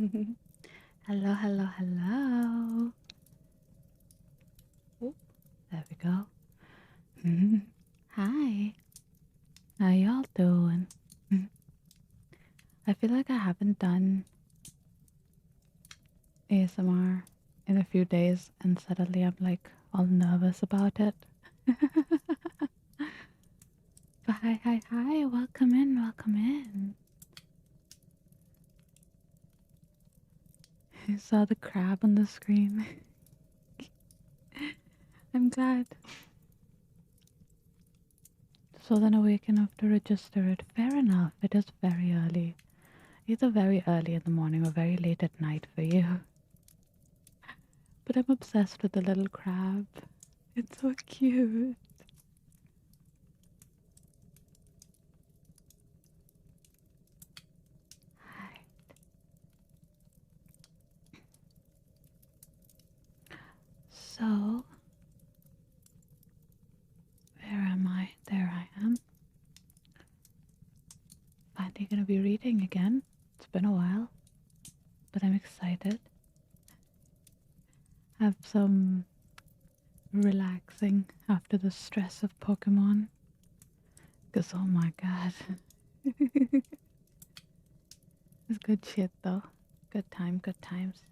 Hello, hello, hello. Oh, there we go. Hi, how y'all doing? I feel like I haven't done ASMR in a few days, and suddenly I'm like all nervous about it. But hi, hi, hi, welcome in, welcome in. I saw the crab on the screen. I'm glad. So then awake enough to register it. Fair enough, it is very early. Either very early in the morning or very late at night for you. But I'm obsessed with the little crab. It's so cute. Hi. So, where am I? There I am. Finally gonna be reading again. It's been a while, but I'm excited. Have some relaxing after the stress of Pokemon. Because, oh my god. It's good shit though. Good time, good times.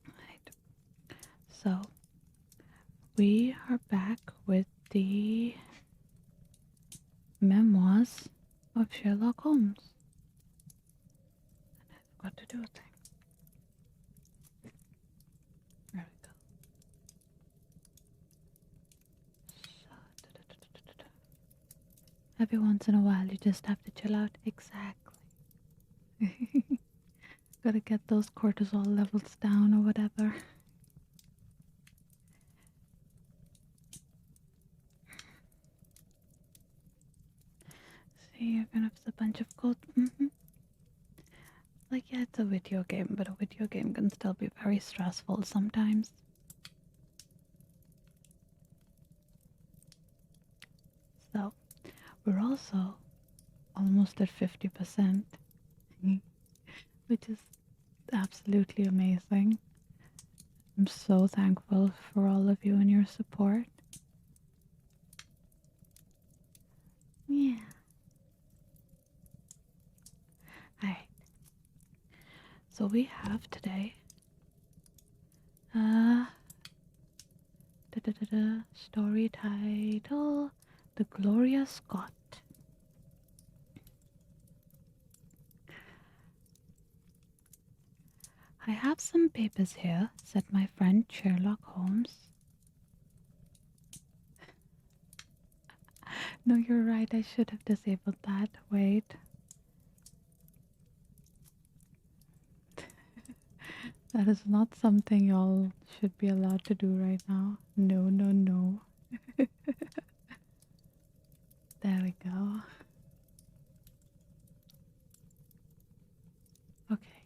Right. So, we are back with the memoirs of Sherlock Holmes. And I forgot to do a thing. There we go. So, every once in a while, you just have to chill out. Exactly. Gotta get those cortisol levels down or whatever. See, you're gonna have a bunch of code. Like, yeah, it's a video game, but a video game can still be very stressful sometimes. So, we're also almost at 50%, which is absolutely amazing. I'm so thankful for all of you and your support. Yeah. Alright. So we have today story title The Gloria Scott. I have some papers here, said my friend Sherlock Holmes. No, you're right, I should have disabled that. Wait. That is not something y'all should be allowed to do right now. No, no, no. There we go. Okay.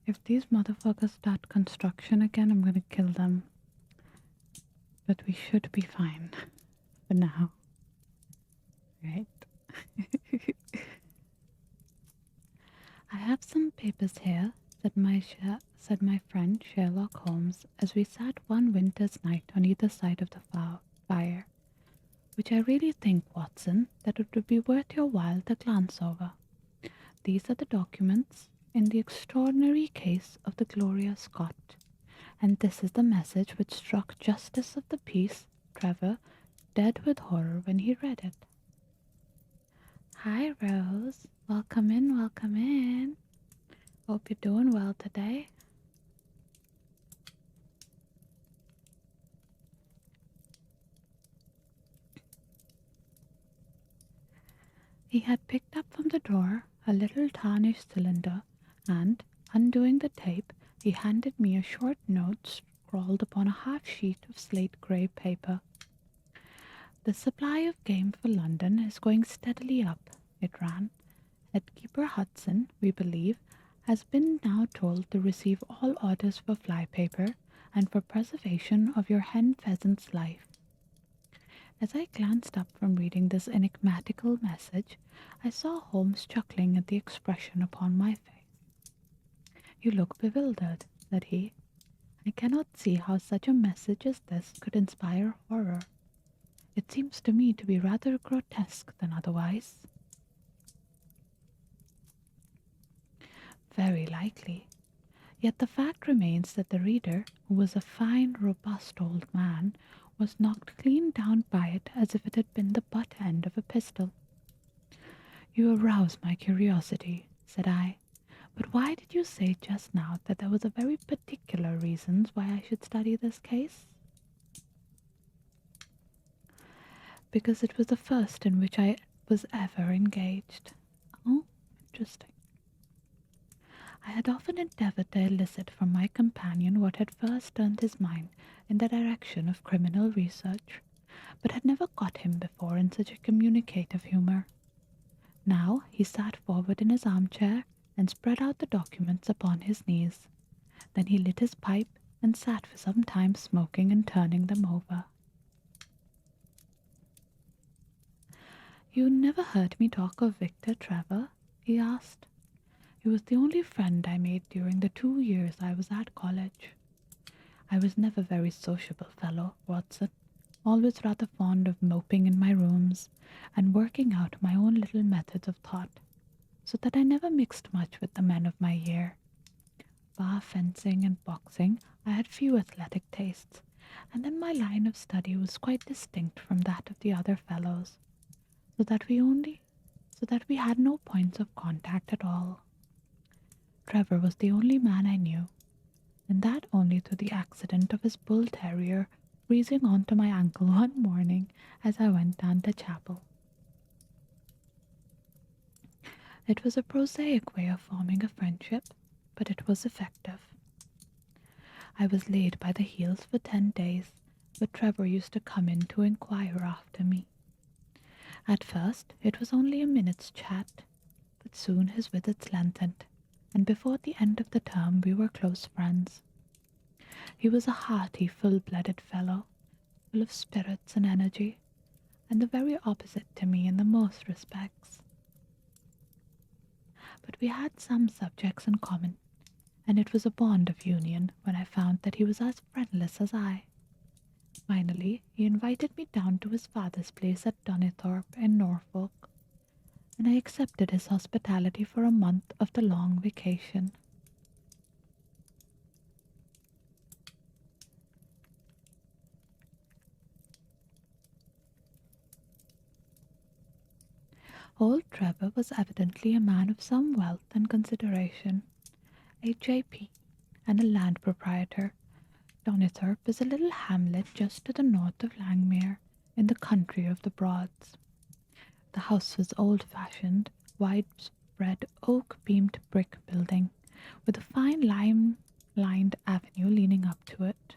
If these motherfuckers start construction again, I'm gonna kill them. But we should be fine for now. Right? I have some papers here, said my friend Sherlock Holmes as we sat one winter's night on either side of the fire, which I really think, Watson, that it would be worth your while to glance over. These are the documents in the extraordinary case of the Gloria Scott, and this is the message which struck Justice of the Peace, Trevor, dead with horror when he read it. Hi, Rose. Welcome in, welcome in. Hope you're doing well today. He had picked up from the drawer a little tarnished cylinder, and, undoing the tape, he handed me a short note scrawled upon a half sheet of slate grey paper. The supply of game for London is going steadily up, it ran. Headkeeper Hudson, we believe, has been now told to receive all orders for flypaper and for preservation of your hen pheasant's life. As I glanced up from reading this enigmatical message, I saw Holmes chuckling at the expression upon my face. "You look bewildered," said he. "I cannot see how such a message as this could inspire horror. It seems to me to be rather grotesque than otherwise." "Very likely. Yet the fact remains that the reader, who was a fine, robust old man, was knocked clean down by it as if it had been the butt end of a pistol." "You arouse my curiosity," said I. "But why did you say just now that there was a very particular reason why I should study this case?" "Because it was the first in which I was ever engaged." "Oh, interesting." I had often endeavoured to elicit from my companion what had first turned his mind in the direction of criminal research, but had never got him before in such a communicative humour. Now he sat forward in his armchair and spread out the documents upon his knees. Then he lit his pipe and sat for some time smoking and turning them over. "You never heard me talk of Victor Trevor?" he asked. "He was the only friend I made during the 2 years I was at college. I was never a very sociable fellow, Watson, always rather fond of moping in my rooms and working out my own little methods of thought, so that I never mixed much with the men of my year. Bar fencing and boxing, I had few athletic tastes, and then my line of study was quite distinct from that of the other fellows, so that we had no points of contact at all. Trevor was the only man I knew, and that only through the accident of his bull terrier freezing onto my ankle one morning as I went down to chapel. It was a prosaic way of forming a friendship, but it was effective. I was laid by the heels for 10 days, but Trevor used to come in to inquire after me. At first it was only a minute's chat, but soon his visits lengthened, and before the end of the term we were close friends. He was a hearty, full-blooded fellow, full of spirits and energy, and the very opposite to me in the most respects. But we had some subjects in common, and it was a bond of union when I found that he was as friendless as I. Finally, he invited me down to his father's place at Donnithorpe in Norfolk, and I accepted his hospitality for a month of the long vacation. Old Trevor was evidently a man of some wealth and consideration, a J.P. and a land proprietor. Donnithorpe is a little hamlet just to the north of Langmere, in the country of the Broads. The house was old-fashioned, widespread oak-beamed brick building, with a fine lime-lined avenue leaning up to it.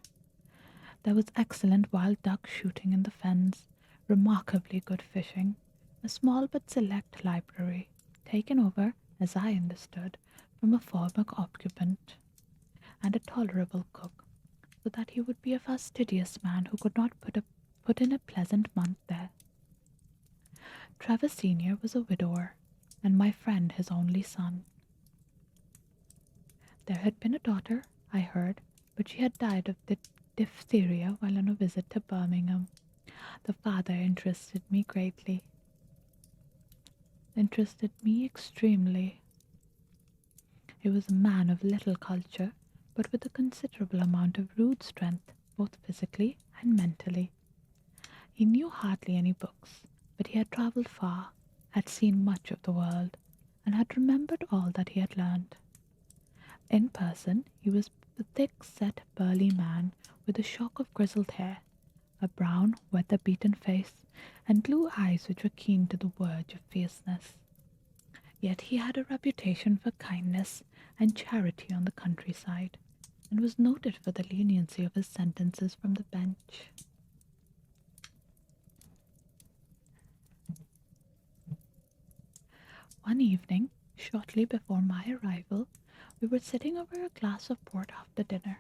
There was excellent wild duck shooting in the fens, remarkably good fishing, a small but select library, taken over, as I understood, from a former occupant, and a tolerable cook, so that he would be a fastidious man who could not put in a pleasant month there. Trevor Senior was a widower, and my friend his only son. There had been a daughter, I heard, but she had died of the diphtheria while on a visit to Birmingham. The father interested me extremely. He was a man of little culture, but with a considerable amount of rude strength, both physically and mentally. He knew hardly any books, but he had travelled far, had seen much of the world, and had remembered all that he had learned. In person, he was a thick-set, burly man with a shock of grizzled hair, a brown, weather-beaten face, and blue eyes which were keen to the verge of fierceness. Yet he had a reputation for kindness and charity on the countryside, and was noted for the leniency of his sentences from the bench. One evening, shortly before my arrival, we were sitting over a glass of port after dinner,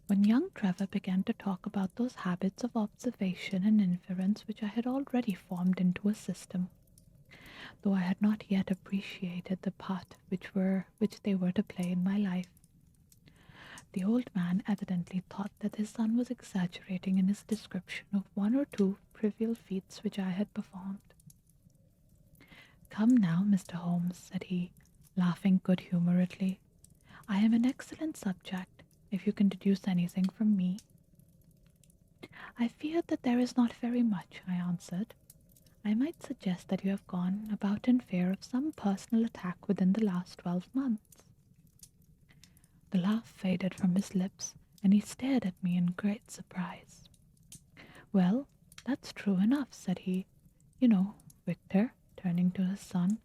when when young Trevor began to talk about those habits of observation and inference which I had already formed into a system, though I had not yet appreciated the part which they were to play in my life. The old man evidently thought that his son was exaggerating in his description of one or two trivial feats which I had performed. "Come now, Mr. Holmes," said he, laughing good humouredly. "I am an excellent subject, if you can deduce anything from me." "I fear that there is not very much," I answered. "I might suggest that you have gone about in fear of some personal attack within the last 12 months." The laugh faded from his lips, and he stared at me in great surprise. "Well, that's true enough," said he. "You know, Victor," turning to his son,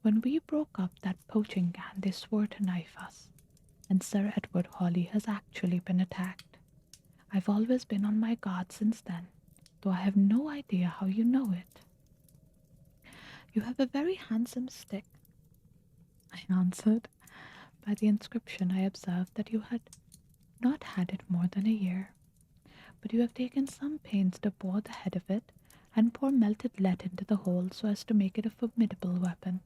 "when we broke up that poaching gang they swore to knife us, and Sir Edward Hawley has actually been attacked. I've always been on my guard since then, though I have no idea how you know it." "You have a very handsome stick," I answered. By the inscription I observed that you had not had it more than a year, but you have taken some pains to bore the head of it and pour melted lead into the hole so as to make it a formidable weapon.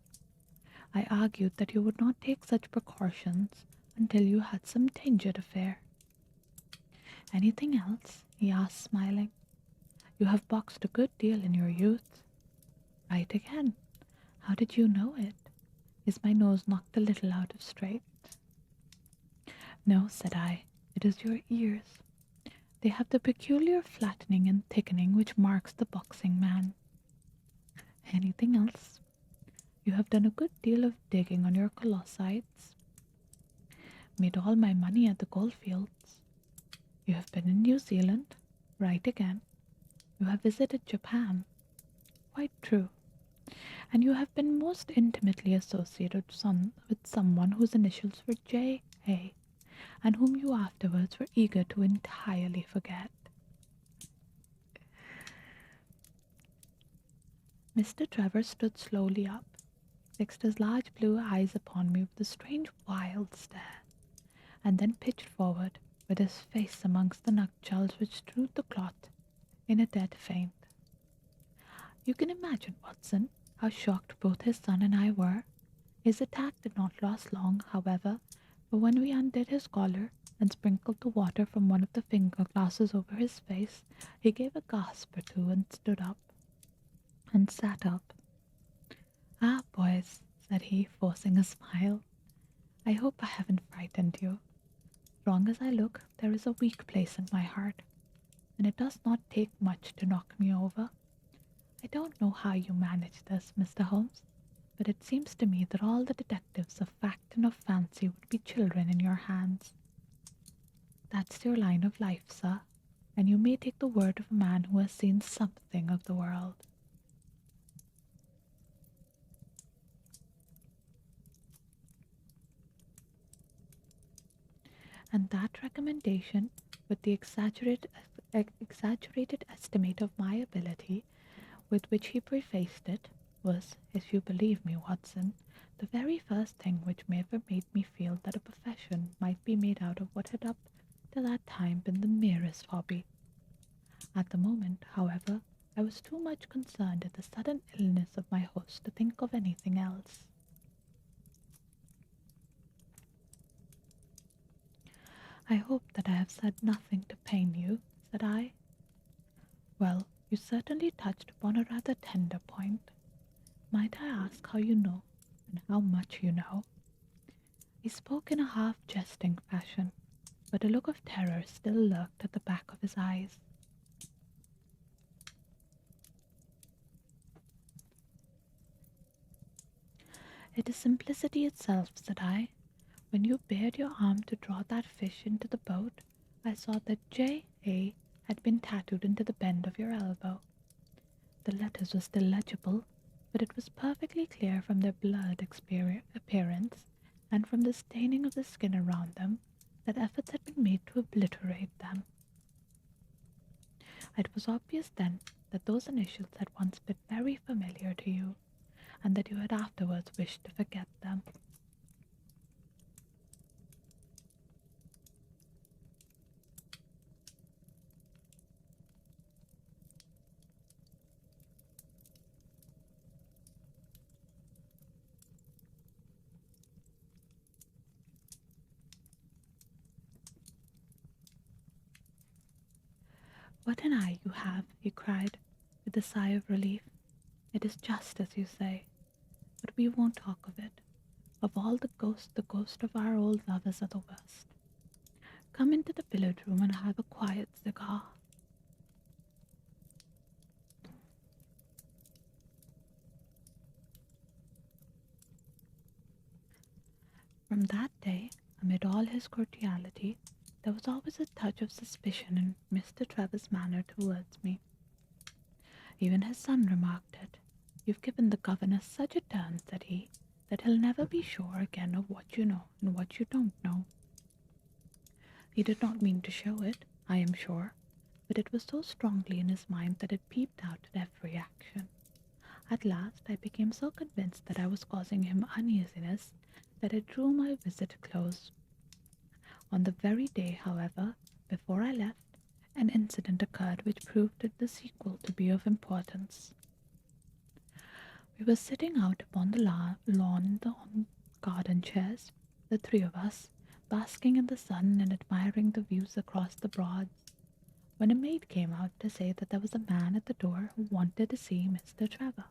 I argued that you would not take such precautions until you had some danger to fear. "Anything else?" he asked, smiling. "You have boxed a good deal in your youth." "Right again. How did you know it? Is my nose knocked a little out of straight?" "No," said I, "it is your ears. They have the peculiar flattening and thickening which marks the boxing man." "Anything else?" "You have done a good deal of digging on your colossites." "Made all my money at the goldfields." "You have been in New Zealand." "Right again." "You have visited Japan." "Quite true." "And you have been most intimately associated with someone whose initials were J.A., and whom you afterwards were eager to entirely forget." Mr. Trevor stood slowly up, fixed his large blue eyes upon me with a strange wild stare, and then pitched forward, with his face amongst the nutshell which strewed the cloth, in a dead faint. You can imagine, Watson, how shocked both his son and I were. His attack did not last long, however, for when we undid his collar and sprinkled the water from one of the finger glasses over his face, he gave a gasp or two and stood up, and sat up. "Ah, boys," said he, forcing a smile, "I hope I haven't frightened you. Strong as I look, there is a weak place in my heart, and it does not take much to knock me over. I don't know how you manage this, Mr. Holmes, but it seems to me that all the detectives of fact and of fancy would be children in your hands. That's your line of life, sir, and you may take the word of a man who has seen something of the world." And that recommendation, with the exaggerated estimate of my ability with which he prefaced it, was, if you believe me, Watson, the very first thing which may have made me feel that a profession might be made out of what had up to that time been the merest hobby. At the moment, however, I was too much concerned at the sudden illness of my host to think of anything else. "I hope that I have said nothing to pain you," said I. "Well, you certainly touched upon a rather tender point. Might I ask how you know, and how much you know?" He spoke in a half-jesting fashion, but a look of terror still lurked at the back of his eyes. "It is simplicity itself," said I. "When you bared your arm to draw that fish into the boat, I saw that J.A. had been tattooed into the bend of your elbow. The letters were still legible, but it was perfectly clear from their blurred appearance, and from the staining of the skin around them, that efforts had been made to obliterate them. It was obvious then that those initials had once been very familiar to you, and that you had afterwards wished to forget them." What an eye you have, he cried, with a sigh of relief. It is just as you say, but we won't talk of it. Of all the ghost of our old lovers are the worst. Come into the billiard room and have a quiet cigar. From that day, amid all his cordiality, there was always a touch of suspicion in Mr. Trevor's manner towards me. Even his son remarked it. You've given the governor such a turn, said he, that he'll never be sure again of what you know and what you don't know. He did not mean to show it, I am sure, but it was so strongly in his mind that it peeped out at every action. At last I became so convinced that I was causing him uneasiness that I drew my visit to close. On the very day, however, before I left, an incident occurred which proved the sequel to be of importance. We were sitting out upon the lawn on garden chairs, the three of us, basking in the sun and admiring the views across the Broads, when a maid came out to say that there was a man at the door who wanted to see Mr. Trevor.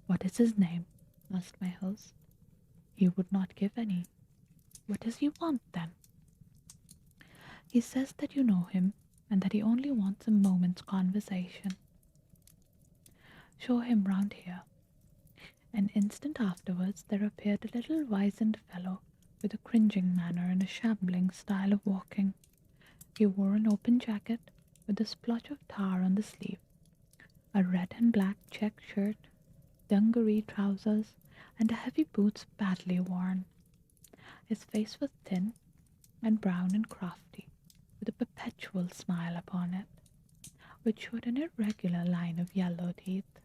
What is his name? Asked my host. He would not give any. What does he want, then? He says that you know him, and that he only wants a moment's conversation. Show him round here. An instant afterwards there appeared a little wizened fellow with a cringing manner and a shambling style of walking. He wore an open jacket with a splotch of tar on the sleeve, a red and black check shirt, dungaree trousers, and heavy boots badly worn. His face was thin and brown and crafty, with a perpetual smile upon it, which showed an irregular line of yellow teeth,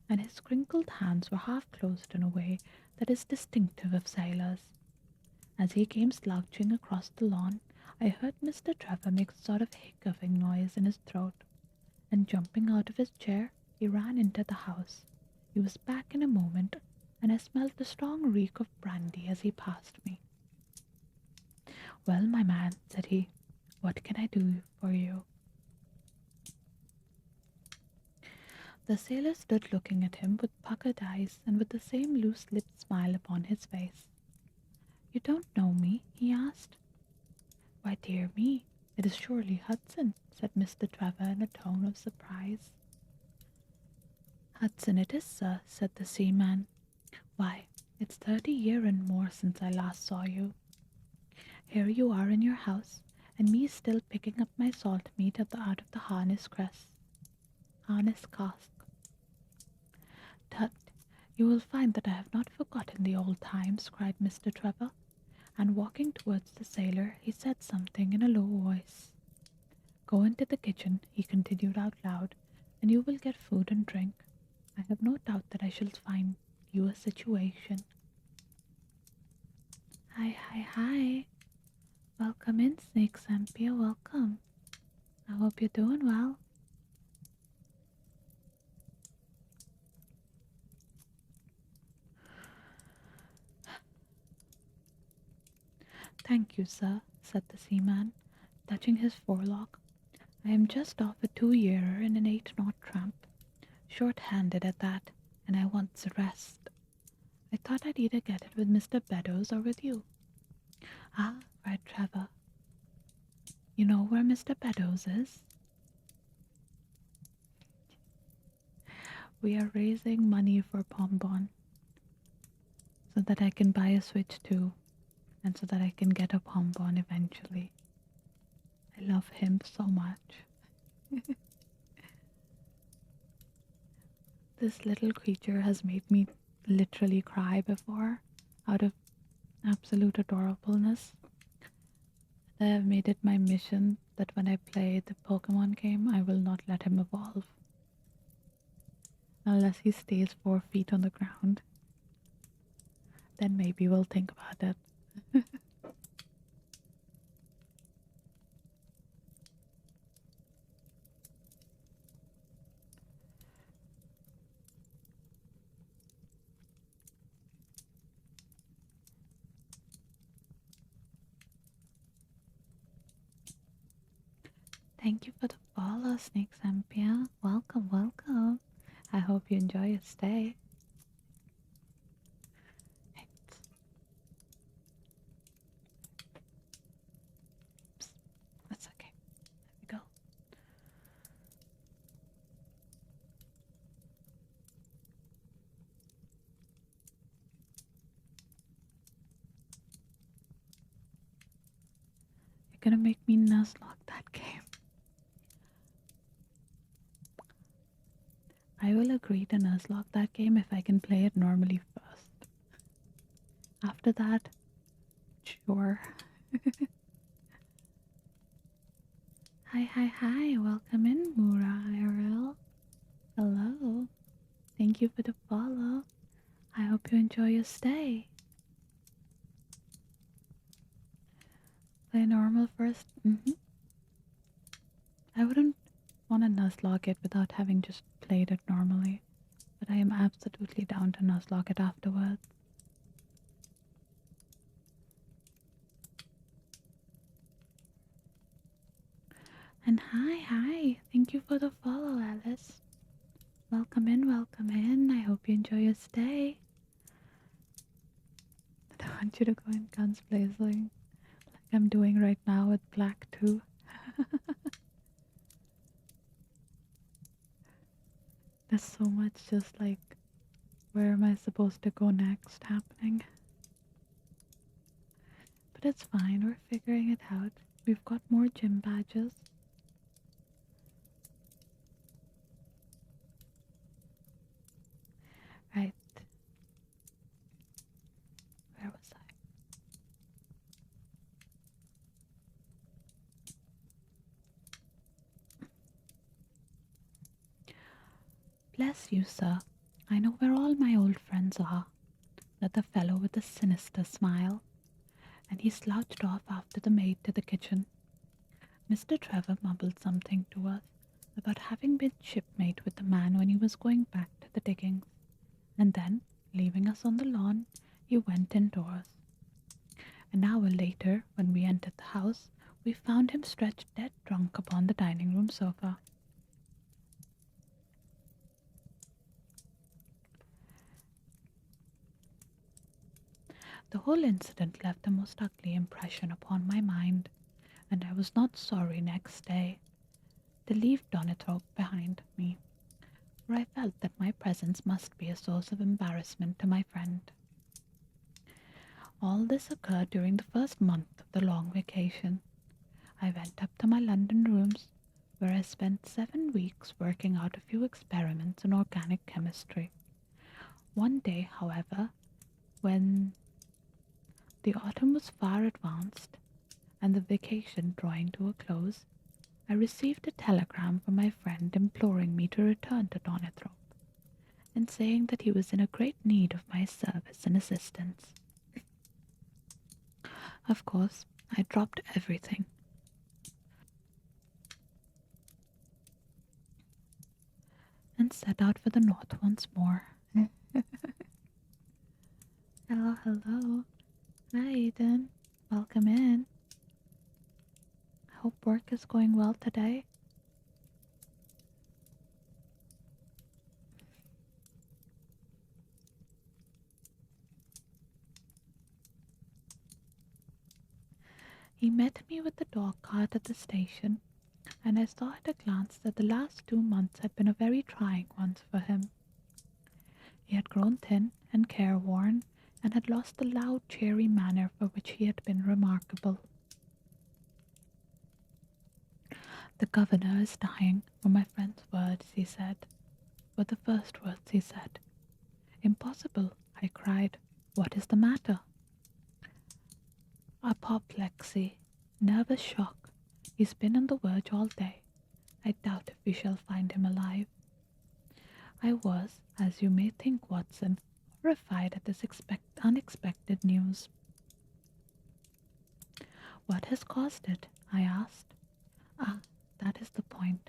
and his crinkled hands were half closed in a way that is distinctive of sailors. As he came slouching across the lawn, I heard Mr. Trevor make a sort of hiccoughing noise in his throat, and jumping out of his chair, he ran into the house. He was back in a moment, and I smelt the strong reek of brandy as he passed me. Well, my man, said he, what can I do for you? The sailor stood looking at him with puckered eyes and with the same loose-lipped smile upon his face. You don't know me? He asked. Why, dear me, it is surely Hudson, said Mr. Trevor in a tone of surprise. Hudson it is, sir, said the seaman. Why, it's 30 year and more since I last saw you. Here you are in your house, and me still picking up my salt meat out of the harness cask. Tut, you will find that I have not forgotten the old times, cried Mr. Trevor, and walking towards the sailor, he said something in a low voice. Go into the kitchen, he continued out loud, and you will get food and drink. I have no doubt that I shall find you a situation. Hi, hi, hi. Welcome in, Snake Sampia, welcome. I hope you're doing well. Thank you, sir, said the seaman, touching his forelock. I am just off a 2-yearer in an 8-knot tramp, short-handed at that, and I want a rest. I thought I'd either get it with Mr. Beddoes or with you. Ah, cried Trevor. You know where Mr. Beddoes is? We are raising money for Pombon, so that I can buy a Switch too, and so that I can get a Pombon eventually. I love him so much. This little creature has made me literally cry before, out of absolute adorableness. I have made it my mission that when I play the Pokemon game, I will not let him evolve. Unless he stays 4 feet on the ground. Then maybe we'll think about it. Thank you for the follow, Snake Sampia. Welcome, welcome. I hope you enjoy your stay. Right. Oops. That's okay. There we go. You're gonna make me nuzlocke that game. I will agree to nuzlocke that game if I can play it normally first. After that, sure. Hi, hi, hi. Welcome in, Mura IRL. Hello. Thank you for the follow. I hope you enjoy your stay. Play normal first. I wouldn't want to nuzlocke it without having just played it normally, but I am absolutely down to nuzlocke it afterwards. And hi, hi. Thank you for the follow, Alice. Welcome in, welcome in. I hope you enjoy your stay. I want you to go in guns blazing, like I'm doing right now with Black 2. There's so much just like, where am I supposed to go next happening? But it's fine, we're figuring it out. We've got more gym badges. Right. Where was I? Bless you, sir. I know where all my old friends are, said the fellow with a sinister smile, and he slouched off after the maid to the kitchen. Mr. Trevor mumbled something to us about having been shipmate with the man when he was going back to the diggings, and then, leaving us on the lawn, he went indoors. An hour later, when we entered the house, we found him stretched dead drunk upon the dining room sofa. The whole incident left a most ugly impression upon my mind, and I was not sorry next day to leave Donithorpe behind me, for I felt that my presence must be a source of embarrassment to my friend. All this occurred during the first month of the long vacation. I went up to my London rooms, where I spent 7 weeks working out a few experiments in organic chemistry. One day, however, when the autumn was far advanced and the vacation drawing to a close, I received a telegram from my friend imploring me to return to Donithorpe, and saying that he was in a great need of my service and assistance. Of course, I dropped everything and set out for the north once more. Hello, hello. Hi, Eden. Welcome in. I hope work is going well today. He met me with the dog cart at the station, and I saw at a glance that the last 2 months had been a very trying ones for him. He had grown thin and careworn, and had lost the loud, cheery manner for which he had been remarkable. The governor is dying, were my friend's words, he said. Were the first words he said. Impossible, I cried. What is the matter? Apoplexy, nervous shock. He's been on the verge all day. I doubt if we shall find him alive. I was, as you may think, Watson, horrified at this unexpected news. What has caused it? I asked. Ah, that is the point.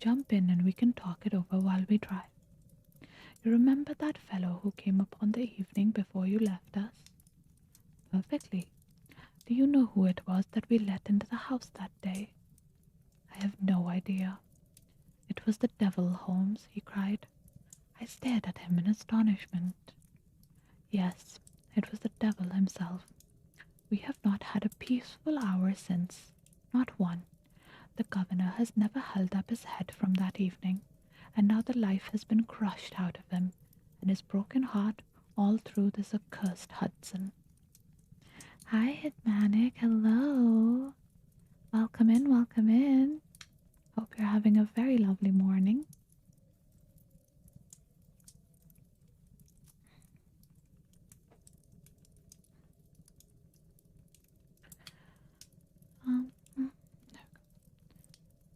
Jump in and we can talk it over while we drive. You remember that fellow who came up on the evening before you left us? Perfectly. Do you know who it was that we let into the house that day? I have no idea. It was the devil, Holmes, he cried. I stared at him in astonishment. Yes, it was the devil himself. We have not had a peaceful hour since. Not one. The governor has never held up his head from that evening, and now the life has been crushed out of him, and his broken heart all through this accursed Hudson. Hi, Hitmanic. Hello. Welcome in, welcome in. Hope you're having a very lovely morning. Um, mm,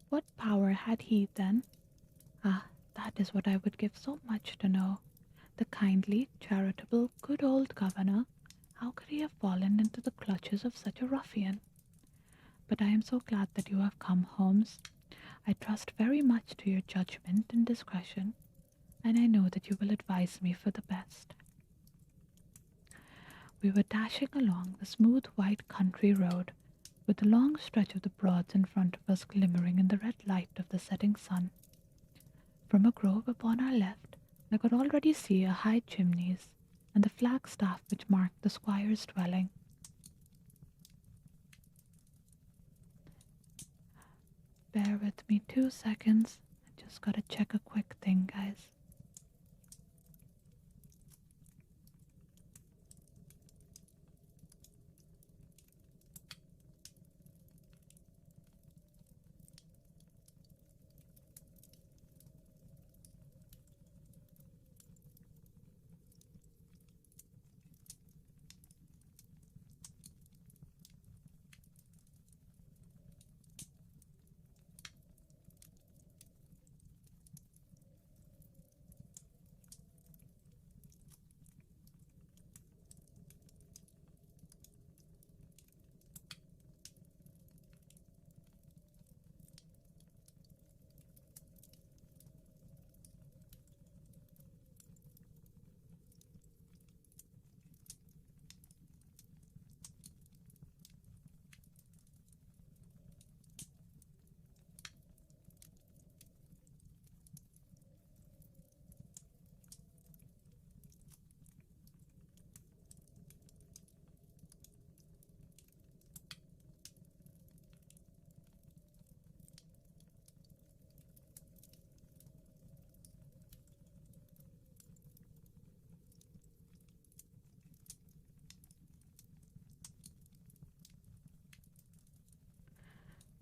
what power had he then? Ah, that is what I would give so much to know. The kindly, charitable, good old governor. How could he have fallen into the clutches of such a ruffian? But I am so glad that you have come, Holmes. I trust very much to your judgment and discretion, and I know that you will advise me for the best. We were dashing along the smooth white country road, with the long stretch of the Broads in front of us glimmering in the red light of the setting sun. From a grove upon our left, I could already see a high chimneys, and the flagstaff which marked the squire's dwelling. Bear with me 2 seconds. I just gotta check a quick thing, guys.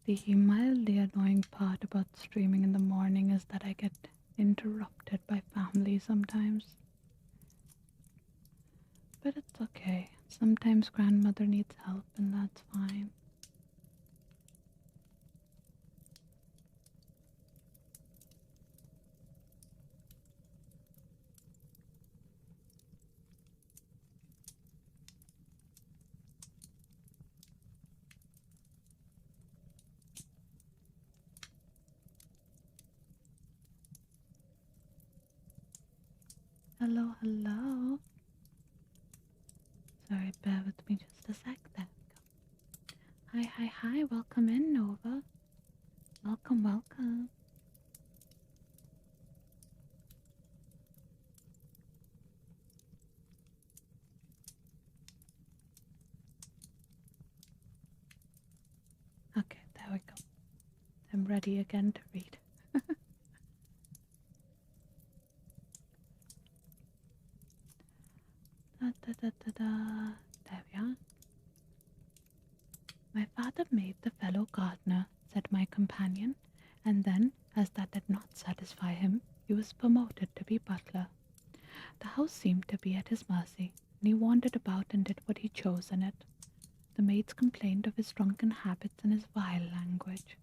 The mildly annoying part about streaming in the morning is that I get interrupted by family sometimes. But it's okay. Sometimes grandmother needs help, and that's fine. Hello, hello. Sorry, bear with me just a sec. There we go. Hi, hi, hi. Welcome in, Nova. Welcome, welcome. Okay, there we go. I'm ready again to read. Da, da, da, da, da. There we are. My father made the fellow gardener, said my companion, and then, as that did not satisfy him, he was promoted to be butler. The house seemed to be at his mercy, and he wandered about and did what he chose in it. The maids complained of his drunken habits and his vile language,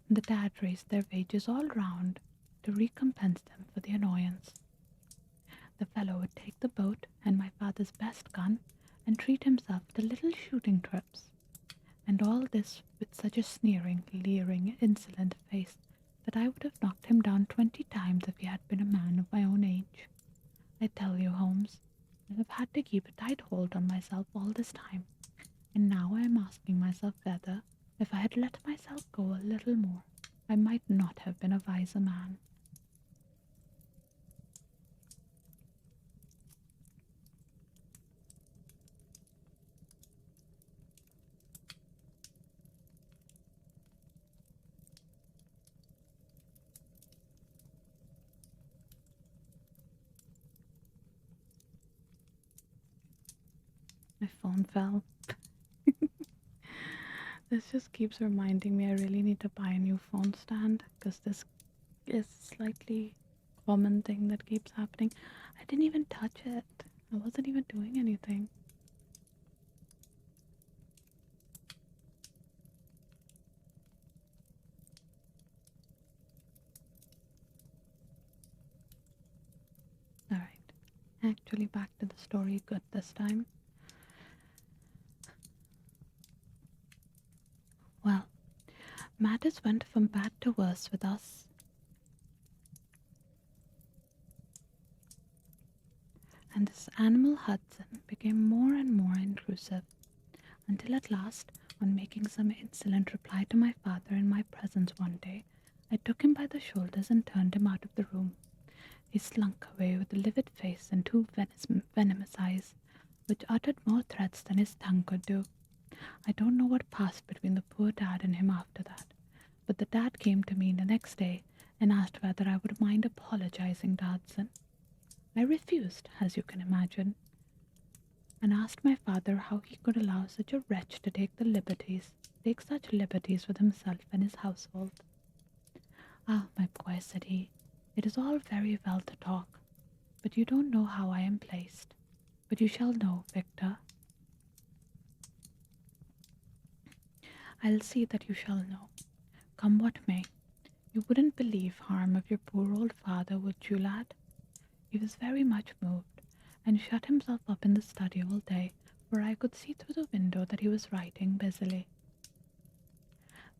and the dad raised their wages all round to recompense them for the annoyance. The fellow would take the boat and my father's best gun and treat himself to little shooting trips, and all this with such a sneering, leering, insolent face that I would have knocked him down 20 times if he had been a man of my own age. I tell you, Holmes, I have had to keep a tight hold on myself all this time, and now I am asking myself whether, If I had let myself go a little more, I might not have been a wiser man. My phone fell. This just keeps reminding me I really need to buy a new phone stand because this is slightly common thing that keeps happening. I didn't even touch it. I wasn't even doing anything. Alright. Actually back to the story good this time. Well, matters went from bad to worse with us, and this animal Hudson became more and more intrusive, until at last, on making some insolent reply to my father in my presence one day, I took him by the shoulders and turned him out of the room. He slunk away with a livid face and two venomous eyes, which uttered more threats than his tongue could do. I don't know what passed between the poor dad and him after that, but the dad came to me the next day and asked whether I would mind apologizing to Hudson. I refused, as you can imagine, and asked my father how he could allow such a wretch to take such liberties with himself and his household. Ah, my boy, said he, it is all very well to talk, but you don't know how I am placed. But you shall know, Victor. I'll see that you shall know. Come what may. You wouldn't believe harm of your poor old father, would you, lad? He was very much moved, and shut himself up in the study all day, where I could see through the window that he was writing busily.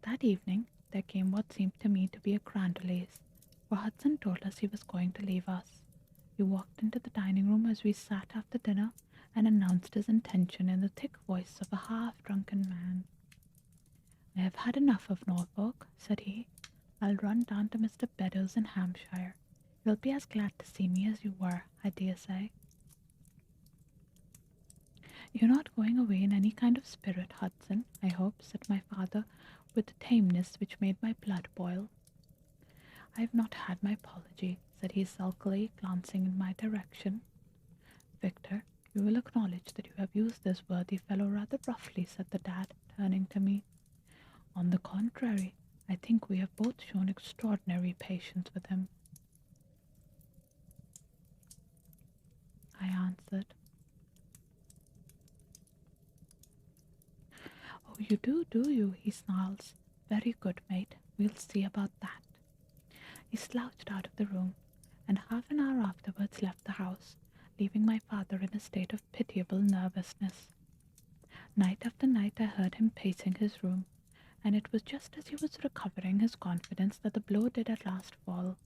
That evening there came what seemed to me to be a grand release, for Hudson told us he was going to leave us. He walked into the dining room as we sat after dinner and announced his intention in the thick voice of a half-drunken man. I have had enough of Norfolk, said he. I'll run down to Mr. Beddoes in Hampshire. You'll be as glad to see me as you were, I dare say. You're not going away in any kind of spirit, Hudson, I hope, said my father, with a tameness which made my blood boil. I have not had my apology, said he sulkily, glancing in my direction. Victor, you will acknowledge that you have used this worthy fellow rather roughly, said the dad, turning to me. On the contrary, I think we have both shown extraordinary patience with him, I answered. Oh, you do you? He snarls. Very good, mate. We'll see about that. He slouched out of the room, and half an hour afterwards left the house, leaving my father in a state of pitiable nervousness. Night after night I heard him pacing his room, and it was just as he was recovering his confidence that the blow did at last fall.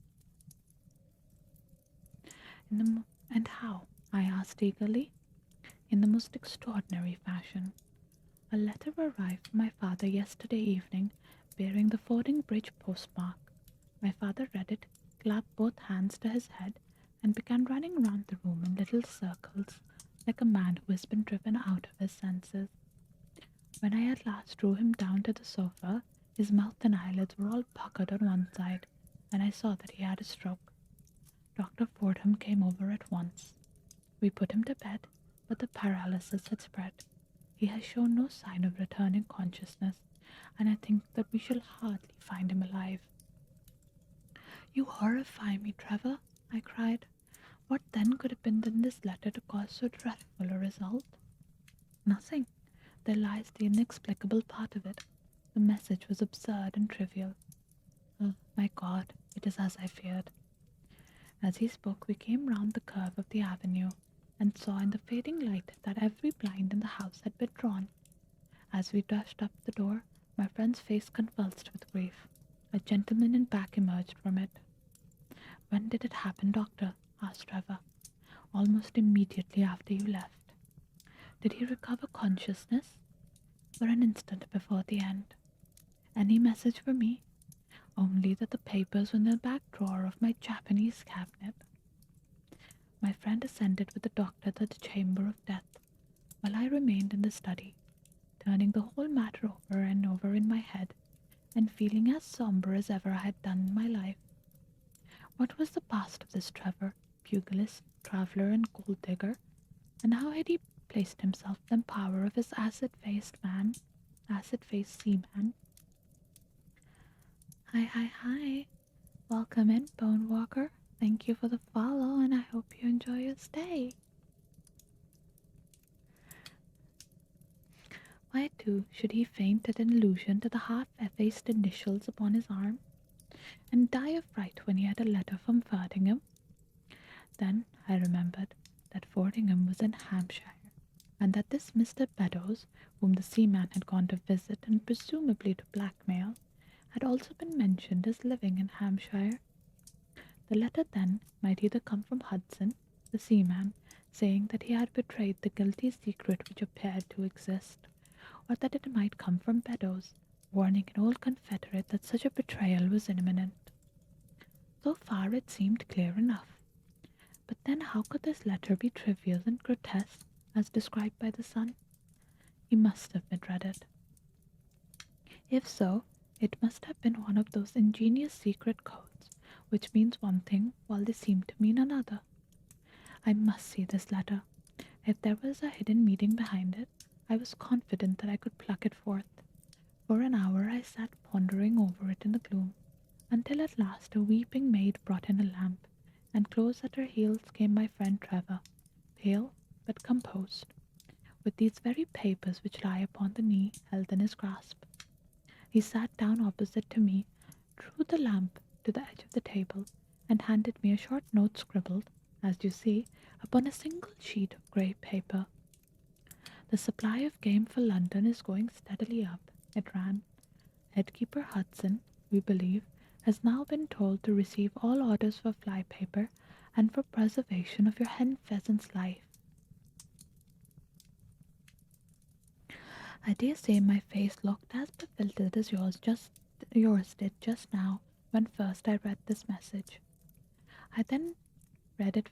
And how? I asked eagerly. In the most extraordinary fashion. A letter arrived from my father yesterday evening, bearing the Fordingbridge postmark. My father read it, clapped both hands to his head, and began running round the room in little circles, like a man who has been driven out of his senses. When I at last drew him down to the sofa, his mouth and eyelids were all puckered on one side, and I saw that he had a stroke. Dr. Fordham came over at once. We put him to bed, but the paralysis had spread. He has shown no sign of returning consciousness, and I think that we shall hardly find him alive. You horrify me, Trevor, I cried. What then could have been in this letter to cause so dreadful a result? Nothing. There lies the inexplicable part of it. The message was absurd and trivial. Oh, my God, it is as I feared. As he spoke, we came round the curve of the avenue, and saw in the fading light that every blind in the house had been drawn. As we dashed up the door, my friend's face convulsed with grief. A gentleman in black emerged from it. When did it happen, doctor? Asked Trevor. Almost immediately after you left. Did he recover consciousness? For an instant before the end. Any message for me? Only that the papers were in the back drawer of my Japanese cabinet. My friend ascended with the doctor to the chamber of death, while I remained in the study, turning the whole matter over and over in my head, and feeling as sombre as ever I had done in my life. What was the past of this Trevor, pugilist, traveller, and gold digger, and how had he placed himself in the power of his acid-faced seaman? Hi, hi, hi. Welcome in, Bone Walker. Thank you for the follow, and I hope you enjoy your stay. Why, too, should he faint at an allusion to the half-effaced initials upon his arm, and die of fright when he had a letter from Ferdingham? Then I remembered that Fordingham was in Hampshire, and that this Mr. Beddoes, whom the seaman had gone to visit and presumably to blackmail, had also been mentioned as living in Hampshire. The letter, then, might either come from Hudson, the seaman, saying that he had betrayed the guilty secret which appeared to exist, or that it might come from Beddoes, warning an old confederate that such a betrayal was imminent. So far it seemed clear enough. But then how could this letter be trivial and grotesque, as described by the son? He must have misread it. If so, it must have been one of those ingenious secret codes, which means one thing while they seem to mean another. I must see this letter. If there was a hidden meaning behind it, I was confident that I could pluck it forth. For an hour I sat pondering over it in the gloom, until at last a weeping maid brought in a lamp, and close at her heels came my friend Trevor, pale but composed, with these very papers which lie upon the knee held in his grasp. He sat down opposite to me, drew the lamp to the edge of the table, and handed me a short note scribbled, as you see, upon a single sheet of grey paper. The supply of game for London is going steadily up, it ran. Headkeeper Hudson, we believe, has now been told to receive all orders for fly paper and for preservation of your hen pheasant's life. I dare say my face looked as bewildered as yours did just now when first I read this message. I then reread it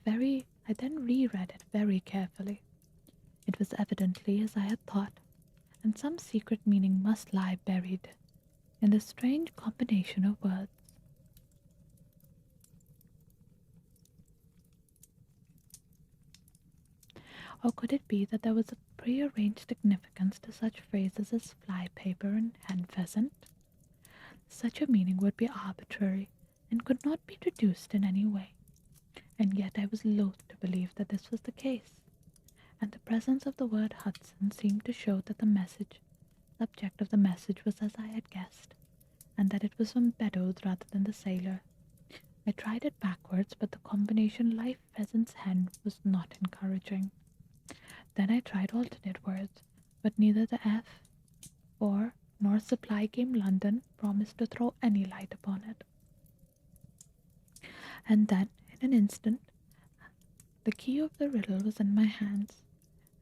very carefully. It was evidently as I had thought, and some secret meaning must lie buried in the strange combination of words. Or could it be that there was a prearranged significance to such phrases as fly paper and hen pheasant? Such a meaning would be arbitrary and could not be deduced in any way, and yet I was loath to believe that this was the case, and the presence of the word Hudson seemed to show that the subject of the message was as I had guessed, and that it was from Beddoes rather than the sailor. I tried it backwards, but the combination life pheasant's hen was not encouraging. Then I tried alternate words, but neither the F or nor Supply Game London promised to throw any light upon it. And then, in an instant, the key of the riddle was in my hands,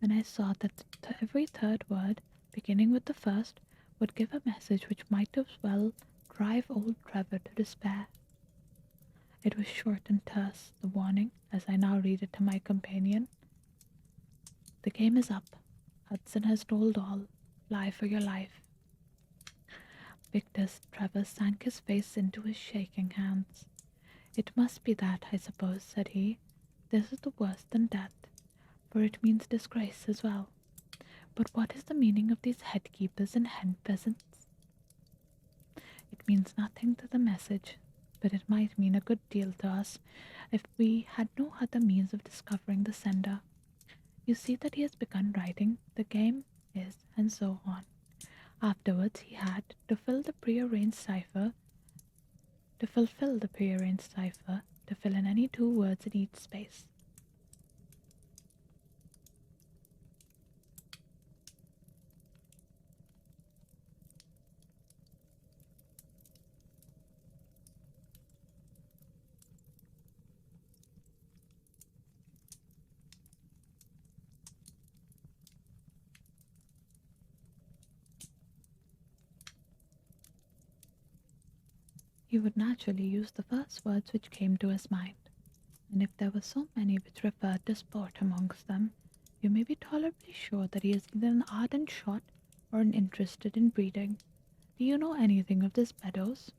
and I saw that every third word, beginning with the first, would give a message which might as well drive old Trevor to despair. It was short and terse, the warning, as I now read it to my companion. The game is up. Hudson has told all. Fly for your life. Victor Trevor sank his face into his shaking hands. It must be that, I suppose, said he. This is the worse than death, for it means disgrace as well. But what is the meaning of these headkeepers and hen pheasants? It means nothing to the message, but it might mean a good deal to us if we had no other means of discovering the sender. You see that he has begun writing, the game is, and so on. Afterwards he had to fulfill the prearranged cipher, to fill in any 2 words in each space. He would naturally use the first words which came to his mind, and if there were so many which referred to sport amongst them, you may be tolerably sure that he is either an ardent shot or an interested in breeding. Do you know anything of this Beddoes?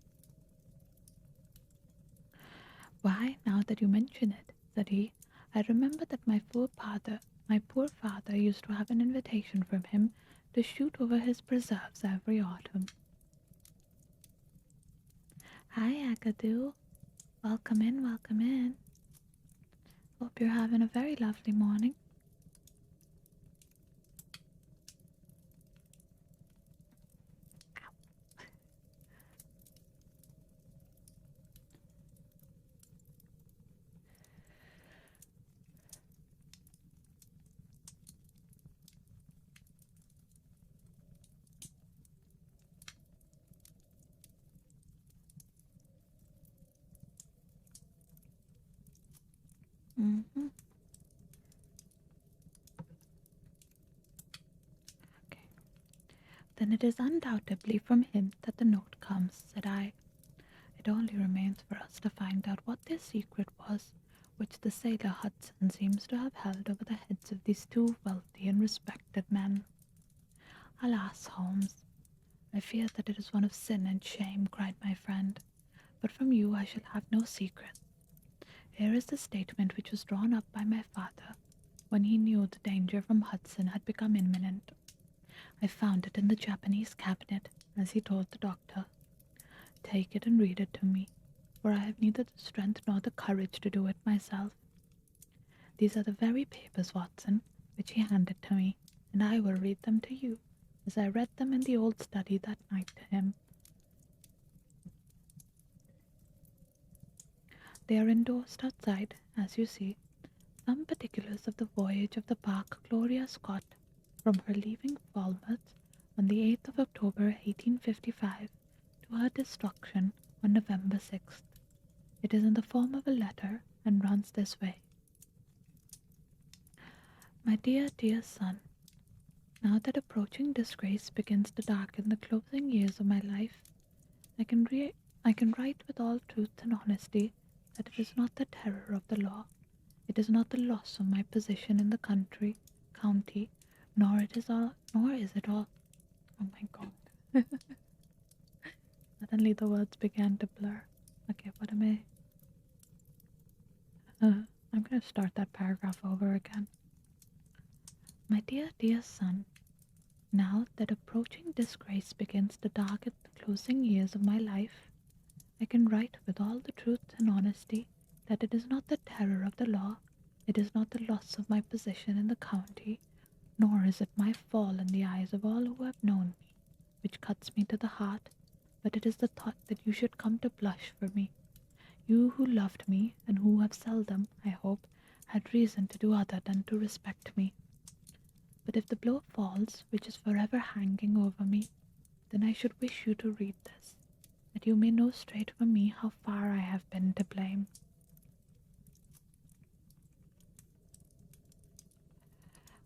Why, now that you mention it, said he, I remember that my poor father used to have an invitation from him to shoot over his preserves every autumn. Hi, Agadoo. Welcome in, welcome in. Hope you're having a very lovely morning. Mm-hmm. Okay. Then it is undoubtedly from him that the note comes, said I. It only remains for us to find out what this secret was which the sailor Hudson seems to have held over the heads of these two wealthy and respected men. Alas, Holmes, I fear that it is one of sin and shame, cried my friend, but from you I shall have no secret. Here is the statement which was drawn up by my father when he knew the danger from Hudson had become imminent. I found it in the Japanese cabinet, as he told the doctor. Take it and read it to me, for I have neither the strength nor the courage to do it myself. These are the very papers, Watson, which he handed to me, and I will read them to you, as I read them in the old study that night to him. They are endorsed outside, as you see, some particulars of the voyage of the bark Gloria Scott from her leaving Falmouth on the 8th of October 1855 to her destruction on November 6th. It is in the form of a letter and runs this way. My dear, dear son, now that approaching disgrace begins to darken the closing years of my life, I can, I can write with all truth and honesty that it is not the terror of the law, it is not the loss of my position in the county, nor is it all. Oh my God! Suddenly the words began to blur. Okay, what am I? I'm gonna start that paragraph over again. My dear, dear son, now that approaching disgrace begins to darken the closing years of my life, I can write with all the truth and honesty that it is not the terror of the law, it is not the loss of my position in the county, nor is it my fall in the eyes of all who have known me, which cuts me to the heart, but it is the thought that you should come to blush for me, you who loved me, and who have seldom, I hope, had reason to do other than to respect me. But if the blow falls which is forever hanging over me, then I should wish you to read this, that you may know straight from me how far I have been to blame.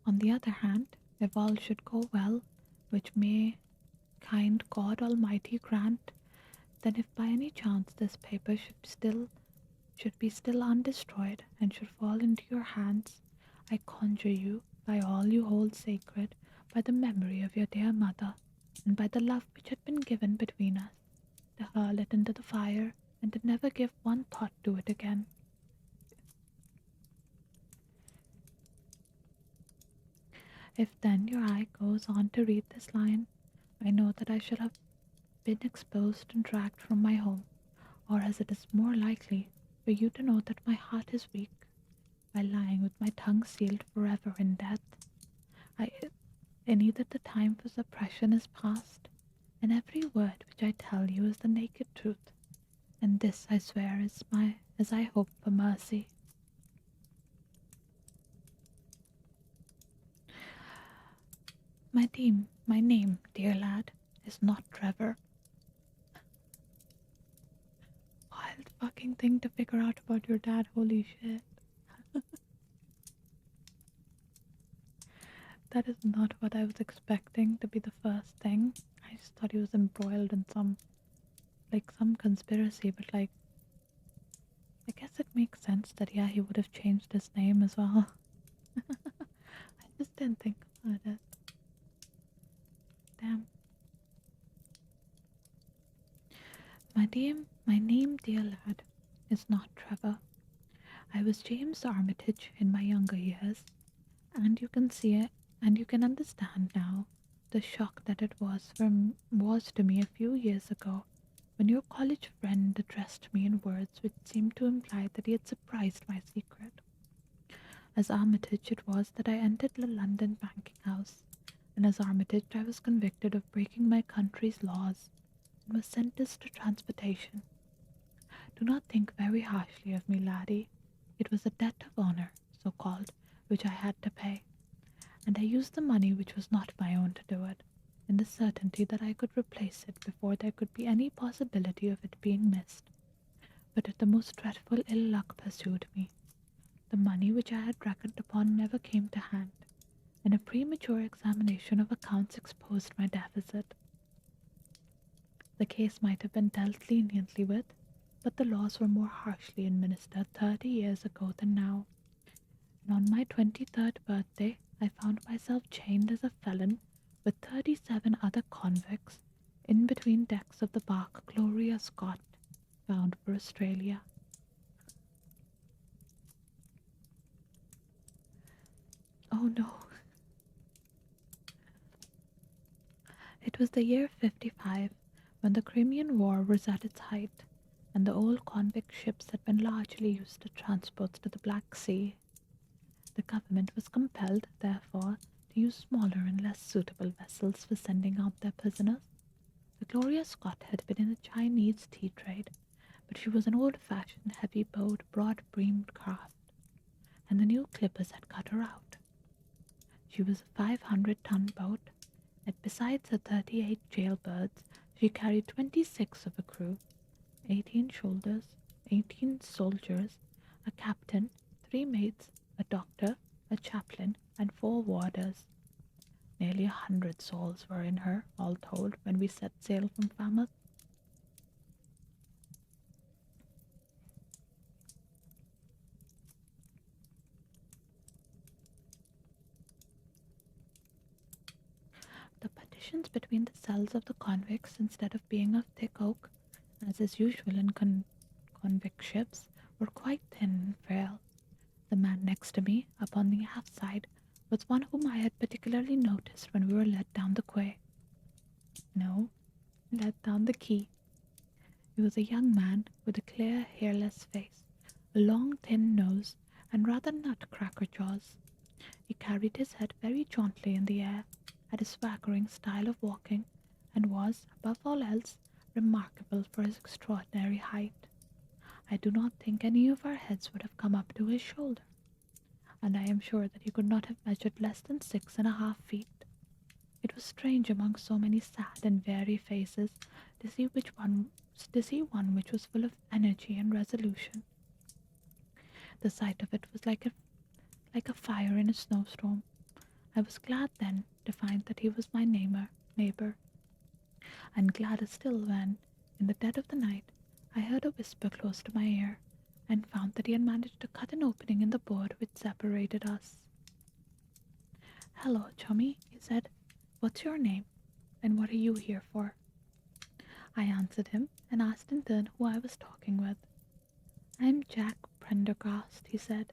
On the other hand, if all should go well, which may kind God Almighty grant, then if by any chance this paper should be still undestroyed and should fall into your hands, I conjure you, by all you hold sacred, by the memory of your dear mother, and by the love which had been given between us, to hurl it into the fire, and to never give one thought to it again. If then your eye goes on to read this line, I know that I shall have been exposed and dragged from my home, or as it is more likely for you to know that my heart is weak, by lying with my tongue sealed forever in death. I, and either the time for suppression is past, and every word which I tell you is the naked truth, and this I swear is as I hope for mercy. My name, dear lad, is not Trevor. Wild fucking thing to figure out about your dad, holy shit. That is not what I was expecting to be the first thing. I just thought he was embroiled in some like some conspiracy, but like I guess it makes sense that yeah, he would have changed his name as well. I just didn't think about it. Damn. My name, dear lad, is not Trevor. I was James Armitage in my younger years, and you can see it, and you can understand now the shock that it was to me a few years ago when your college friend addressed me in words which seemed to imply that he had surprised my secret. As Armitage it was that I entered the London banking house, and as Armitage I was convicted of breaking my country's laws and was sentenced to transportation. Do not think very harshly of me, laddie. It was a debt of honour, so called, which I had to pay, and I used the money which was not my own to do it, in the certainty that I could replace it before there could be any possibility of it being missed. But the most dreadful ill luck pursued me. The money which I had reckoned upon never came to hand, and a premature examination of accounts exposed my deficit. The case might have been dealt leniently with, but the laws were more harshly administered 30 years ago than now, and on my 23rd birthday I found myself chained as a felon with 37 other convicts in between decks of the bark Gloria Scott, bound for Australia. Oh no, it was the year 55, when the Crimean War was at its height, and the old convict ships had been largely used to transports to the Black Sea. The government was compelled, therefore, to use smaller and less suitable vessels for sending out their prisoners. The Gloria Scott had been in the Chinese tea trade, but she was an old-fashioned, heavy-bowed, broad-beamed craft, and the new clippers had cut her out. She was a 500-ton boat, and besides her 38 jailbirds, she carried 26 of a crew, 18 shoulders, 18 soldiers, a captain, 3 mates, a doctor, a chaplain, and 4 warders. Nearly 100 souls were in her, all told, when we set sail from Falmouth. The partitions between the cells of the convicts, instead of being of thick oak, as is usual in convict ships, were quite thin and frail. The man next to me, upon the aft side, was one whom I had particularly noticed when we were let down the quay. No, let down the quay. He was a young man with a clear, hairless face, a long, thin nose, and rather nutcracker jaws. He carried his head very jauntily in the air, had a swaggering style of walking, and was, above all else, remarkable for his extraordinary height. I do not think any of our heads would have come up to his shoulder, and I am sure that he could not have measured less than 6.5 feet. It was strange among so many sad and weary faces to see one which was full of energy and resolution. The sight of it was like a fire in a snowstorm. I was glad then to find that he was my neighbor, and gladder still when, in the dead of the night, I heard a whisper close to my ear, and found that he had managed to cut an opening in the board which separated us. "Hello, chummy," he said. "What's your name, and what are you here for?" I answered him, and asked in turn who I was talking with. "I'm Jack Prendergast," he said,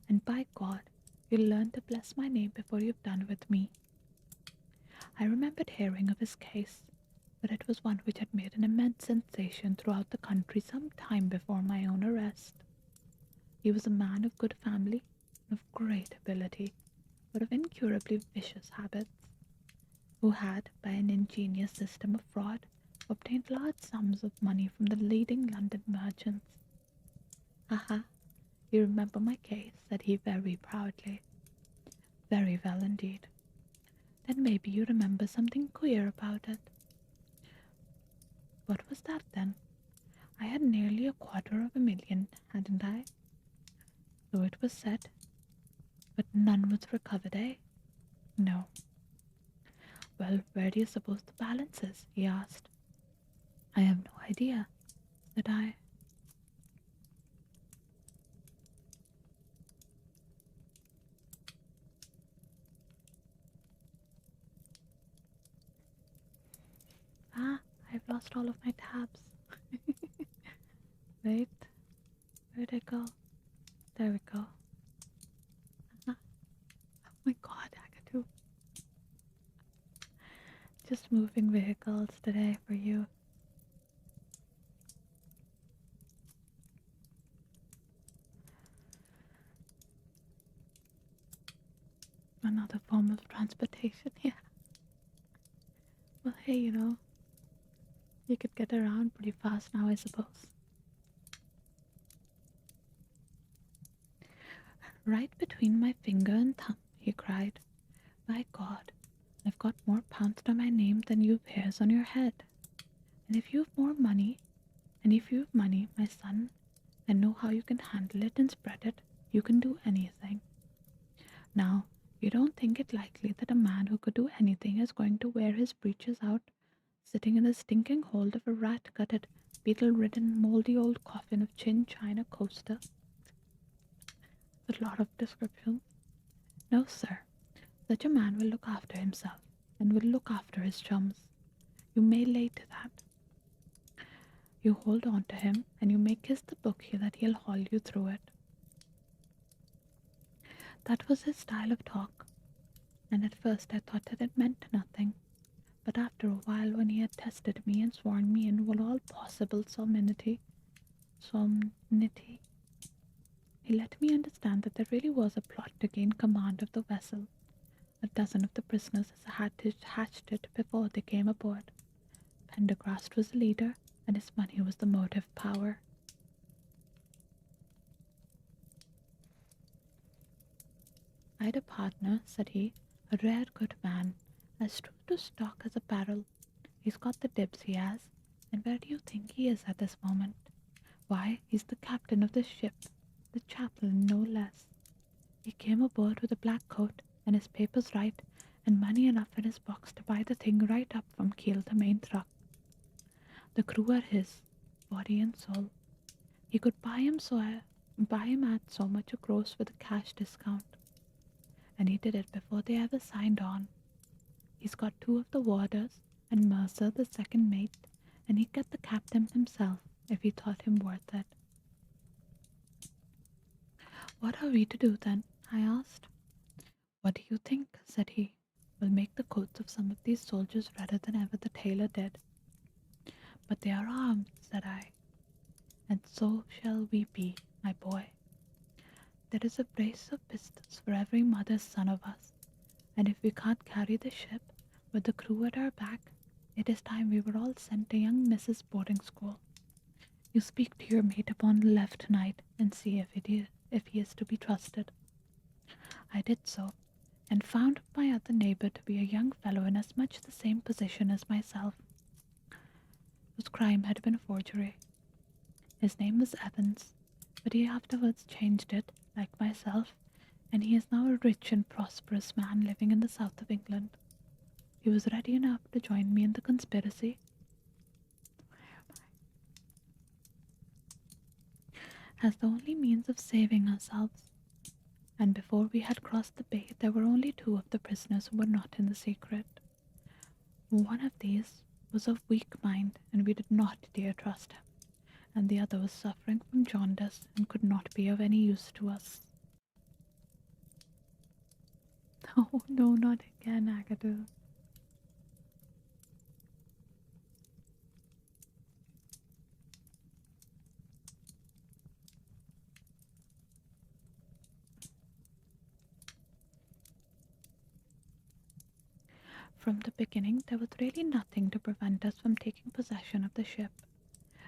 "and by God, you'll learn to bless my name before you've done with me." I remembered hearing of his case, but it was one which had made an immense sensation throughout the country some time before my own arrest. He was a man of good family, of great ability, but of incurably vicious habits, who had, by an ingenious system of fraud, obtained large sums of money from the leading London merchants. "Aha, you remember my case," said he very proudly. "Very well indeed. Then maybe you remember something queer about it." "What was that then?" "I had nearly 250,000, hadn't I?" "So it was said. But none was recovered, eh?" "No." "Well, where do you suppose the balance is?" he asked. I have no idea, said I. Ah, I've lost all of my tabs. Wait, where'd it go? There we go. Ah, oh my god, Agatu. Just moving vehicles today for you. Another form of transportation, yeah. Well, hey, you could get around pretty fast now, I suppose. Right between my finger and thumb, he cried. My God, I've got more pounds to my name than you've hairs on your head. And if you've more money, and if you've money, my son, and know how you can handle it and spread it, you can do anything. Now, you don't think it likely that a man who could do anything is going to wear his breeches out, sitting in the stinking hold of a rat-gutted, beetle-ridden, mouldy old coffin of chin china coaster? A lot of description. No, sir. Such a man will look after himself, and will look after his chums. You may lay to that. You hold on to him, and you may kiss the book here that he'll haul you through it. That was his style of talk, and at first I thought that it meant nothing. But after a while, when he had tested me and sworn me in with all possible solemnity, he let me understand that there really was a plot to gain command of the vessel. A dozen of the prisoners had hatched it before they came aboard. Pendergrast was the leader, and his money was the motive power. I'd a partner, said he, a rare good man, as true to stock as a barrel. He's got the dibs, he has, and where do you think he is at this moment? Why, he's the captain of the ship, the chaplain, no less. He came aboard with a black coat, and his papers right, and money enough in his box to buy the thing right up from keel to main truck. The crew are his, body and soul. He could buy him at so much a gross with a cash discount. And he did it before they ever signed on. He's got two of the warders, and Mercer the second mate, and he'd get the captain himself if he thought him worth it. What are we to do then? I asked. What do you think? Said he. We'll make the coats of some of these soldiers redder than ever the tailor did. But they are armed, said I, and so shall we be, my boy. There is a brace of pistols for every mother's son of us, and if we can't carry the ship with the crew at our back, it is time we were all sent to young Mrs. boarding school. You speak to your mate upon the left tonight, and see if he is to be trusted. I did so, and found my other neighbour to be a young fellow in as much the same position as myself, whose crime had been forgery. His name was Evans, but he afterwards changed it, like myself, and he is now a rich and prosperous man living in the south of England. He was ready enough to join me in the conspiracy. As the only means of saving ourselves, and before we had crossed the bay there were only two of the prisoners who were not in the secret. One of these was of weak mind, and we did not dare trust him, and the other was suffering from jaundice and could not be of any use to us. Oh no, not again, Agatha. From the beginning there was really nothing to prevent us from taking possession of the ship.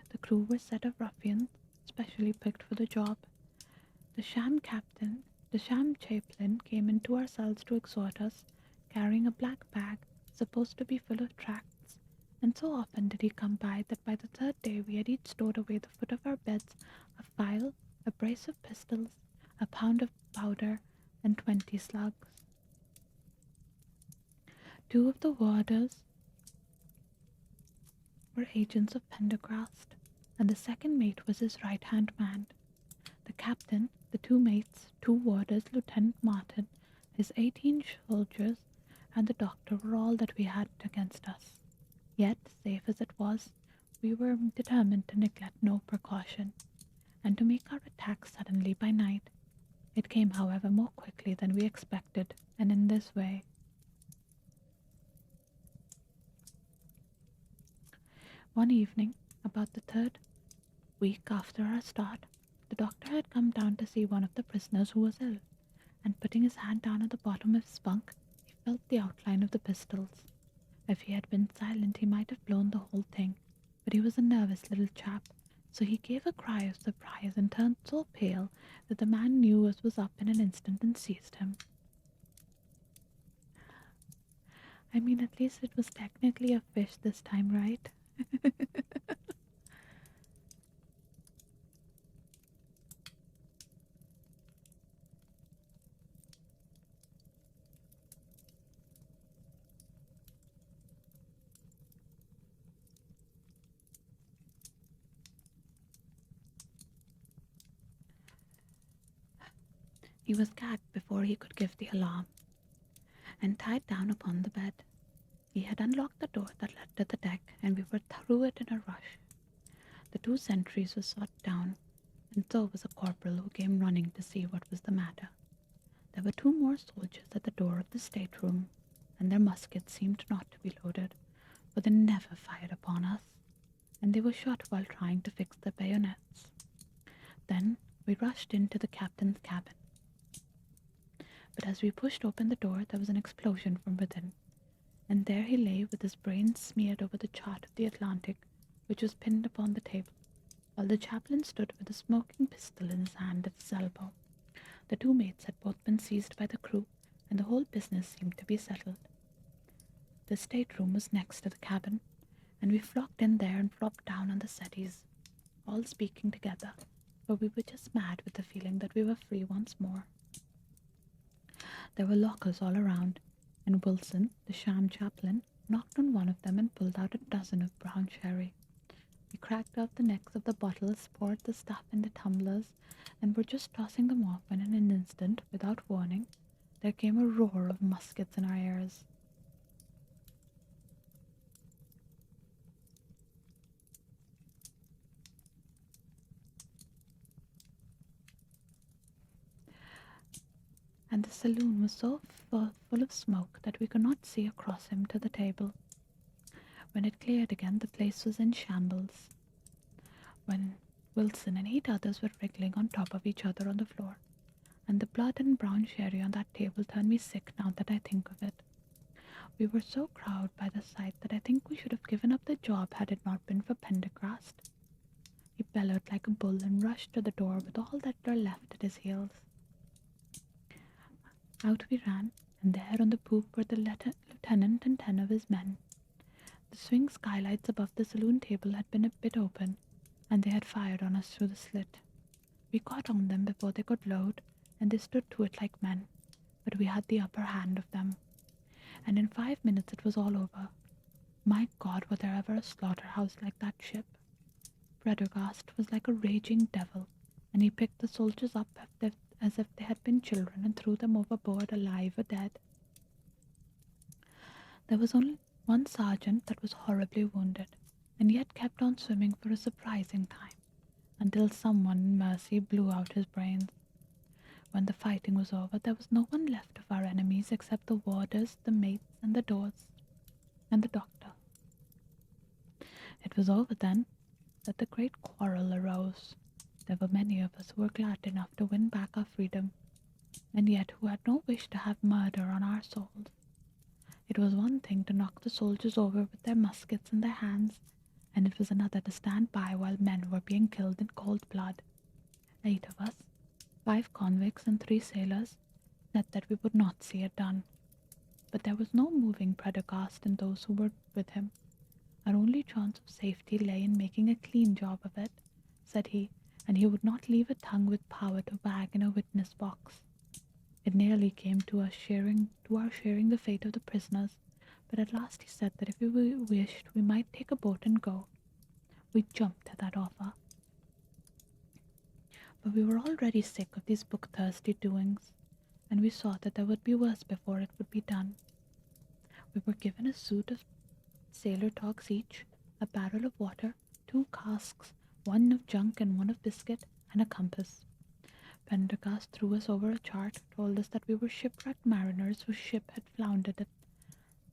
The crew were a set of ruffians, specially picked for the job. The sham captain, the sham chaplain came into our cells to exhort us, carrying a black bag supposed to be full of tracts, and so often did he come by that by the third day we had each stowed away at the foot of our beds a file, a brace of pistols, a pound of powder, and 20 slugs. Two of the warders were agents of Pendergrast, and the second mate was his right hand man. The captain, the two mates, two warders, Lieutenant Martin, his 18 soldiers, and the doctor were all that we had against us. Yet, safe as it was, we were determined to neglect no precaution, and to make our attack suddenly by night. It came, however, more quickly than we expected, and in this way. One evening, about the third week after our start, the doctor had come down to see one of the prisoners who was ill, and putting his hand down at the bottom of his bunk, he felt the outline of the pistols. If he had been silent, he might have blown the whole thing, but he was a nervous little chap, so he gave a cry of surprise and turned so pale that the man knew us was up in an instant and seized him. I mean, at least it was technically a fish this time, right? He was gagged before he could give the alarm, and tied down upon the bed. He had unlocked the door that led to the deck, and we were through it in a rush. The two sentries were shot down, and so was a corporal who came running to see what was the matter. There were two more soldiers at the door of the stateroom, and their muskets seemed not to be loaded, for they never fired upon us, and they were shot while trying to fix their bayonets. Then we rushed into the captain's cabin. But as we pushed open the door, there was an explosion from within, and there he lay with his brains smeared over the chart of the Atlantic, which was pinned upon the table, while the chaplain stood with a smoking pistol in his hand at his elbow. The two mates had both been seized by the crew, and the whole business seemed to be settled. The stateroom was next to the cabin, and we flocked in there and flopped down on the settees, all speaking together, for we were just mad with the feeling that we were free once more. There were lockers all around, and Wilson, the sham chaplain, knocked on one of them and pulled out a dozen of brown sherry. We cracked off the necks of the bottles, poured the stuff into tumblers, and were just tossing them off when in an instant, without warning, there came a roar of muskets in our ears. And the saloon was so full of smoke that we could not see across him to the table. When it cleared again, the place was in shambles, when Wilson and 8 others were wriggling on top of each other on the floor, and the blood and brown sherry on that table turned me sick now that I think of it. We were so cowed by the sight that I think we should have given up the job had it not been for Pendergrast. He bellowed like a bull and rushed to the door with all that were left at his heels. Out we ran, and there on the poop were the lieutenant and 10 of his men. The swing skylights above the saloon table had been a bit open, and they had fired on us through the slit. We got on them before they could load, and they stood to it like men, but we had the upper hand of them, and in 5 minutes it was all over. My God, was there ever a slaughterhouse like that ship? Prendergast was like a raging devil, and he picked the soldiers up as if they had been children and threw them overboard alive or dead. There was only one sergeant that was horribly wounded, and yet kept on swimming for a surprising time, until someone in mercy blew out his brains. When the fighting was over, there was no one left of our enemies except the warders, the mates, and the doors, and the doctor. It was over then that the great quarrel arose. There were many of us who were glad enough to win back our freedom, and yet who had no wish to have murder on our souls. It was one thing to knock the soldiers over with their muskets in their hands, and it was another to stand by while men were being killed in cold blood. 8 of us, 5 convicts and 3 sailors, said that we would not see it done. But there was no moving Prendergast and those who were with him. Our only chance of safety lay in making a clean job of it, said he, and he would not leave a tongue with power to wag in a witness box. It nearly came to our sharing the fate of the prisoners, but at last he said that if we wished, we might take a boat and go. We jumped at that offer, but we were already sick of these book-thirsty doings, and we saw that there would be worse before it would be done. We were given a suit of sailor togs each, a barrel of water, 2 casks, one of junk and one of biscuit, and a compass. Pendergast threw us over a chart, told us that we were shipwrecked mariners whose ship had floundered at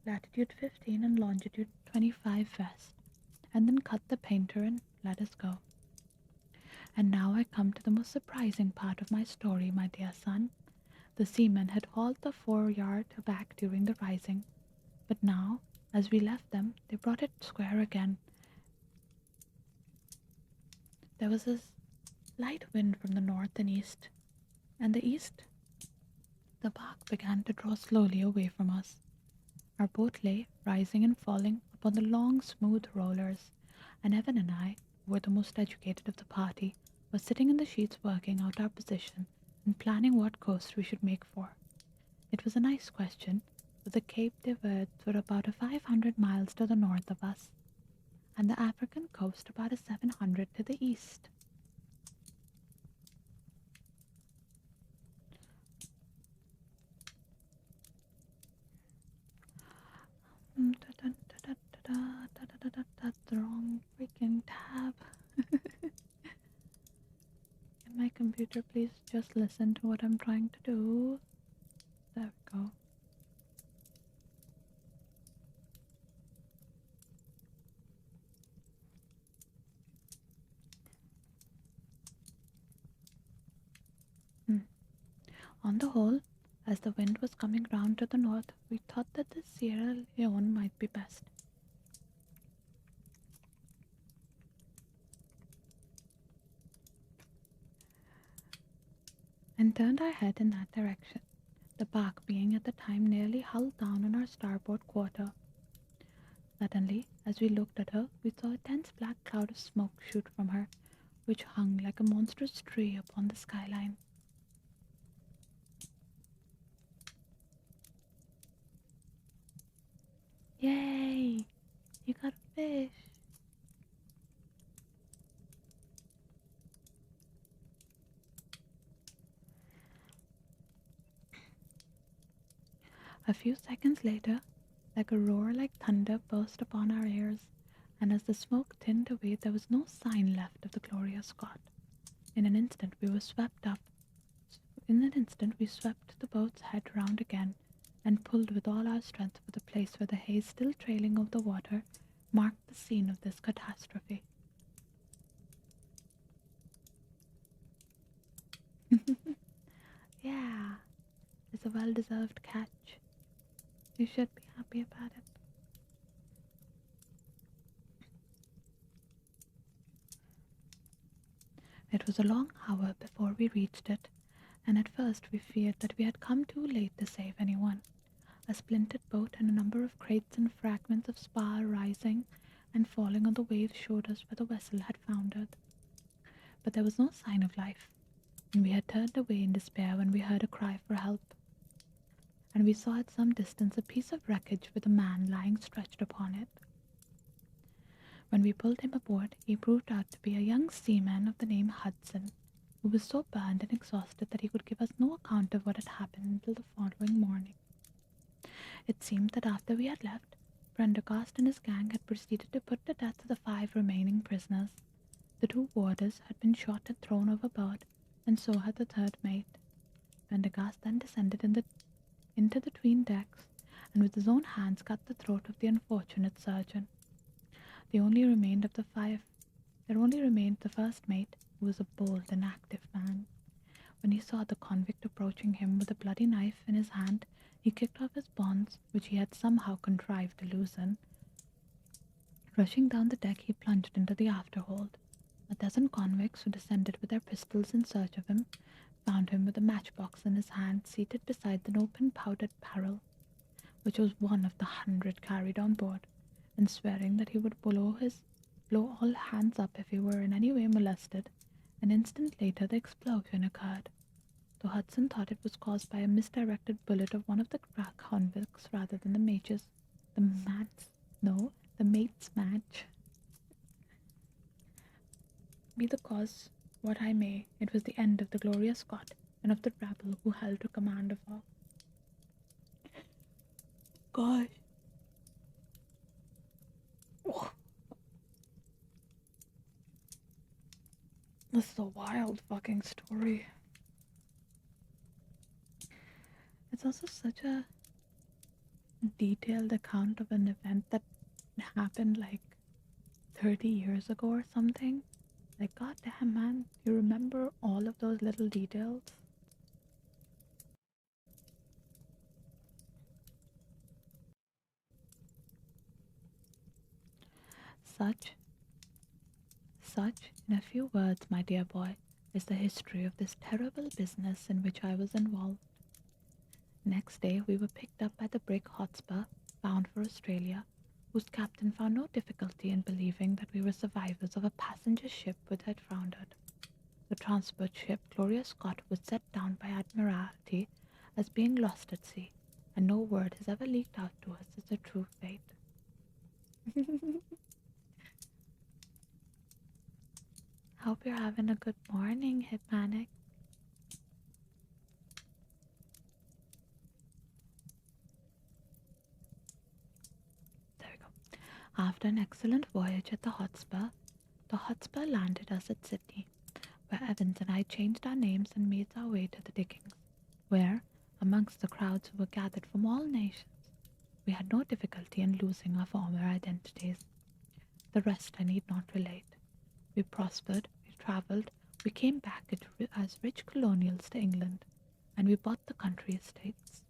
latitude 15 and longitude 25 west, and then cut the painter and let us go. And now I come to the most surprising part of my story, my dear son. The seamen had hauled the foreyard aback during the rising, but now, as we left them, they brought it square again. There was a light wind from the north and east, and the east. The bark began to draw slowly away from us. Our boat lay, rising and falling, upon the long, smooth rollers, and Evan and I, who were the most educated of the party, were sitting in the sheets working out our position and planning what coast we should make for. It was a nice question, for the Cape de Verds were about 500 miles to the north of us, and the African coast about 700 to the east. That's the wrong freaking tab. Can my computer please just listen to what I'm trying to do? There we go. Hmm. On the whole, as the wind was coming round to the north, we thought that the Sierra Leone might be best. And turned our head in that direction, the bark being at the time nearly hull down on our starboard quarter. Suddenly, as we looked at her, we saw a dense black cloud of smoke shoot from her, which hung like a monstrous tree upon the skyline. Yay! You got a fish! A few seconds later, like a roar like thunder burst upon our ears, and as the smoke thinned away, there was no sign left of the Gloria Scott. In an instant, we were swept up. In an instant, we swept the boat's head round again, and pulled with all our strength for the place where the haze, still trailing over the water, marked the scene of this catastrophe. Yeah, it's a well-deserved catch. You should be happy about it. It was a long hour before we reached it, and at first we feared that we had come too late to save anyone. A splintered boat and a number of crates and fragments of spar rising and falling on the waves showed us where the vessel had foundered. But there was no sign of life, and we had turned away in despair when we heard a cry for help. And we saw at some distance a piece of wreckage with a man lying stretched upon it. When we pulled him aboard, he proved out to be a young seaman of the name Hudson, who was so burned and exhausted that he could give us no account of what had happened until the following morning. It seemed that after we had left, Prendergast and his gang had proceeded to put to death the 5 remaining prisoners. The 2 warders had been shot and thrown overboard, and so had the 3rd mate. Prendergast then descended into the 'tween decks, and with his own hands cut the throat of the unfortunate surgeon. There only remained the 1st mate, who was a bold and active man. When he saw the convict approaching him with a bloody knife in his hand, he kicked off his bonds, which he had somehow contrived to loosen. Rushing down the deck, he plunged into the afterhold. A dozen convicts, who descended with their pistols in search of him, found him with a matchbox in his hand, seated beside an open powdered barrel, which was one of the 100 carried on board, and swearing that he would blow all hands up if he were in any way molested. An instant later the explosion occurred, though Hudson thought it was caused by a misdirected bullet of one of the convicts rather than the The mats, no, the mates match. Be the cause what I may, it was the end of the glorious Scot and of the rabble who held to command of all. God, oh, this is a wild fucking story. It's also such a detailed account of an event that happened like 30 years ago or something. Like, goddamn, man, you remember all of those little details? Such, such, in a few words, my dear boy, is the history of this terrible business in which I was involved. Next day, we were picked up by the brig Hotspur, bound for Australia, whose captain found no difficulty in believing that we were survivors of a passenger ship which had foundered. The transport ship Gloria Scott was set down by Admiralty as being lost at sea, and no word has ever leaked out to us as the true fate. Hope you're having a good morning, Hispanic. There we go. After an excellent voyage at the Hotspur landed us at Sydney, where Evans and I changed our names and made our way to the diggings, where, amongst the crowds who were gathered from all nations, we had no difficulty in losing our former identities. The rest I need not relate. We prospered, we travelled, we came back as rich colonials to England, and we bought the country estates.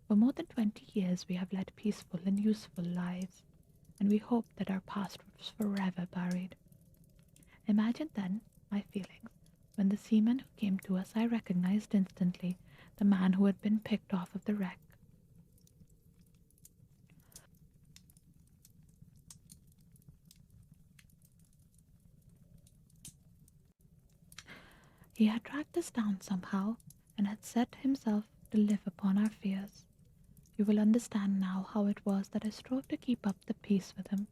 For more than 20 years we have led peaceful and useful lives, and we hope that our past was forever buried. Imagine then my feelings when the seaman who came to us I recognized instantly the man who had been picked off of the wreck. He had tracked us down somehow and had set himself to live upon our fears. You will understand now how it was that I strove to keep up the peace with him,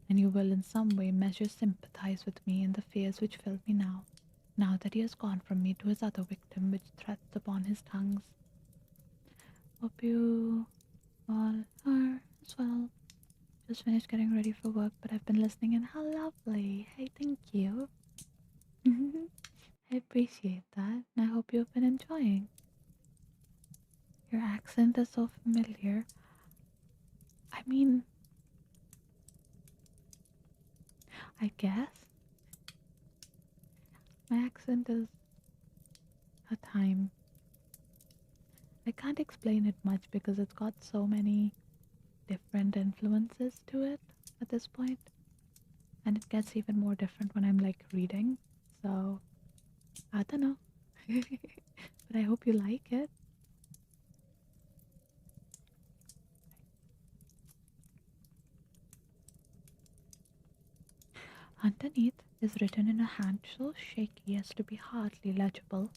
and you will in some way measure sympathize with me in the fears which fill me now that he has gone from me to his other victim which threats upon his tongues. Hope you all are as well. Just finished getting ready for work, but I've been listening and how lovely. Hey, thank you. I appreciate that, and I hope you've been enjoying. Your accent is so familiar. I mean, I guess my accent is a time. I can't explain it much because it's got so many different influences to it at this point, and it gets even more different when I'm like reading. So, I don't know. But I hope you like it. Underneath is written in a hand so shaky as to be hardly legible.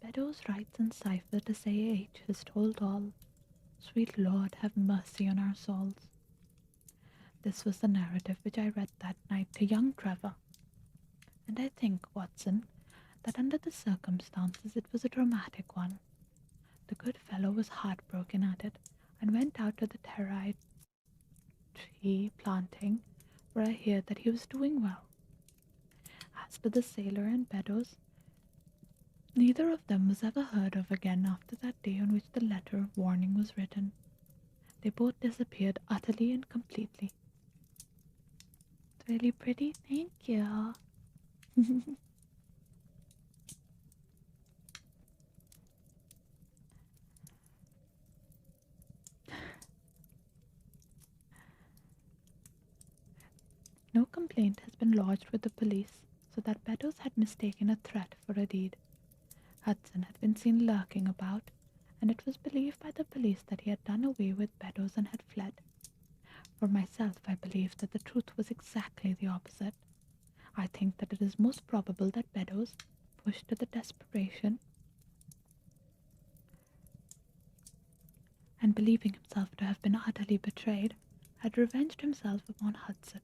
Beddoes writes in cipher to say H has told all. Sweet Lord, have mercy on our souls. This was the narrative which I read that night to young Trevor. And I think, Watson, that under the circumstances it was a dramatic one. The good fellow was heartbroken at it, and went out to the Territe tree planting, where I hear that he was doing well. As to the sailor and Beddoes, neither of them was ever heard of again after that day on which the letter of warning was written. They both disappeared utterly and completely. It's really pretty, thank you. No complaint has been lodged with the police, so that Beddoes had mistaken a threat for a deed. Hudson had been seen lurking about, and it was believed by the police that he had done away with Beddoes and had fled. For myself, I believe that the truth was exactly the opposite. I think that it is most probable that Beddoes, pushed to the desperation, and believing himself to have been utterly betrayed, had revenged himself upon Hudson,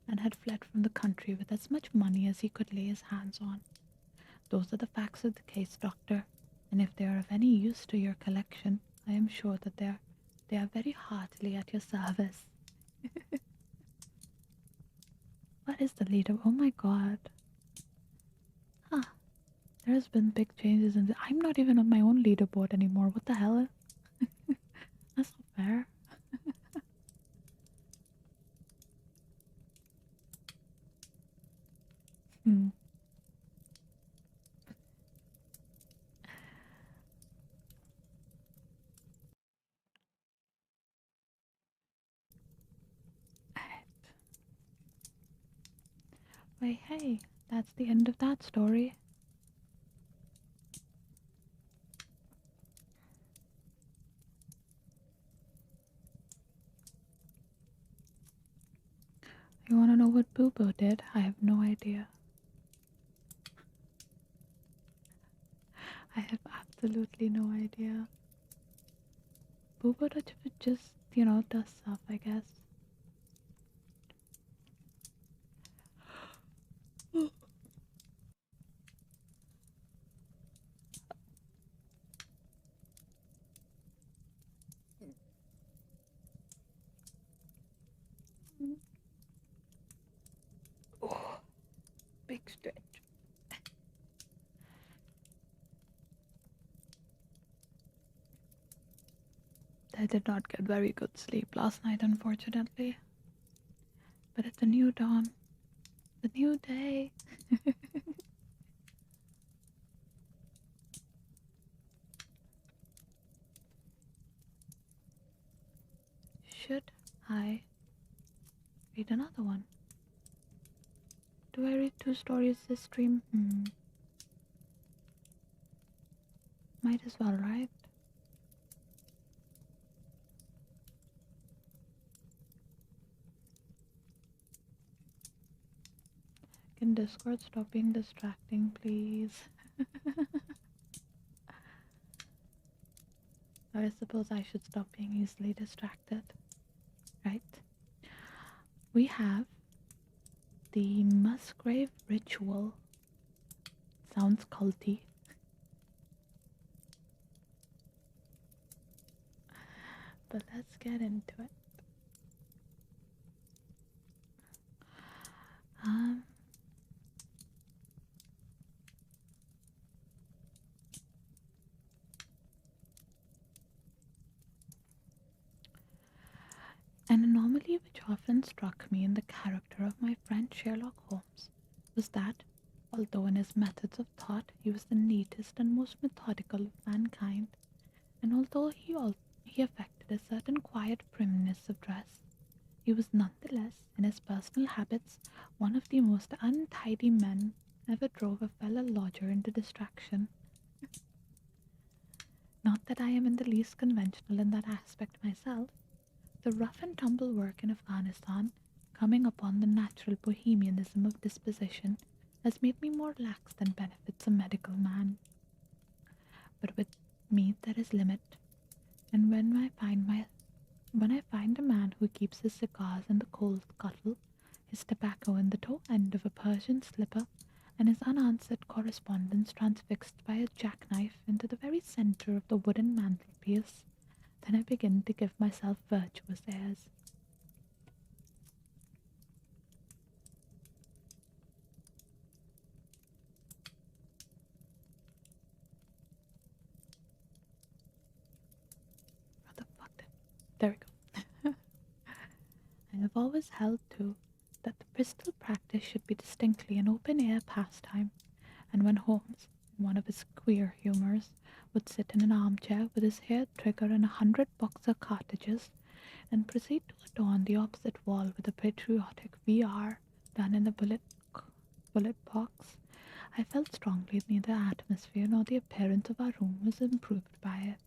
and had fled from the country with as much money as he could lay his hands on. Those are the facts of the case, Doctor, and if they are of any use to your collection, I am sure that they are very heartily at your service. What is the leader? Oh my god. Huh. There has been big changes in the. I'm not even on my own leaderboard anymore. What the hell? That's not fair. Hmm. Wait, hey, that's the end of that story. You wanna know what Boo did? I have no idea. I have absolutely no idea. Boo just, does stuff, I guess. Oh, big stretch. I did not get very good sleep last night, unfortunately. But it's a new dawn, a new day. Should I read another one? Do I read 2 stories this stream? Might as well, right? Can Discord stop being distracting, please? Or I suppose I should stop being easily distracted, right? We have the Musgrave Ritual. Sounds culty. But let's get into it. Um, An anomaly which often struck me in the character of my friend Sherlock Holmes was that, although in his methods of thought he was the neatest and most methodical of mankind, and although he affected a certain quiet primness of dress, he was nonetheless, in his personal habits, one of the most untidy men ever drove a fellow lodger into distraction. Not that I am in the least conventional in that aspect myself. The rough and tumble work in Afghanistan, coming upon the natural bohemianism of disposition, has made me more lax than benefits a medical man. But with me there is limit, and when I find a man who keeps his cigars in the coal scuttle, his tobacco in the toe end of a Persian slipper, and his unanswered correspondence transfixed by a jackknife into the very centre of the wooden mantelpiece, then I begin to give myself virtuous airs. What the fuck? There we go. I have always held, too, that the pistol practice should be distinctly an open-air pastime, and when Holmes, in one of his queer humours, would sit in an armchair with his hair trigger and 100 Boxer cartridges, and proceed to adorn the opposite wall with a patriotic VR done in the bullet box, I felt strongly neither the atmosphere nor the appearance of our room was improved by it.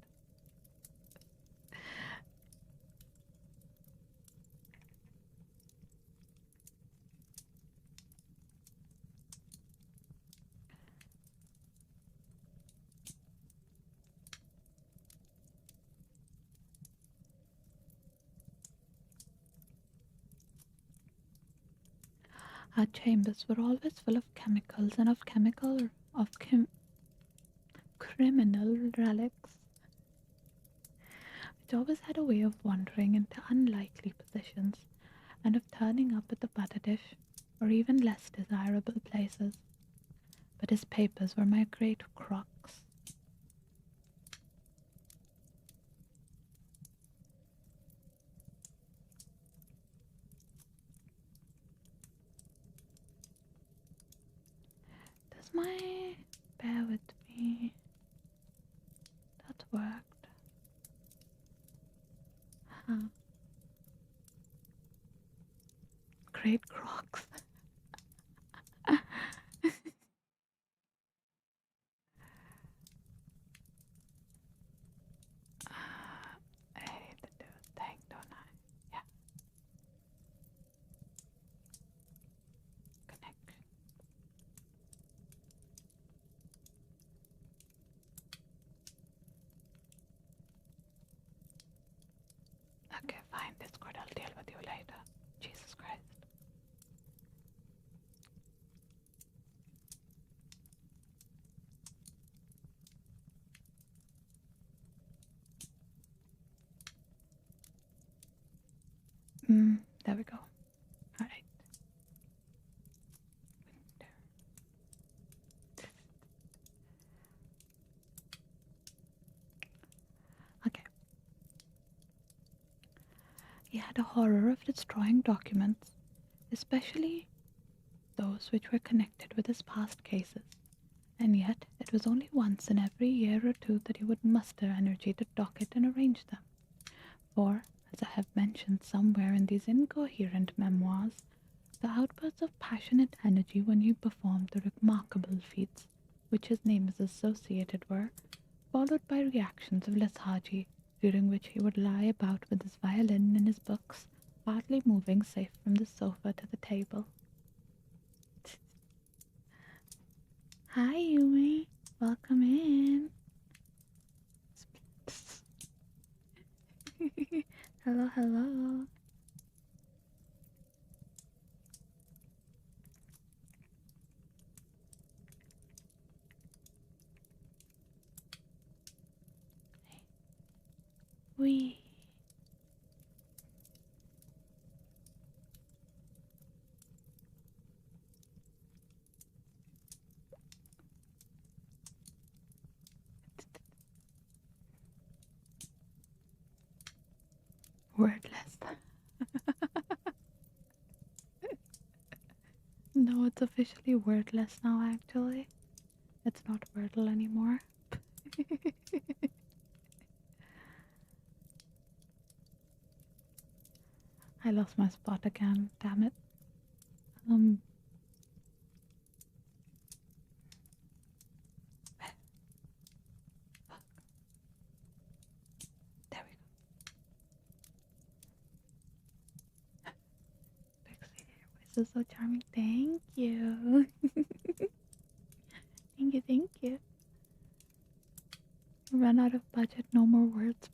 Our chambers were always full of chemicals and criminal relics, which always had a way of wandering into unlikely positions and of turning up at the butter dish or even less desirable places. But his papers were my great crux. Does my... bear with me. That worked. Huh. Great crocs. I hate to do a thing, don't I? Yeah, connection. Okay, fine, Discord, I'll deal with you later. Jesus Christ. There we go. Alright. Okay. He had a horror of destroying documents, especially those which were connected with his past cases, and yet it was only once in every year or two that he would muster energy to docket and arrange them. For, as I have mentioned somewhere in these incoherent memoirs, the outbursts of passionate energy when he performed the remarkable feats which his name is associated were, followed by reactions of lethargy, during which he would lie about with his violin and his books, hardly moving safe from the sofa to the table. Hi, Yumi. Welcome in. Hello, hello. We. Wordless. No, it's officially wordless now, actually. It's not Wordle anymore. I lost my spot again, damn it. Um, there we go. Pixie, your voice is so charming. Thank you. Thank you, thank you. Run out of budget, no more words.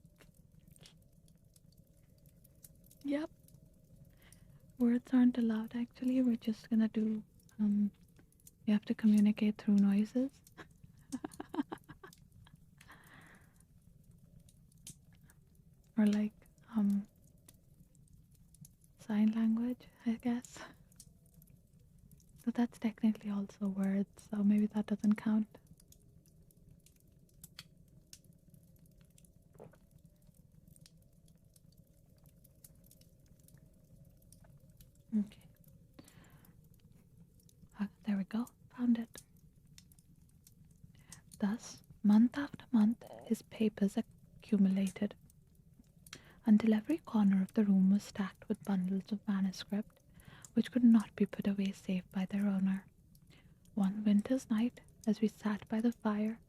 Yep. Words aren't allowed actually. We're just gonna do we have to communicate through noises. Or like sign language, I guess. So that's technically also words, so maybe that doesn't count. Okay. There we go. Found it. Thus, month after month, his papers accumulated until every corner of the room was stacked with bundles of manuscript which could not be put away safe by their owner. One winter's night, as we sat by the fire,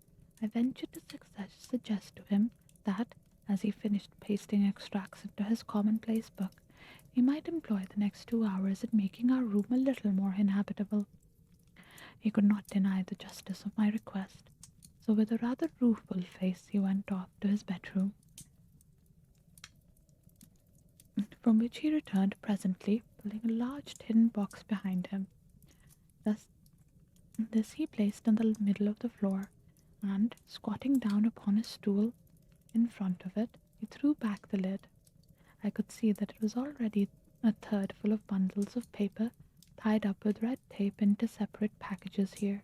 I ventured to suggest to him that, as he finished pasting extracts into his commonplace book, he might employ the next 2 hours in making our room a little more inhabitable. He could not deny the justice of my request, so with a rather rueful face he went off to his bedroom, from which he returned presently, pulling a large tin box behind him. Thus, this he placed in the middle of the floor, and, squatting down upon a stool in front of it, he threw back the lid. I could see that it was already a third full of bundles of paper tied up with red tape into separate packages here.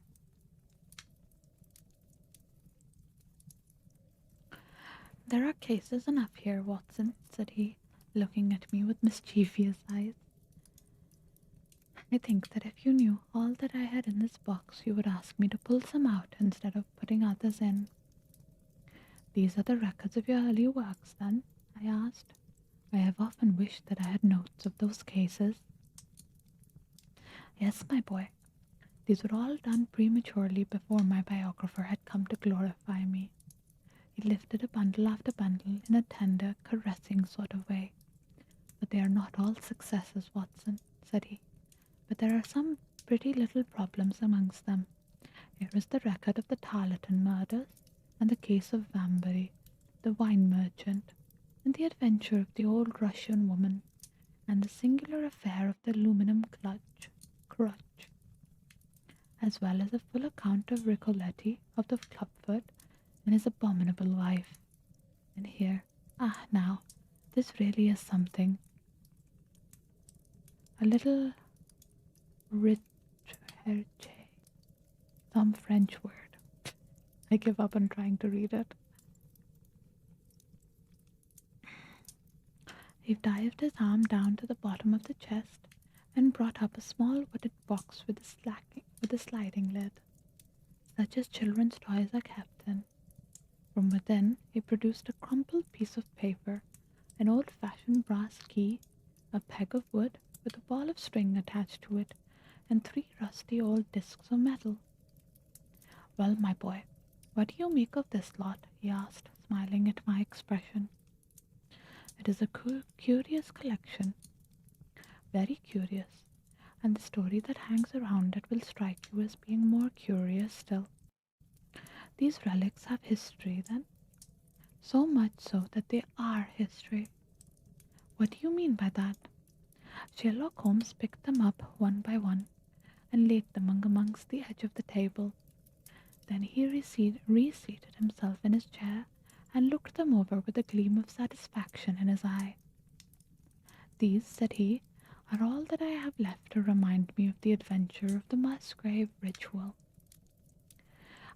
There are cases enough here, Watson, said he, looking at me with mischievous eyes. I think that if you knew all that I had in this box, you would ask me to pull some out instead of putting others in. These are the records of your early works, then? I asked. I have often wished that I had notes of those cases. Yes, my boy. These were all done prematurely before my biographer had come to glorify me. He lifted a bundle after bundle in a tender, caressing sort of way. But they are not all successes, Watson, said he. But there are some pretty little problems amongst them. Here is the record of the Tarleton murders, and the case of Vanbury, the wine merchant, and the adventure of the old Russian woman, and the singular affair of the aluminum crutch, as well as a full account of Ricoletti of the Clubfoot and his abominable wife. And here, now, this really is something. A little recherche, some French word. I give up on trying to read it. He dived his arm down to the bottom of the chest and brought up a small wooden box with a sliding lid, such as children's toys are kept in. From within, he produced a crumpled piece of paper, an old-fashioned brass key, a peg of wood with a ball of string attached to it, and 3 rusty old discs of metal. Well, my boy, what do you make of this lot? He asked, smiling at my expression. It is a curious collection, very curious, and the story that hangs around it will strike you as being more curious still. These relics have history, then? So much so that they are history. What do you mean by that? Sherlock Holmes picked them up one by one and laid them amongst the edge of the table. Then he reseated himself in his chair and looked them over with a gleam of satisfaction in his eye. These, said he, are all that I have left to remind me of the adventure of the Musgrave ritual.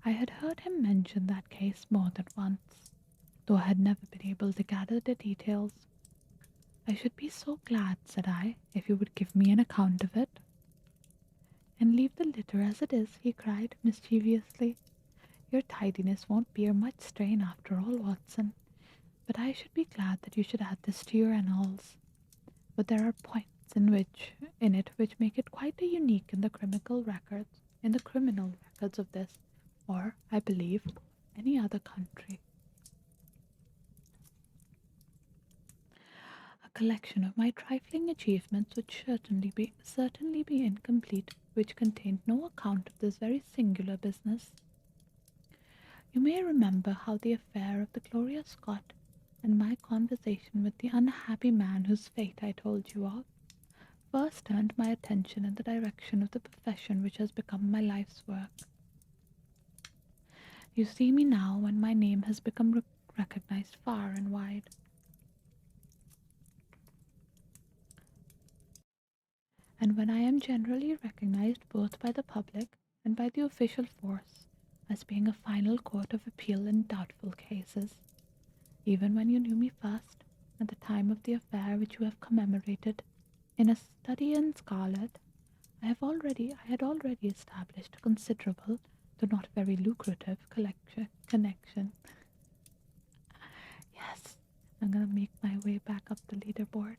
I had heard him mention that case more than once, though I had never been able to gather the details. I should be so glad, said I, if you would give me an account of it. And leave the litter as it is, he cried mischievously. Your tidiness won't bear much strain after all, Watson, but I should be glad that you should add this to your annals. But there are points in it which make it quite a unique in the criminal records of this, or, I believe, any other country. A collection of my trifling achievements would certainly be incomplete, which contained no account of this very singular business. You may remember how the affair of the Gloria Scott and my conversation with the unhappy man whose fate I told you of first turned my attention in the direction of the profession which has become my life's work. You see me now when my name has become recognized far and wide. And when I am generally recognized both by the public and by the official force as being a final court of appeal in doubtful cases. Even when you knew me first, at the time of the affair which you have commemorated, in a study in scarlet, I had already established a considerable, though not very lucrative, connection. Yes, I'm gonna make my way back up the leaderboard.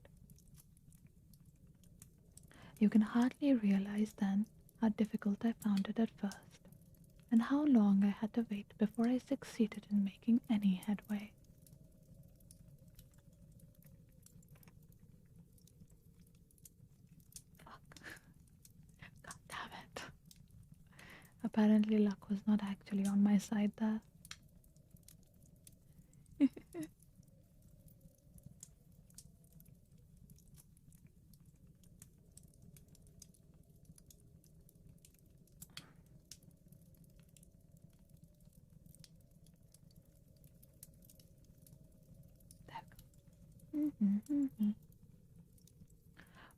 You can hardly realize then how difficult I found it at first, and how long I had to wait before I succeeded in making any headway. Fuck. God damn it. Apparently luck was not actually on my side there.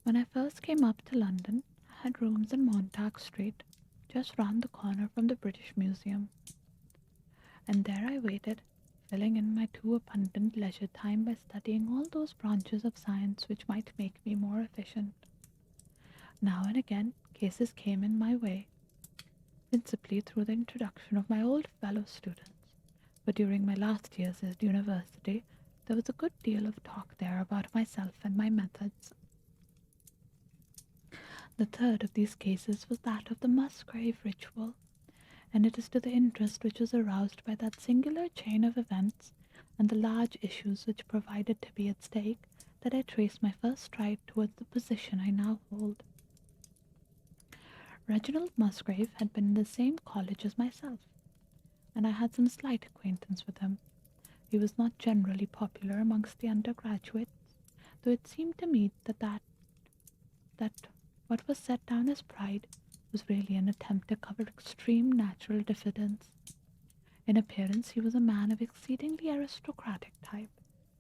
When I first came up to London, I had rooms in Montague Street, just round the corner from the British Museum. And there I waited, filling in my too abundant leisure time by studying all those branches of science which might make me more efficient. Now and again, cases came in my way, principally through the introduction of my old fellow students. But during my last years at university, there was a good deal of talk there about myself and my methods. The third of these cases was that of the Musgrave ritual, and it is to the interest which was aroused by that singular chain of events and the large issues which provided to be at stake that I trace my first stride towards the position I now hold. Reginald Musgrave had been in the same college as myself, and I had some slight acquaintance with him. He was not generally popular amongst the undergraduates, though it seemed to me that what was set down as pride was really an attempt to cover extreme natural diffidence. In appearance he was a man of exceedingly aristocratic type,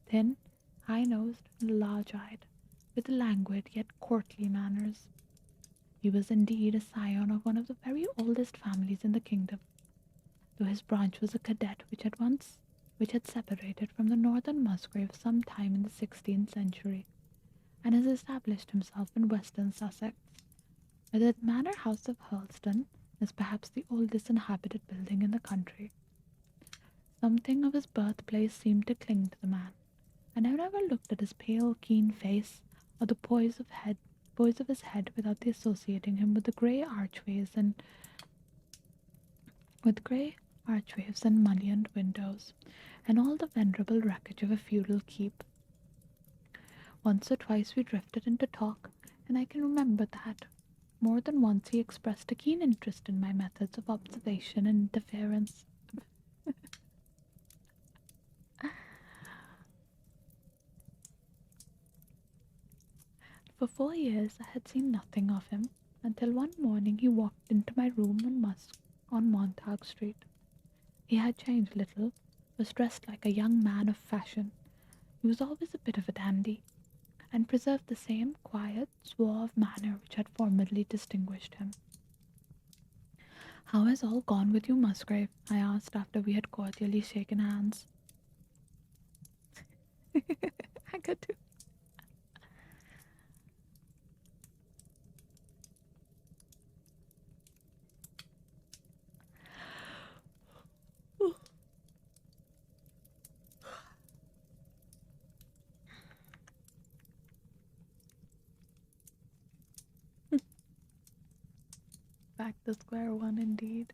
thin, high-nosed, and large-eyed, with languid yet courtly manners. He was indeed a scion of one of the very oldest families in the kingdom, though his branch was a cadet which had separated from the northern Musgrave some time in the 16th century, and has established himself in western Sussex, where the manor house of Hurlston is perhaps the oldest inhabited building in the country. Something of his birthplace seemed to cling to the man, and I never looked at his pale, keen face, or the poise of his head without associating him with the grey archways and mullioned windows, and all the venerable wreckage of a feudal keep. Once or twice we drifted into talk, and I can remember that more than once he expressed a keen interest in my methods of observation and interference. For 4 years I had seen nothing of him, until one morning he walked into my room on Montague Street. He had changed little, was dressed like a young man of fashion. He was always a bit of a dandy, and preserved the same quiet, suave manner which had formerly distinguished him. "How has all gone with you, Musgrave?" I asked after we had cordially shaken hands. I got to. Back to square one, indeed.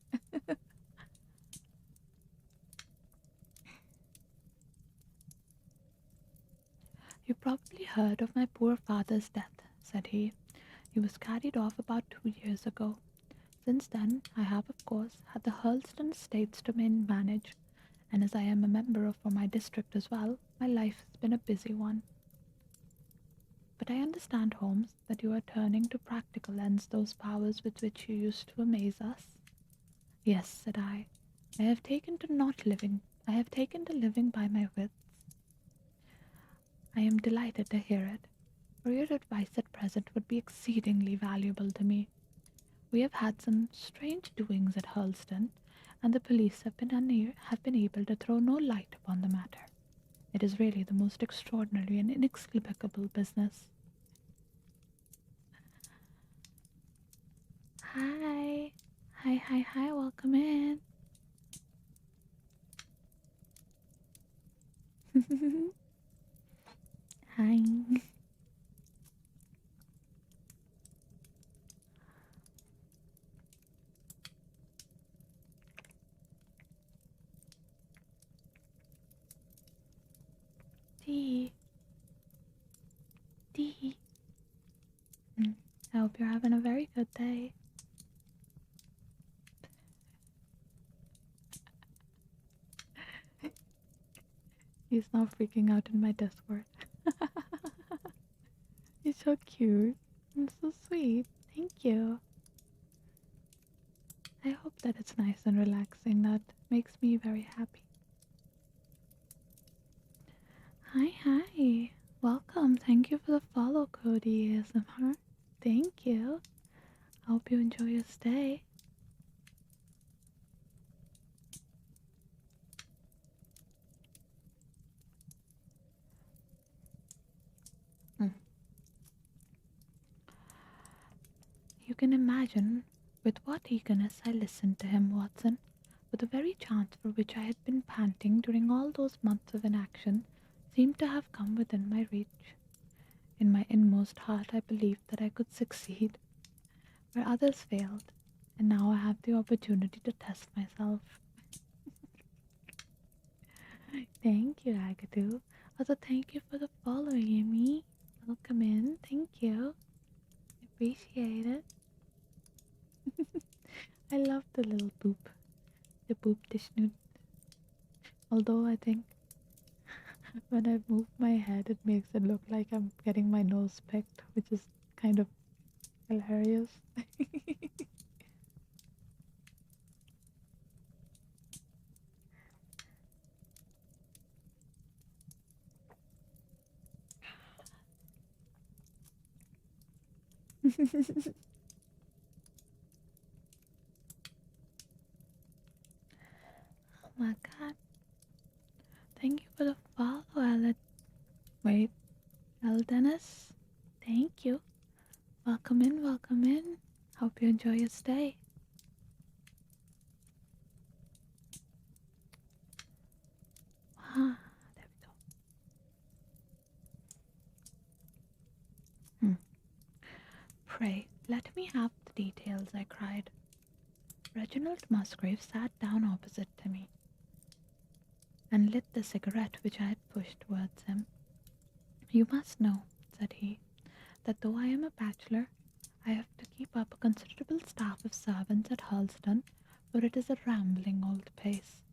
"You probably heard of my poor father's death," said he. "He was carried off about 2 years ago. Since then, I have, of course, had the Hurlston estates to manage, and as I am a member for my district as well, my life has been a busy one. But I understand, Holmes, that you are turning to practical ends those powers with which you used to amaze us." "Yes," said I. I have taken to living by my wits." "I am delighted to hear it, for your advice at present would be exceedingly valuable to me. We have had some strange doings at Hurlston, and the police have been able to throw no light upon the matter. It is really the most extraordinary and inexplicable business." "Hi. Hi, welcome in." Hi. Tea. Tea. I hope you're having a very good day. He's now freaking out in my Discord. He's so cute and so sweet. Thank you. I hope that it's nice and relaxing. That makes me very happy. Hi. Welcome. Thank you for the follow, Cody ASMR. Thank you. Hope you enjoy your stay. Mm. You can imagine with what eagerness I listened to him, Watson, for the very chance for which I had been panting during all those months of inaction seemed to have come within my reach. In my inmost heart, I believed that I could succeed where others failed, and now I have the opportunity to test myself. Thank you, Agadoo. Also, thank you for the follow, Amy. Welcome in. Thank you. Appreciate it. I love the little boop, the boop dish snoot. Although I think when I move my head, it makes it look like I'm getting my nose picked, which is kind of hilarious. Oh my god. Thank you for the follow, Ellen. Wait, El Dennis? Thank you. Welcome in, welcome in. Hope you enjoy your stay. Ah, there we go. Hmm. Pray, let me have the details, I cried. Reginald Musgrave sat down opposite to me and lit the cigarette which I had pushed towards him. You must know, said he, that though I am a bachelor, I have to keep up a considerable staff of servants at Hurlstone, for it is a rambling old place,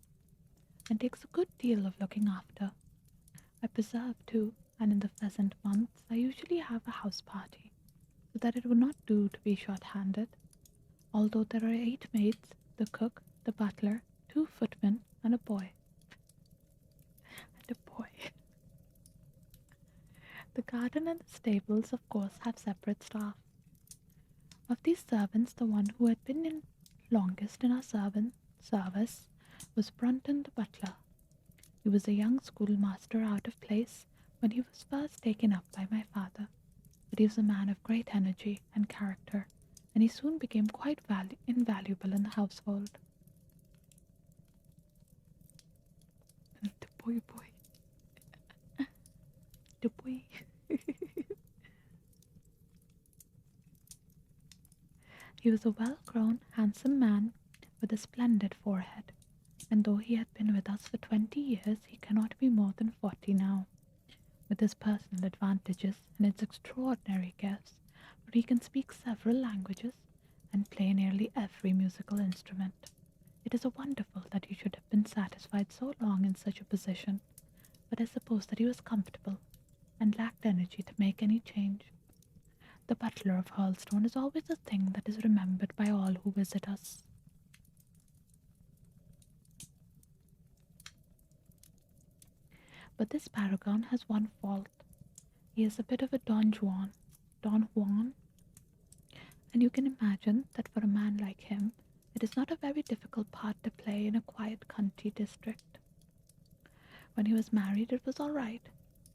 and takes a good deal of looking after. I preserve too, and in the pheasant months I usually have a house party, so that it would not do to be short-handed, although there are 8 maids, the cook, the butler, 2 footmen, and a boy. And a boy. The garden and the stables, of course, have separate staff. Of these servants, the one who had been in longest in our servant service was Brunton the butler. He was a young schoolmaster out of place when he was first taken up by my father, but he was a man of great energy and character, and he soon became quite invaluable in the household. The boy, the boy. He was a well-grown, handsome man with a splendid forehead, and though he had been with us for 20 years, he cannot be more than 40 now. With his personal advantages and his extraordinary gifts, for he can speak several languages and play nearly every musical instrument. It is a wonderful that he should have been satisfied so long in such a position, but I suppose that he was comfortable and lacked energy to make any change. The butler of Hurlstone is always a thing that is remembered by all who visit us. But this paragon has one fault. He is a bit of a Don Juan, and you can imagine that for a man like him, it is not a very difficult part to play in a quiet country district. When he was married, it was all right,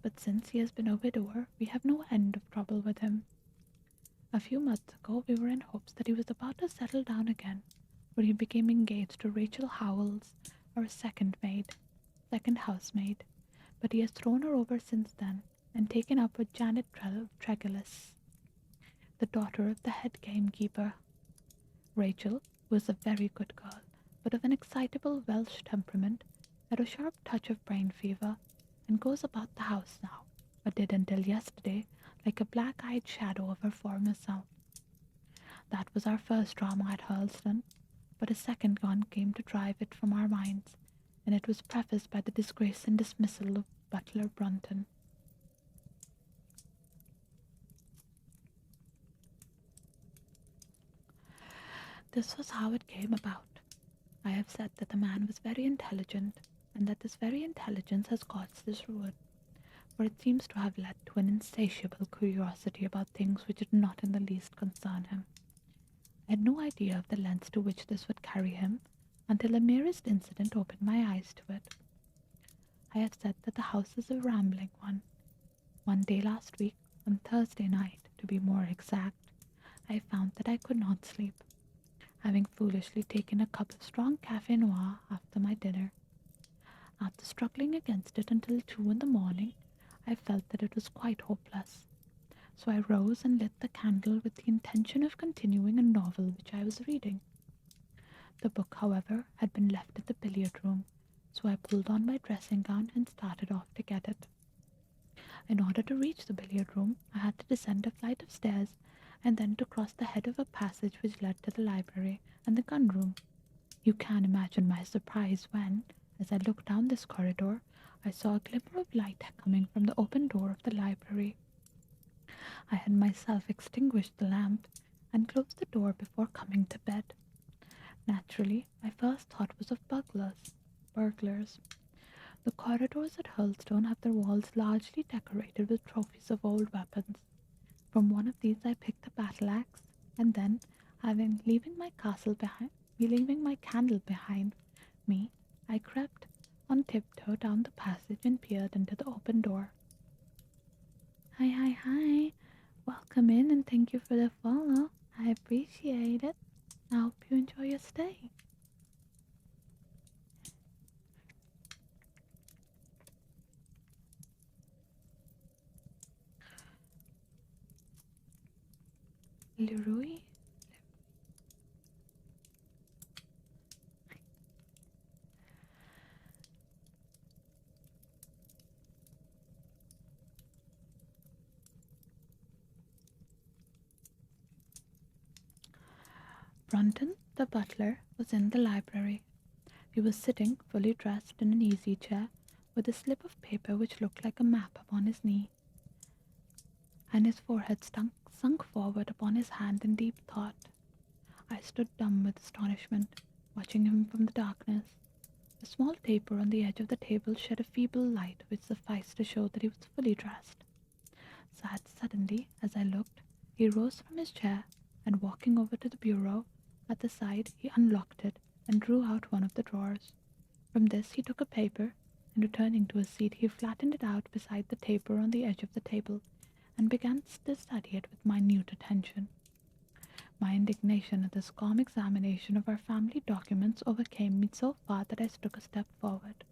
but since he has been a widower, we have no end of trouble with him. A few months ago, we were in hopes that he was about to settle down again, for he became engaged to Rachel Howells, our second housemaid, but he has thrown her over since then and taken up with Janet Tregellis, the daughter of the head gamekeeper. Rachel was a very good girl, but of an excitable Welsh temperament, had a sharp touch of brain fever, and goes about the house now, or did until yesterday, like a black-eyed shadow of her former self. That was our first drama at Hurlstone, but a second one came to drive it from our minds, and it was prefaced by the disgrace and dismissal of Butler Brunton. This was how it came about. I have said that the man was very intelligent, and that this very intelligence has caused his ruin. for it seems to have led to an insatiable curiosity about things which did not in the least concern him. I had no idea of the lengths to which this would carry him until the merest incident opened my eyes to it. I have said that the house is a rambling one. One day last week, on Thursday night to be more exact, I found that I could not sleep, having foolishly taken a cup of strong café noir after my dinner. After struggling against it until 2 in the morning, I felt that it was quite hopeless. So I rose and lit the candle with the intention of continuing a novel which I was reading. The book, however, had been left in the billiard room, so I pulled on my dressing gown and started off to get it. In order to reach the billiard room, I had to descend a flight of stairs and then to cross the head of a passage which led to the library and the gun room. You can imagine my surprise when, as I looked down this corridor, I saw a glimmer of light coming from the open door of the library. I had myself extinguished the lamp and closed the door before coming to bed. Naturally, my first thought was of burglars. The corridors at Hurlstone have their walls largely decorated with trophies of old weapons. From one of these I picked a battle axe, and then, leaving my candle behind me, I crept on tiptoe down the passage and peered into the open door. Hi, hi, hi! Welcome in and thank you for the follow. I appreciate it. I hope you enjoy your stay. Leroy? Brunton, the butler, was in the library. He was sitting, fully dressed, in an easy chair, with a slip of paper which looked like a map upon his knee, and his forehead sunk forward upon his hand in deep thought. I stood dumb with astonishment, watching him from the darkness. A small taper on the edge of the table shed a feeble light which sufficed to show that he was fully dressed. Suddenly, as I looked, he rose from his chair, and walking over to the bureau at the side, he unlocked it and drew out one of the drawers. From this he took a paper, and returning to his seat, he flattened it out beside the taper on the edge of the table, and began to study it with minute attention. My indignation at this calm examination of our family documents overcame me so far that I took a step forward.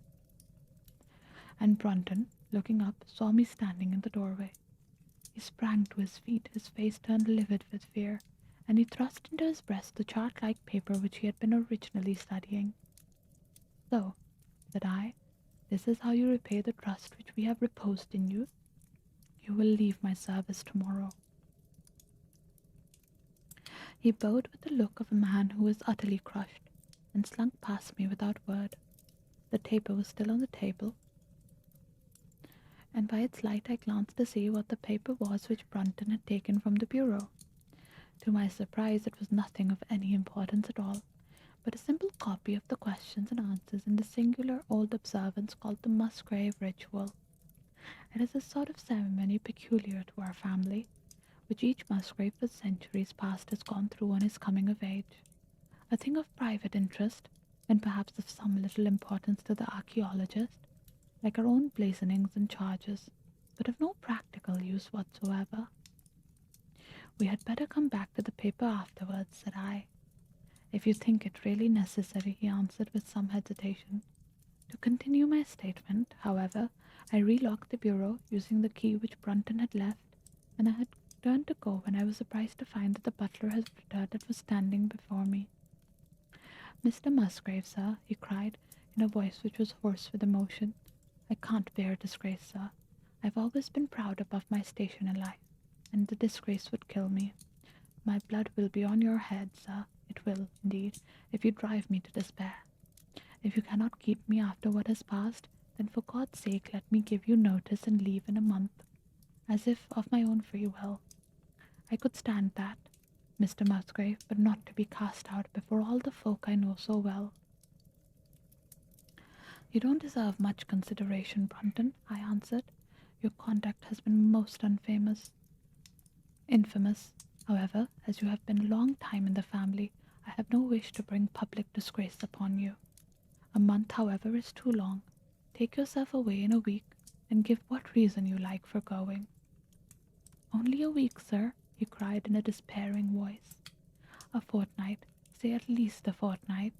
And Brunton, looking up, saw me standing in the doorway. He sprang to his feet, his face turned livid with fear, and he thrust into his breast the chart-like paper which he had been originally studying. So, said I, this is how you repay the trust which we have reposed in you. You will leave my service tomorrow. He bowed with the look of a man who is utterly crushed, and slunk past me without word. The taper was still on the table, and by its light I glanced to see what the paper was which Brunton had taken from the bureau. To my surprise, it was nothing of any importance at all, but a simple copy of the questions and answers in the singular old observance called the Musgrave Ritual. It is a sort of ceremony peculiar to our family, which each Musgrave for centuries past has gone through on his coming of age. A thing of private interest, and perhaps of some little importance to the archaeologist, like our own blazonings and charges, but of no practical use whatsoever. We had better come back to the paper afterwards, said I. If you think it really necessary, he answered with some hesitation. To continue my statement, however, I relocked the bureau using the key which Brunton had left, and I had turned to go when I was surprised to find that the butler had returned and was standing before me. Mr. Musgrave, sir, he cried, in a voice which was hoarse with emotion. I can't bear disgrace, sir. I've always been proud above my station in life, and the disgrace would kill me. My blood will be on your head, sir. It will, indeed, if you drive me to despair. If you cannot keep me after what has passed, then for God's sake let me give you notice and leave in a month, as if of my own free will. I could stand that, Mr. Musgrave, but not to be cast out before all the folk I know so well. You don't deserve much consideration, Brunton, I answered. Your conduct has been most infamous. However, as you have been a long time in the family, I have no wish to bring public disgrace upon you. A month, however, is too long. Take yourself away in a week, and give what reason you like for going. Only a week, sir, he cried in a despairing voice. A fortnight, say at least a fortnight.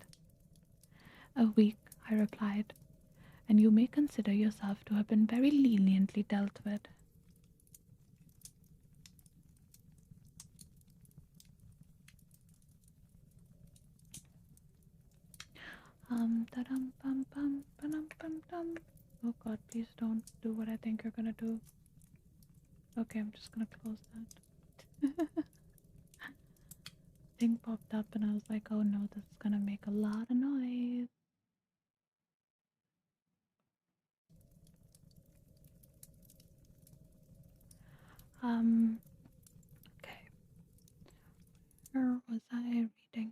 A week, I replied, and you may consider yourself to have been very leniently dealt with. Ta-dum, bum, bum, ba-dum, bum, dum. Oh God, please don't do what I think you're gonna do. Okay, I'm just gonna close that. Thing popped up and I was like, oh no, this is gonna make a lot of noise. Um, okay, where was I reading?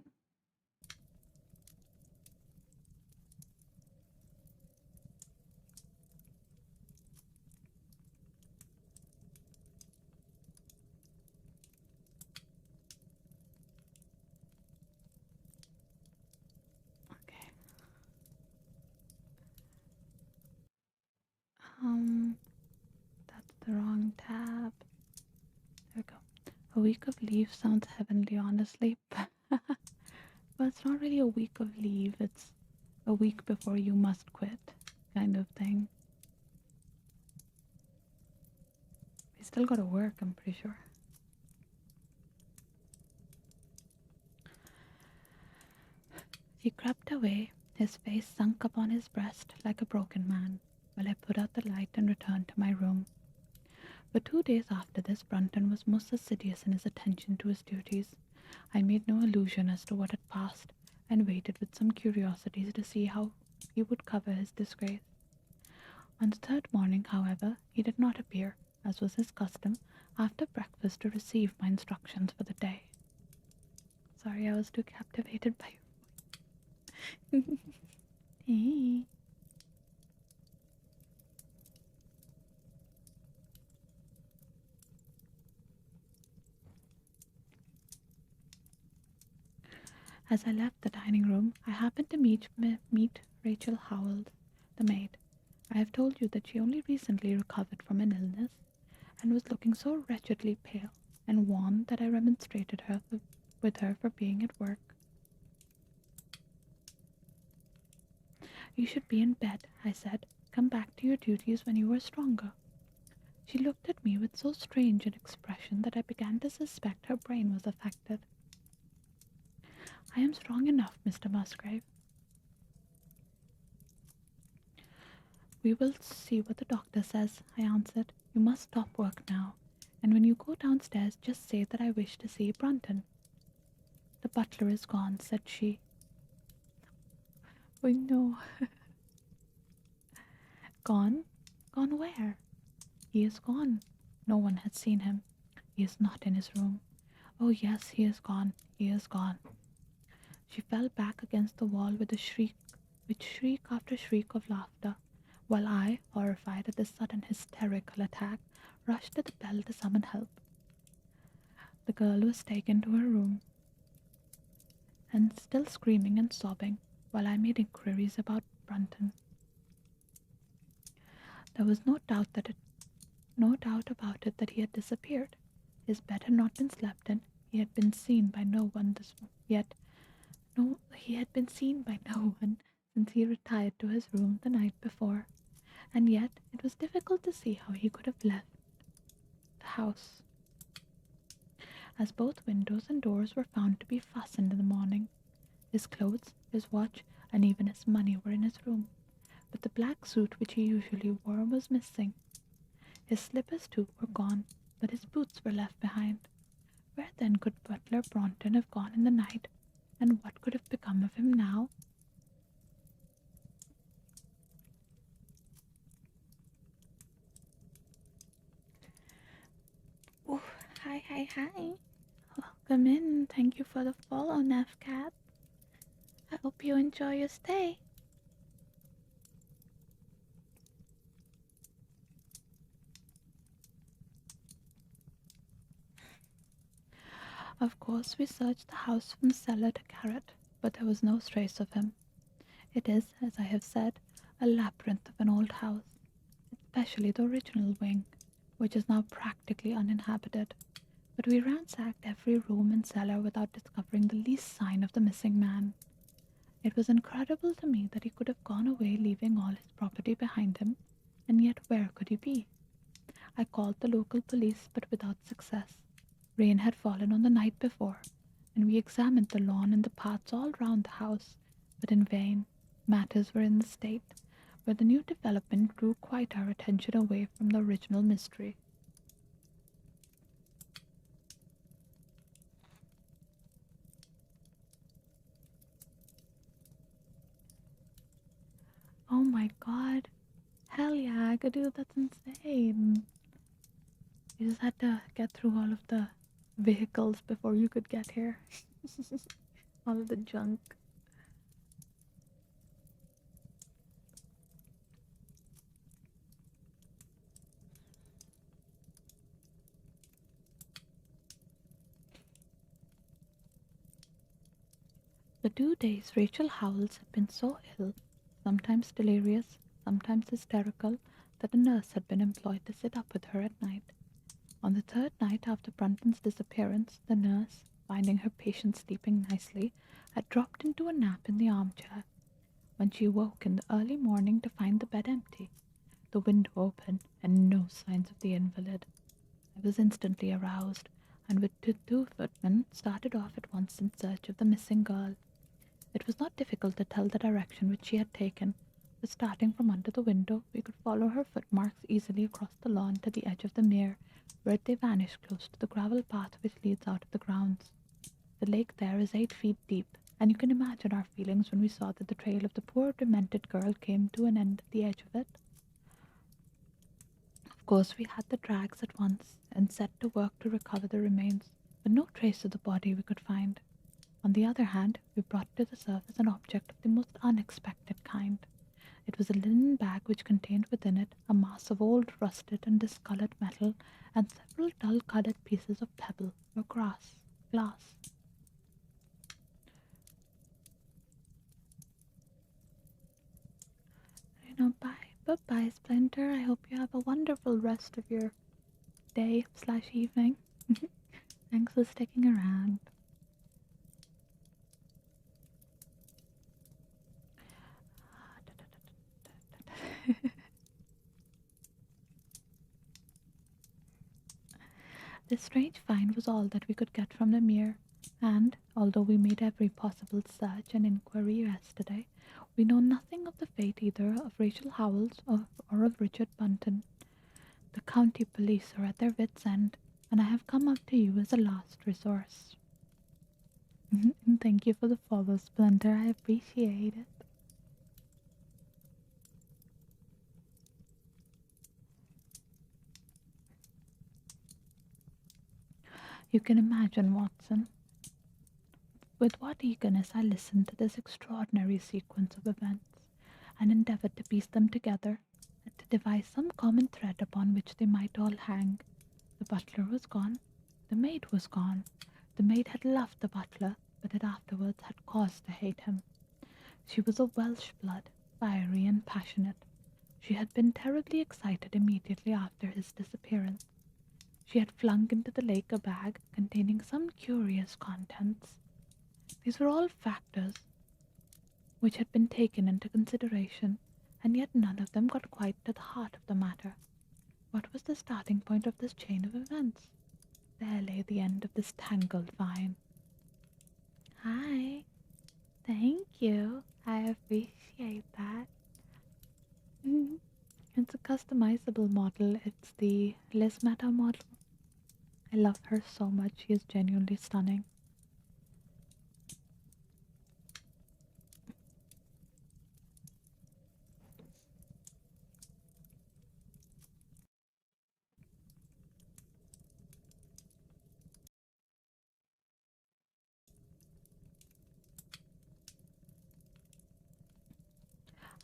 Okay. Um, that's the wrong tab. There we go. A week of leave sounds heavenly, honestly. But it's not really a week of leave, it's a week before you must quit, kind of thing. We still gotta work, I'm pretty sure. He crept away, his face sunk upon his breast like a broken man, while I put out the light and returned to my room. For 2 days after this, Brunton was most assiduous in his attention to his duties. I made no allusion as to what had passed, and waited with some curiosity to see how he would cover his disgrace. On the third morning, however, he did not appear, as was his custom, after breakfast to receive my instructions for the day. Sorry, I was too captivated by you. Hey. As I left the dining room, I happened to meet Rachel Howell, the maid. I have told you that she only recently recovered from an illness, and was looking so wretchedly pale and wan that I remonstrated with her for being at work. You should be in bed, I said. Come back to your duties when you are stronger. She looked at me with so strange an expression that I began to suspect her brain was affected. I am strong enough, Mr. Musgrave. We will see what the doctor says, I answered. You must stop work now, and when you go downstairs just say that I wish to see Brunton. The butler is gone, said she. Oh no. Gone? Gone where? He is gone. No one had seen him. He is not in his room. Oh yes, he is gone. He is gone. She fell back against the wall with shriek after shriek of laughter, while I, horrified at this sudden hysterical attack, rushed to the bell to summon help. The girl was taken to her room, and still screaming and sobbing, while I made inquiries about Brunton. There was no doubt about it that he had disappeared. His bed had not been slept in. He had been seen by no one he had been seen by no one since he retired to his room the night before, and yet it was difficult to see how he could have left the house, as both windows and doors were found to be fastened in the morning. His clothes, his watch, and even his money were in his room, but the black suit which he usually wore was missing. His slippers, too, were gone, but his boots were left behind. Where then could Butler Bronton have gone in the night, and what could have become of him now? Oh, hi, hi, hi. Welcome in. Thank you for the follow, Nefcat. I hope you enjoy your stay. Of course, we searched the house from cellar to garret, but there was no trace of him. It is, as I have said, a labyrinth of an old house, especially the original wing, which is now practically uninhabited. But we ransacked every room and cellar without discovering the least sign of the missing man. It was incredible to me that he could have gone away leaving all his property behind him, and yet where could he be? I called the local police, but without success. Rain had fallen on the night before, and we examined the lawn and the paths all round the house, but in vain. Matters were in the state where the new development drew quite our attention away from the original mystery. Oh my god. Hell yeah, I could do that's insane. You just had to get through all of the vehicles before you could get here. All of the junk. The 2 days Rachel Howells had been so ill, sometimes delirious, sometimes hysterical, that a nurse had been employed to sit up with her at night. On the third night after Brunton's disappearance, the nurse, finding her patient sleeping nicely, had dropped into a nap in the armchair. When she woke in the early morning to find the bed empty, the window open, and no signs of the invalid, I was instantly aroused, and with the two footmen started off at once in search of the missing girl. It was not difficult to tell the direction which she had taken, for starting from under the window, we could follow her footmarks easily across the lawn to the edge of the mere, where they vanished close to the gravel path which leads out of the grounds. The lake there is 8 feet deep, and you can imagine our feelings when we saw that the trail of the poor demented girl came to an end at the edge of it. Of course, we had the drags at once, and set to work to recover the remains, but no trace of the body we could find. On the other hand, we brought to the surface an object of the most unexpected kind. It was a linen bag which contained within it a mass of old rusted and discoloured metal and several dull-coloured pieces of pebble or glass. Bye-bye, Splinter. I hope you have a wonderful rest of your day/evening. Thanks for sticking around. This strange find was all that we could get from the mere, and, although we made every possible search and inquiry yesterday, we know nothing of the fate either of Rachel Howells or of Richard Bunton. The county police are at their wits' end, and I have come up to you as a last resource. And thank you for the follow, Splinter. I appreciate it. You can imagine, Watson, with what eagerness I listened to this extraordinary sequence of events, and endeavoured to piece them together, and to devise some common thread upon which they might all hang. The butler was gone, the maid was gone. The maid had loved the butler, but had afterwards had cause to hate him. She was of Welsh blood, fiery and passionate. She had been terribly excited immediately after his disappearance. She had flung into the lake a bag containing some curious contents. These were all factors which had been taken into consideration, and yet none of them got quite to the heart of the matter. What was the starting point of this chain of events? There lay the end of this tangled vine. Hi, thank you. I appreciate that. It's a customizable model. It's the Lismata model. I love her so much. She is genuinely stunning.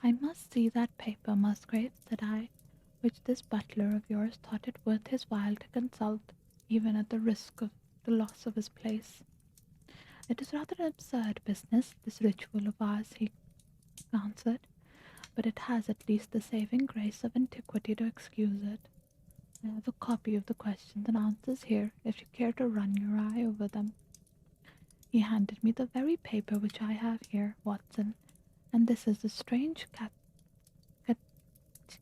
I must see that paper, Musgrave, said I, which this butler of yours thought it worth his while to consult, even at the risk of the loss of his place. It is rather an absurd business, this ritual of ours, he answered, but it has at least the saving grace of antiquity to excuse it. I have a copy of the questions and answers here, if you care to run your eye over them. He handed me the very paper which I have here, Watson, and this is the strange cat-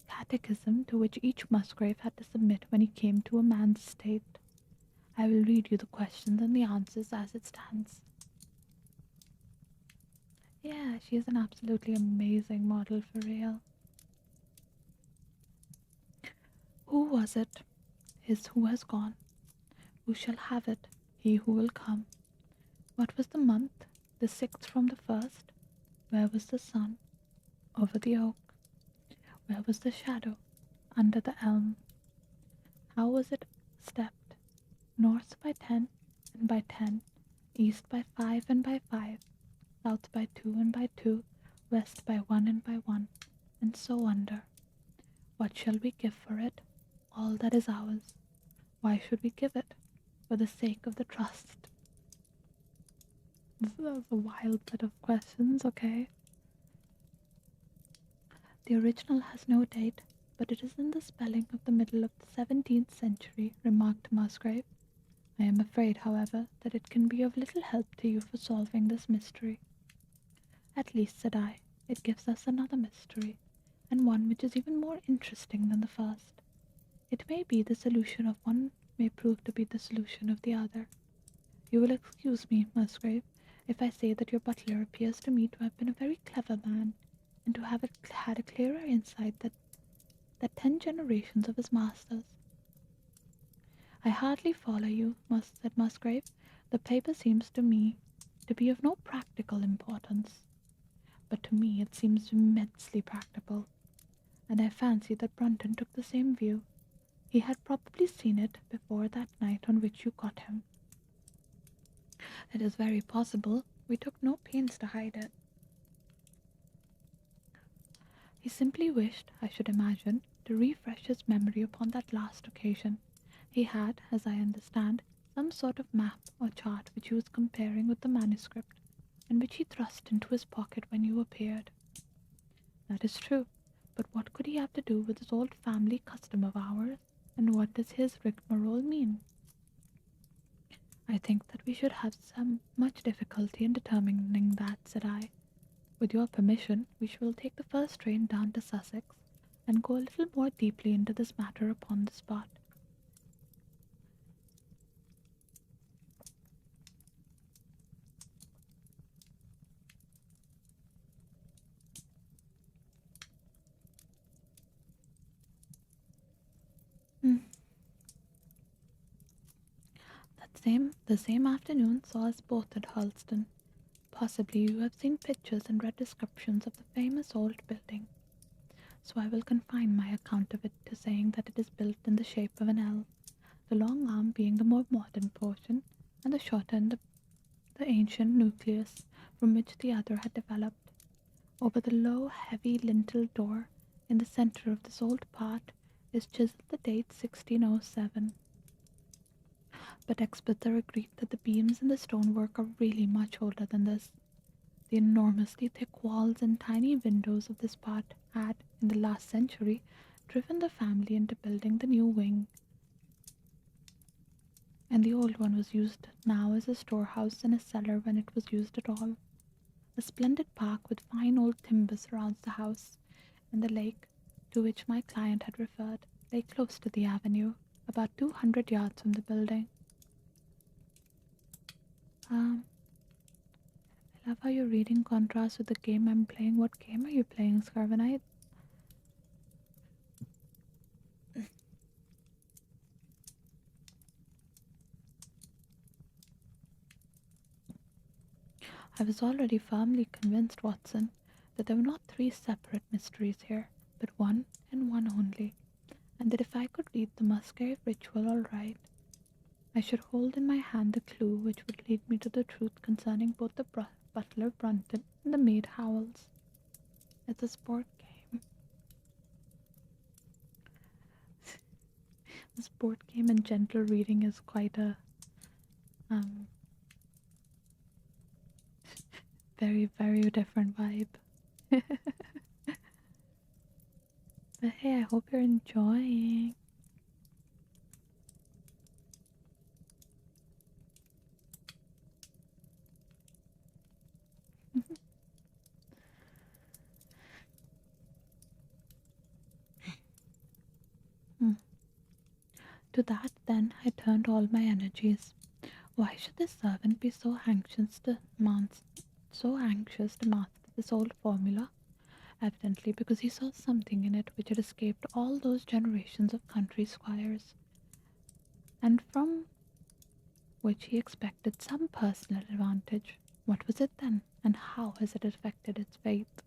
catechism to which each Musgrave had to submit when he came to a man's estate. I will read you the questions and the answers as it stands. Yeah, she is an absolutely amazing model for real. Who was it? His who has gone. Who shall have it? He who will come. What was the month? The 6th from the 1st. Where was the sun? Over the oak. Where was the shadow? Under the elm. How was it stepped? North by 10 and by 10, east by 5 and by 5, south by 2 and by 2, west by 1 and by 1, and so under. What shall we give for it? All that is ours. Why should we give it? For the sake of the trust. This is a wild set of questions, okay? The original has no date, but it is in the spelling of the middle of the 17th century, remarked Musgrave. I am afraid, however, that it can be of little help to you for solving this mystery. At least, said I, it gives us another mystery, and one which is even more interesting than the first. It may be the solution of one may prove to be the solution of the other. You will excuse me, Musgrave, if I say that your butler appears to me to have been a very clever man, and to have had a clearer insight that 10 generations of his masters. I hardly follow you, said Musgrave. The paper seems to me to be of no practical importance, but to me it seems immensely practical, and I fancy that Brunton took the same view. He had probably seen it before that night on which you got him. It is very possible. We took no pains to hide it. He simply wished, I should imagine, to refresh his memory upon that last occasion. He had, as I understand, some sort of map or chart which he was comparing with the manuscript, and which he thrust into his pocket when you appeared. That is true, but what could he have to do with this old family custom of ours, and what does his rigmarole mean? I think that we should have some much difficulty in determining that, said I. With your permission, we shall take the first train down to Sussex, and go a little more deeply into this matter upon the spot. Hmm. The same afternoon saw us both at Hurlston. Possibly you have seen pictures and read descriptions of the famous old building, so I will confine my account of it to saying that it is built in the shape of an L, the long arm being the more modern portion, and the short end the ancient nucleus from which the other had developed. Over the low, heavy lintel door in the centre of this old part is chiselled the date 1607. But experts are agreed that the beams and the stonework are really much older than this. The enormously thick walls and tiny windows of this part had, in the last century, driven the family into building the new wing, and the old one was used now as a storehouse and a cellar when it was used at all. A splendid park with fine old timber surrounds the house, and the lake, to which my client had referred, lay close to the avenue, about 200 yards from the building. Um, I love how your reading contrasts with the game I'm playing. What game are you playing, Scarvanite? I was already firmly convinced, Watson, that there were not 3 separate mysteries here, but one and one only, and that if I could read the Musgrave ritual aright, I should hold in my hand the clue which would lead me to the truth concerning both the butler Brunton and the maid Howells. It's a sport game. The sport game and gentle reading is quite a Um, very, very different vibe. But hey, I hope you're enjoying. Hmm. To that, then, I turned all my energies. Why should the servant be so anxious to master this old formula? Evidently because he saw something in it which had escaped all those generations of country squires, and from which he expected some personal advantage. What was it then, and how has it affected its faith?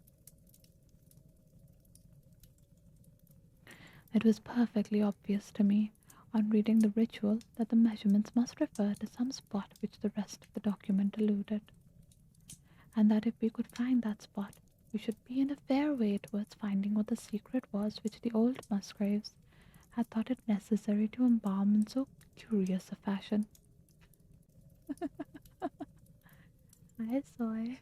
It was perfectly obvious to me, on reading the ritual, that the measurements must refer to some spot which the rest of the document alluded, and that if we could find that spot, we should be in a fair way towards finding what the secret was which the old Musgraves had thought it necessary to embalm in so curious a fashion. I saw it.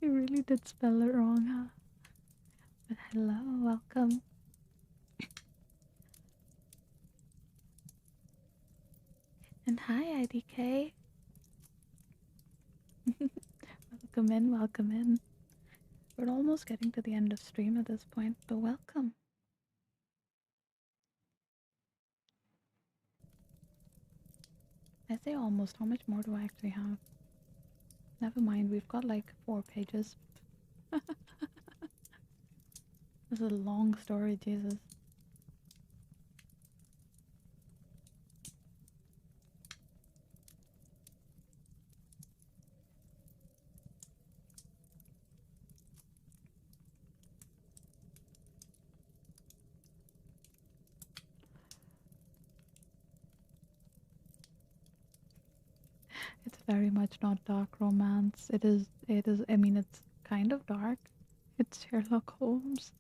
You really did spell it wrong, huh? But hello, welcome. And hi, IDK. Welcome in, welcome in. We're almost getting to the end of stream at this point, but welcome. I say almost, how much more do I actually have? Never mind, we've got like 4 pages. This is a long story, Jesus. It's very much not dark romance. I mean, it's kind of dark. It's Sherlock Holmes.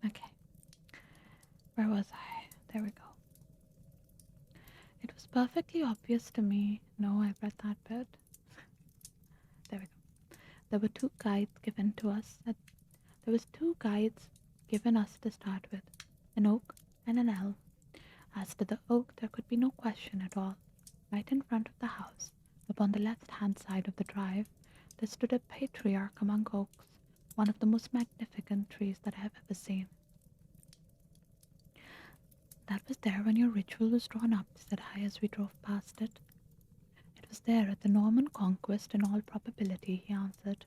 Okay, where was I? There we go. It was perfectly obvious to me. No, I read that bit. There we go. There were two guides given to us. There was two guides given us to start with, an oak and an elm. As to the oak, there could be no question at all. Right in front of the house, upon the left-hand side of the drive, there stood a patriarch among oaks, one of the most magnificent trees that I have ever seen. That was there when your ritual was drawn up, said I as we drove past it. It was there at the Norman Conquest in all probability, he answered.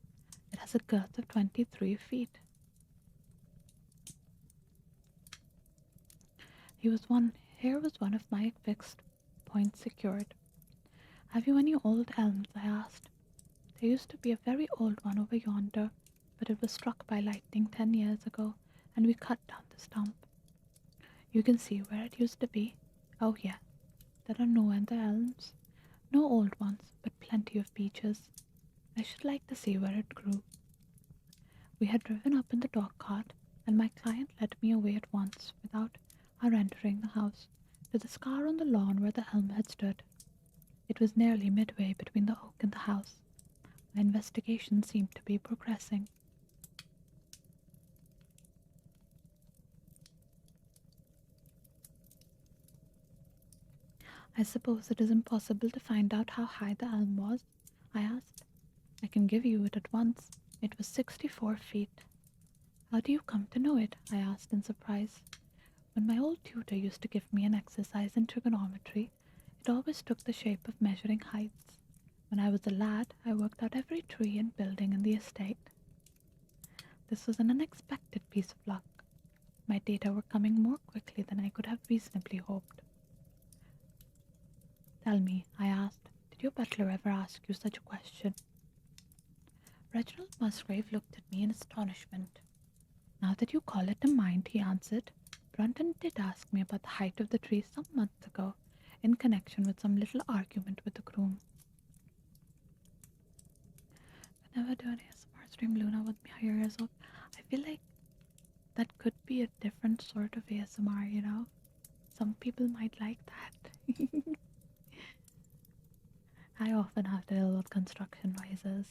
It has a girth of 23 feet. Here was one of my fixed points secured. Have you any old elms? I asked. There used to be a very old one over yonder, but it was struck by lightning 10 years ago, and we cut down the stump. You can see where it used to be. Oh, yeah, there are no other elms. No old ones, but plenty of beeches. I should like to see where it grew. We had driven up in the dog cart, and my client led me away at once, without our entering the house, to the scar on the lawn where the elm had stood. It was nearly midway between the oak and the house. My investigation seemed to be progressing. I suppose it is impossible to find out how high the elm was? I asked. I can give you it at once. It was 64 feet. How do you come to know it? I asked in surprise. When my old tutor used to give me an exercise in trigonometry, it always took the shape of measuring heights. When I was a lad, I worked out every tree and building in the estate. This was an unexpected piece of luck. My data were coming more quickly than I could have reasonably hoped. Tell me, I asked, did your butler ever ask you such a question? Reginald Musgrave looked at me in astonishment. Now that you call it a mind, he answered, Brunton did ask me about the height of the tree some months ago, in connection with some little argument with the groom. Whenever do an ASMR stream Luna with me years old, I feel like that could be a different sort of ASMR, you know? Some people might like that. I often have to deal with construction noises.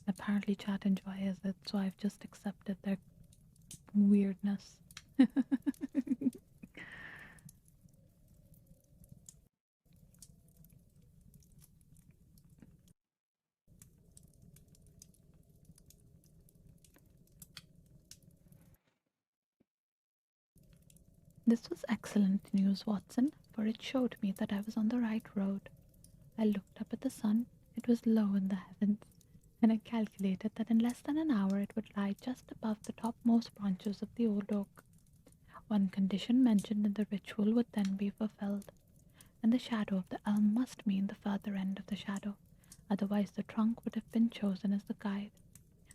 Apparently, chat enjoys it, so I've just accepted their weirdness. This was excellent news, Watson, for it showed me that I was on the right road. I looked up at the sun. It was low in the heavens, and I calculated that in less than an hour it would lie just above the topmost branches of the old oak. One condition mentioned in the ritual would then be fulfilled, and the shadow of the elm must mean the further end of the shadow, otherwise the trunk would have been chosen as the guide.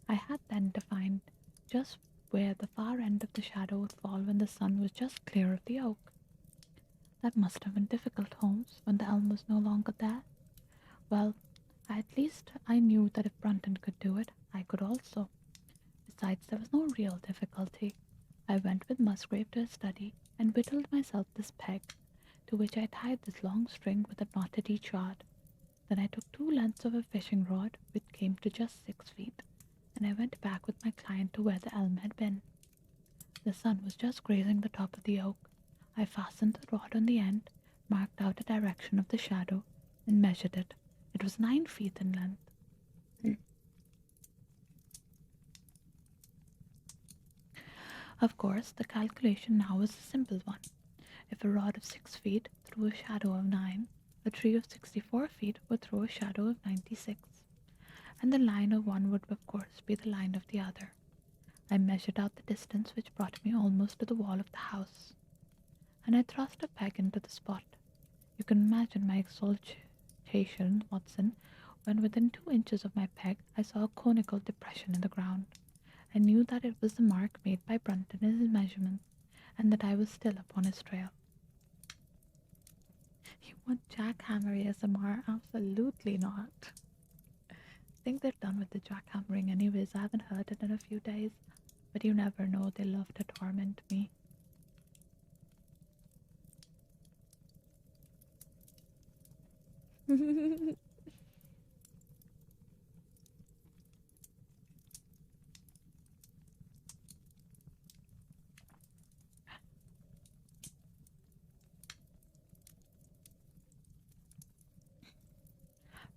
I had then defined just where the far end of the shadow would fall when the sun was just clear of the oak. That must have been difficult, Holmes, when the elm was no longer there. Well, at least I knew that if Brunton could do it, I could also. Besides, there was no real difficulty. I went with Musgrave to his study and whittled myself this peg, to which I tied this long string with a knot at each yard. Then I took 2 lengths of a fishing rod, which came to just 6 feet, and I went back with my client to where the elm had been. The sun was just grazing the top of the oak. I fastened the rod on the end, marked out the direction of the shadow, and measured it. It was 9 feet in length. Of course, the calculation now was a simple one. If a rod of 6 feet threw a shadow of 9, a tree of 64 feet would throw a shadow of 96, and the line of one would, of course, be the line of the other. I measured out the distance, which brought me almost to the wall of the house, and I thrust a peg into the spot. You can imagine my exultation, Watson, when within 2 inches of my peg I saw a conical depression in the ground. I knew that it was the mark made by Brunton in his measurements, and that I was still upon his trail. You want jackhammer ASMR? Absolutely not. I think they're done with the jackhammering anyways. I haven't heard it in a few days, but you never know, they love to torment me.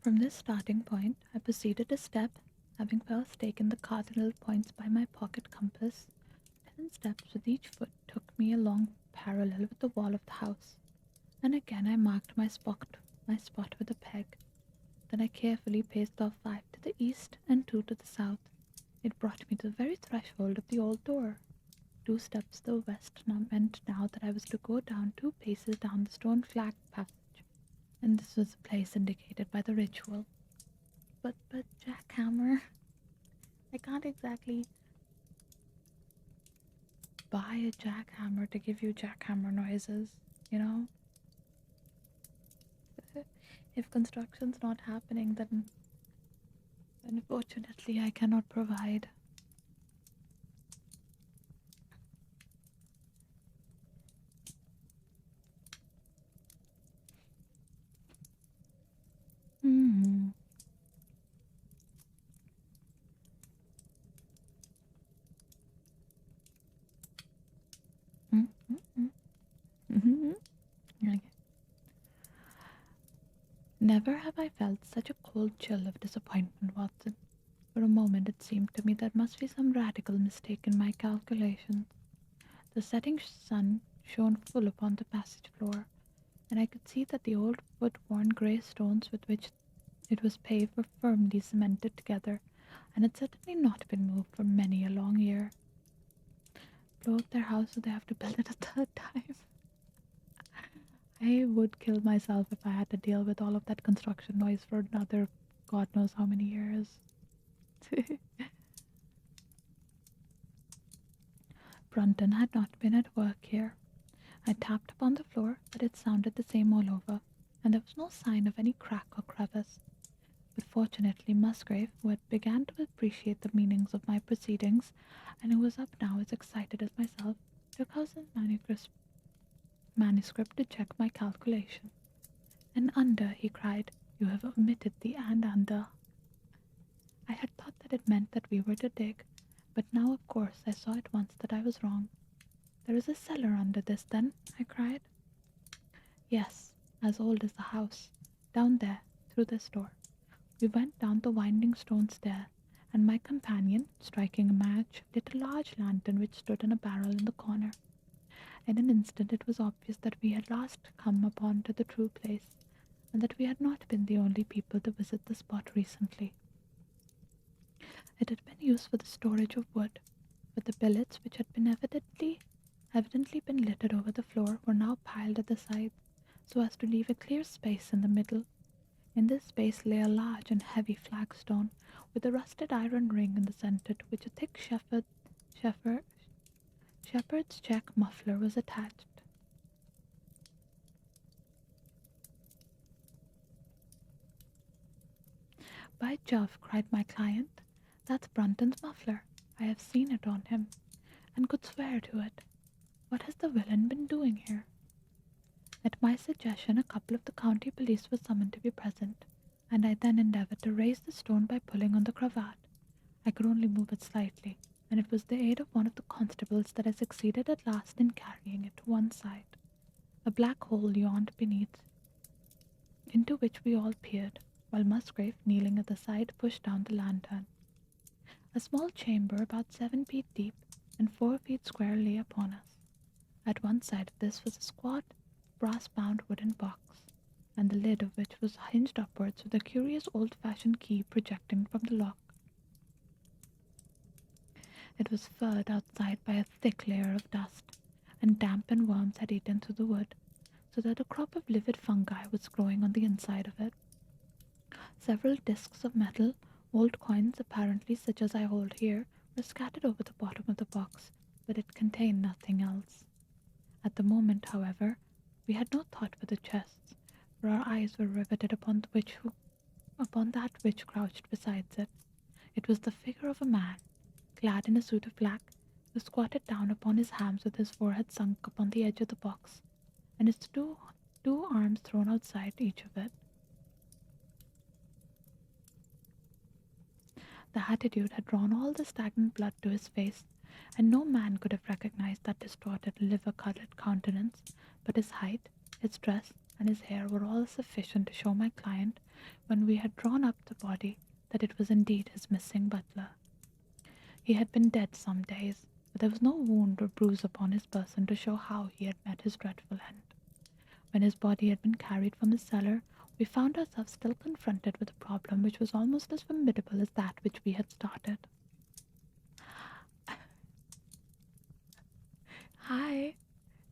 From this starting point, I proceeded a step, having first taken the cardinal points by my pocket compass. 10 steps with each foot took me along parallel with the wall of the house, and again I marked my spot with a peg. Then I carefully paced off 5 to the east and 2 to the south. It brought me to the very threshold of the old door. 2 steps to the west meant now that I was to go down 2 paces down the stone flagged passage, and this was the place indicated by the ritual. But jackhammer, I can't exactly buy a jackhammer to give you jackhammer noises, you know? If construction's not happening, then unfortunately I cannot provide. Hmm. Mm-hmm. Mm-hmm. Okay. Never have I felt such a cold chill of disappointment, Watson. For a moment it seemed to me there must be some radical mistake in my calculations. The setting sun shone full upon the passage floor, and I could see that the old wood-worn grey stones with which it was paved were firmly cemented together, and had certainly not been moved for many a long year. Blow up their house so they have to build it a third time. I would kill myself if I had to deal with all of that construction noise for another God knows how many years. Brunton had not been at work here. I tapped upon the floor, but it sounded the same all over, and there was no sign of any crack or crevice. But fortunately Musgrave, who had begun to appreciate the meanings of my proceedings, and who was up now as excited as myself, took out his manuscript to check my calculation. "And under," he cried. "You have omitted the and under." I had thought that it meant that we were to dig, but now of course I saw at once that I was wrong. "There is a cellar under this, then?" I cried. "Yes, as old as the house. Down there, through this door." We went down the winding stone stair, and my companion, striking a match, lit a large lantern which stood in a barrel in the corner. In an instant it was obvious that we had last come upon to the true place, and that we had not been the only people to visit the spot recently. It had been used for the storage of wood, but the billets which had been evidently been littered over the floor were now piled at the sides, so as to leave a clear space in the middle. In this space lay a large and heavy flagstone, with a rusted iron ring in the centre to which a thick shepherd, shepherd's check muffler was attached. "By Jove," cried my client, "that's Brunton's muffler. I have seen it on him, and could swear to it. What has the villain been doing here?" At my suggestion a couple of the county police were summoned to be present, and I then endeavoured to raise the stone by pulling on the cravat. I could only move it slightly, and it was the aid of one of the constables that I succeeded at last in carrying it to one side. A black hole yawned beneath, into which we all peered, while Musgrave, kneeling at the side, pushed down the lantern. A small chamber about 7 feet deep and 4 feet square lay upon us. At one side of this was a squat, brass-bound wooden box, and the lid of which was hinged upwards with a curious old-fashioned key projecting from the lock. It was furred outside by a thick layer of dust, and damp and worms had eaten through the wood, so that a crop of livid fungi was growing on the inside of it. Several discs of metal, old coins apparently such as I hold here, were scattered over the bottom of the box, but it contained nothing else. At the moment, however, we had no thought for the chests, for our eyes were riveted upon that which crouched beside it. It was the figure of a man, clad in a suit of black, who squatted down upon his hams with his forehead sunk upon the edge of the box, and his two arms thrown outside each of it. The attitude had drawn all the stagnant blood to his face, and no man could have recognized that distorted, liver-coloured countenance, but his height, his dress, and his hair were all sufficient to show my client, when we had drawn up the body, that it was indeed his missing butler. He had been dead some days, but there was no wound or bruise upon his person to show how he had met his dreadful end. When his body had been carried from his cellar, we found ourselves still confronted with a problem which was almost as formidable as that which we had started. "Hi,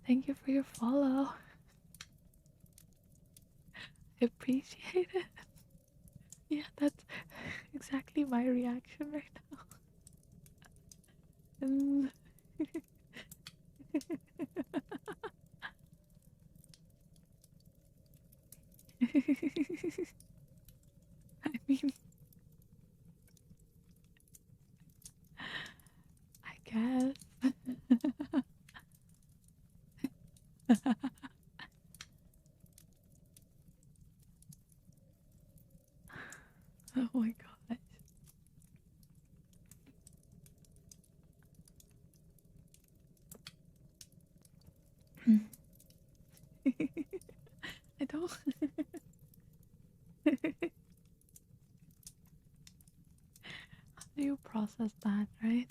thank you for your follow. I appreciate it." Yeah, that's exactly my reaction right now. And I mean, I guess. Oh my gosh. I don't. How do you process that, right?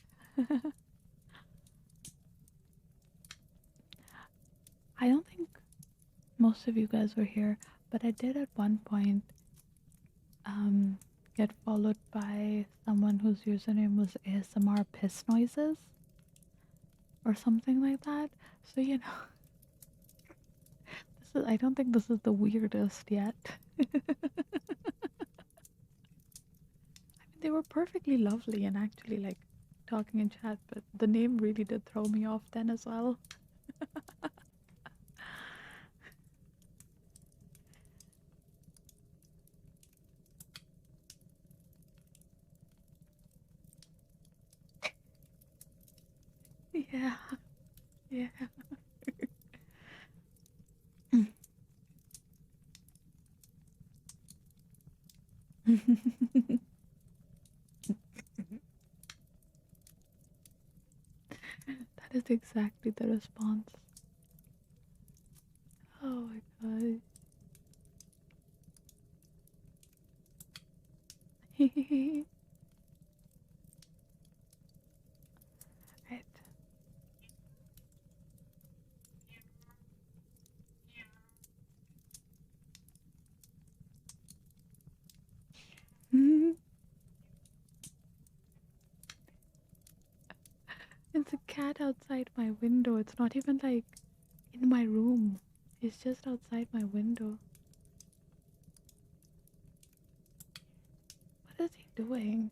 I don't think most of you guys were here, but I did at one point um, get followed by someone whose username was ASMR piss noises or something like that. So, I don't think this is the weirdest yet. I mean, they were perfectly lovely and actually like talking in chat, but the name really did throw me off then as well. Yeah, yeah. That is exactly the response. Oh my god. Right. It's a cat outside my window. It's not even like in my room. It's just outside my window. What is he doing?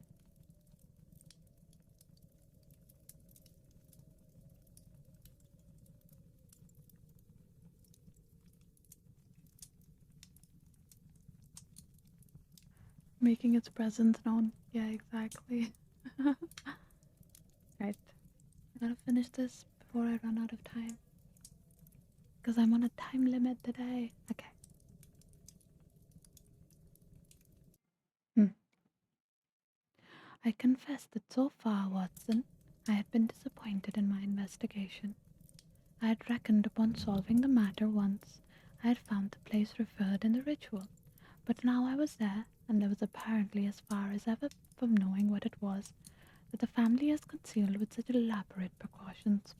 Making its presence known. Yeah, exactly. Right. I gotta finish this before I run out of time. Because I'm on a time limit today. Okay. Hmm. I confess that so far, Watson, I had been disappointed in my investigation. I had reckoned upon solving the matter once I had found the place referred in the ritual, but now I was there, and I was apparently as far as ever from knowing what it was that the family has concealed with such elaborate precautions.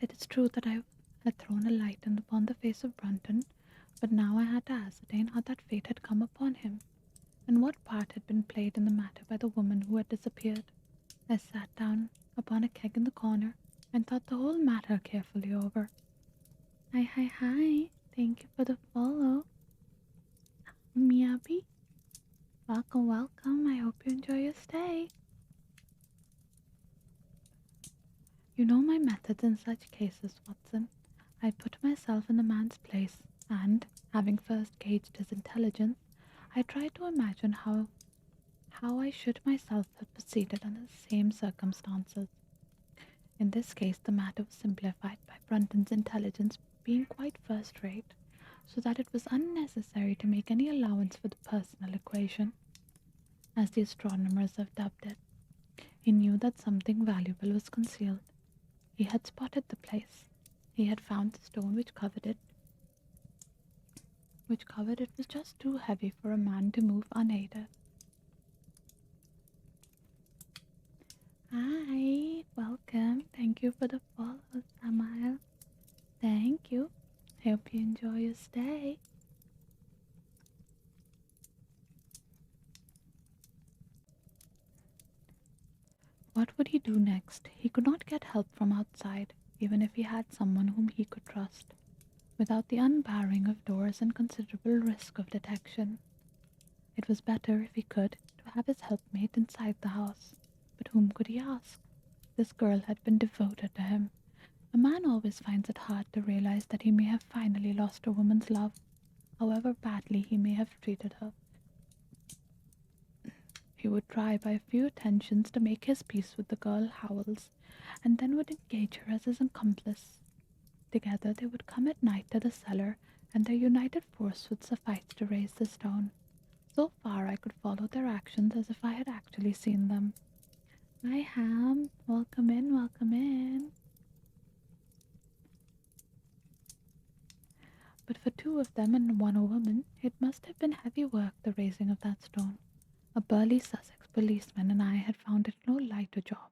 It is true that I had thrown a light upon the face of Brunton, but now I had to ascertain how that fate had come upon him, and what part had been played in the matter by the woman who had disappeared. I sat down upon a keg in the corner and thought the whole matter carefully over. Hi, hi, hi. Thank you for the follow. Miyabi. Welcome, welcome. I hope you enjoy your stay. You know my methods in such cases, Watson. I put myself in the man's place, and, having first gauged his intelligence, I tried to imagine how I should myself have proceeded under the same circumstances. In this case, the matter was simplified by Brunton's intelligence being quite first rate, so that it was unnecessary to make any allowance for the personal equation, as the astronomers have dubbed it. He knew that something valuable was concealed. He had spotted the place. He had found the stone which covered it was just too heavy for a man to move unaided. Hi, welcome. Thank you for the follow, Samael. Thank you. Hope you enjoy your stay. What would he do next? He could not get help from outside, even if he had someone whom he could trust, without the unbarring of doors and considerable risk of detection. It was better, if he could, to have his helpmate inside the house. But whom could he ask? This girl had been devoted to him. A man always finds it hard to realize that he may have finally lost a woman's love, however badly he may have treated her. He would try by a few attentions to make his peace with the girl Howells, and then would engage her as his accomplice. Together they would come at night to the cellar, and their united force would suffice to raise the stone. So far I could follow their actions as if I had actually seen them. Hi, Ham. Welcome in, welcome in. But for two of them and one a woman, it must have been heavy work, the raising of that stone. A burly Sussex policeman and I had found it no lighter job.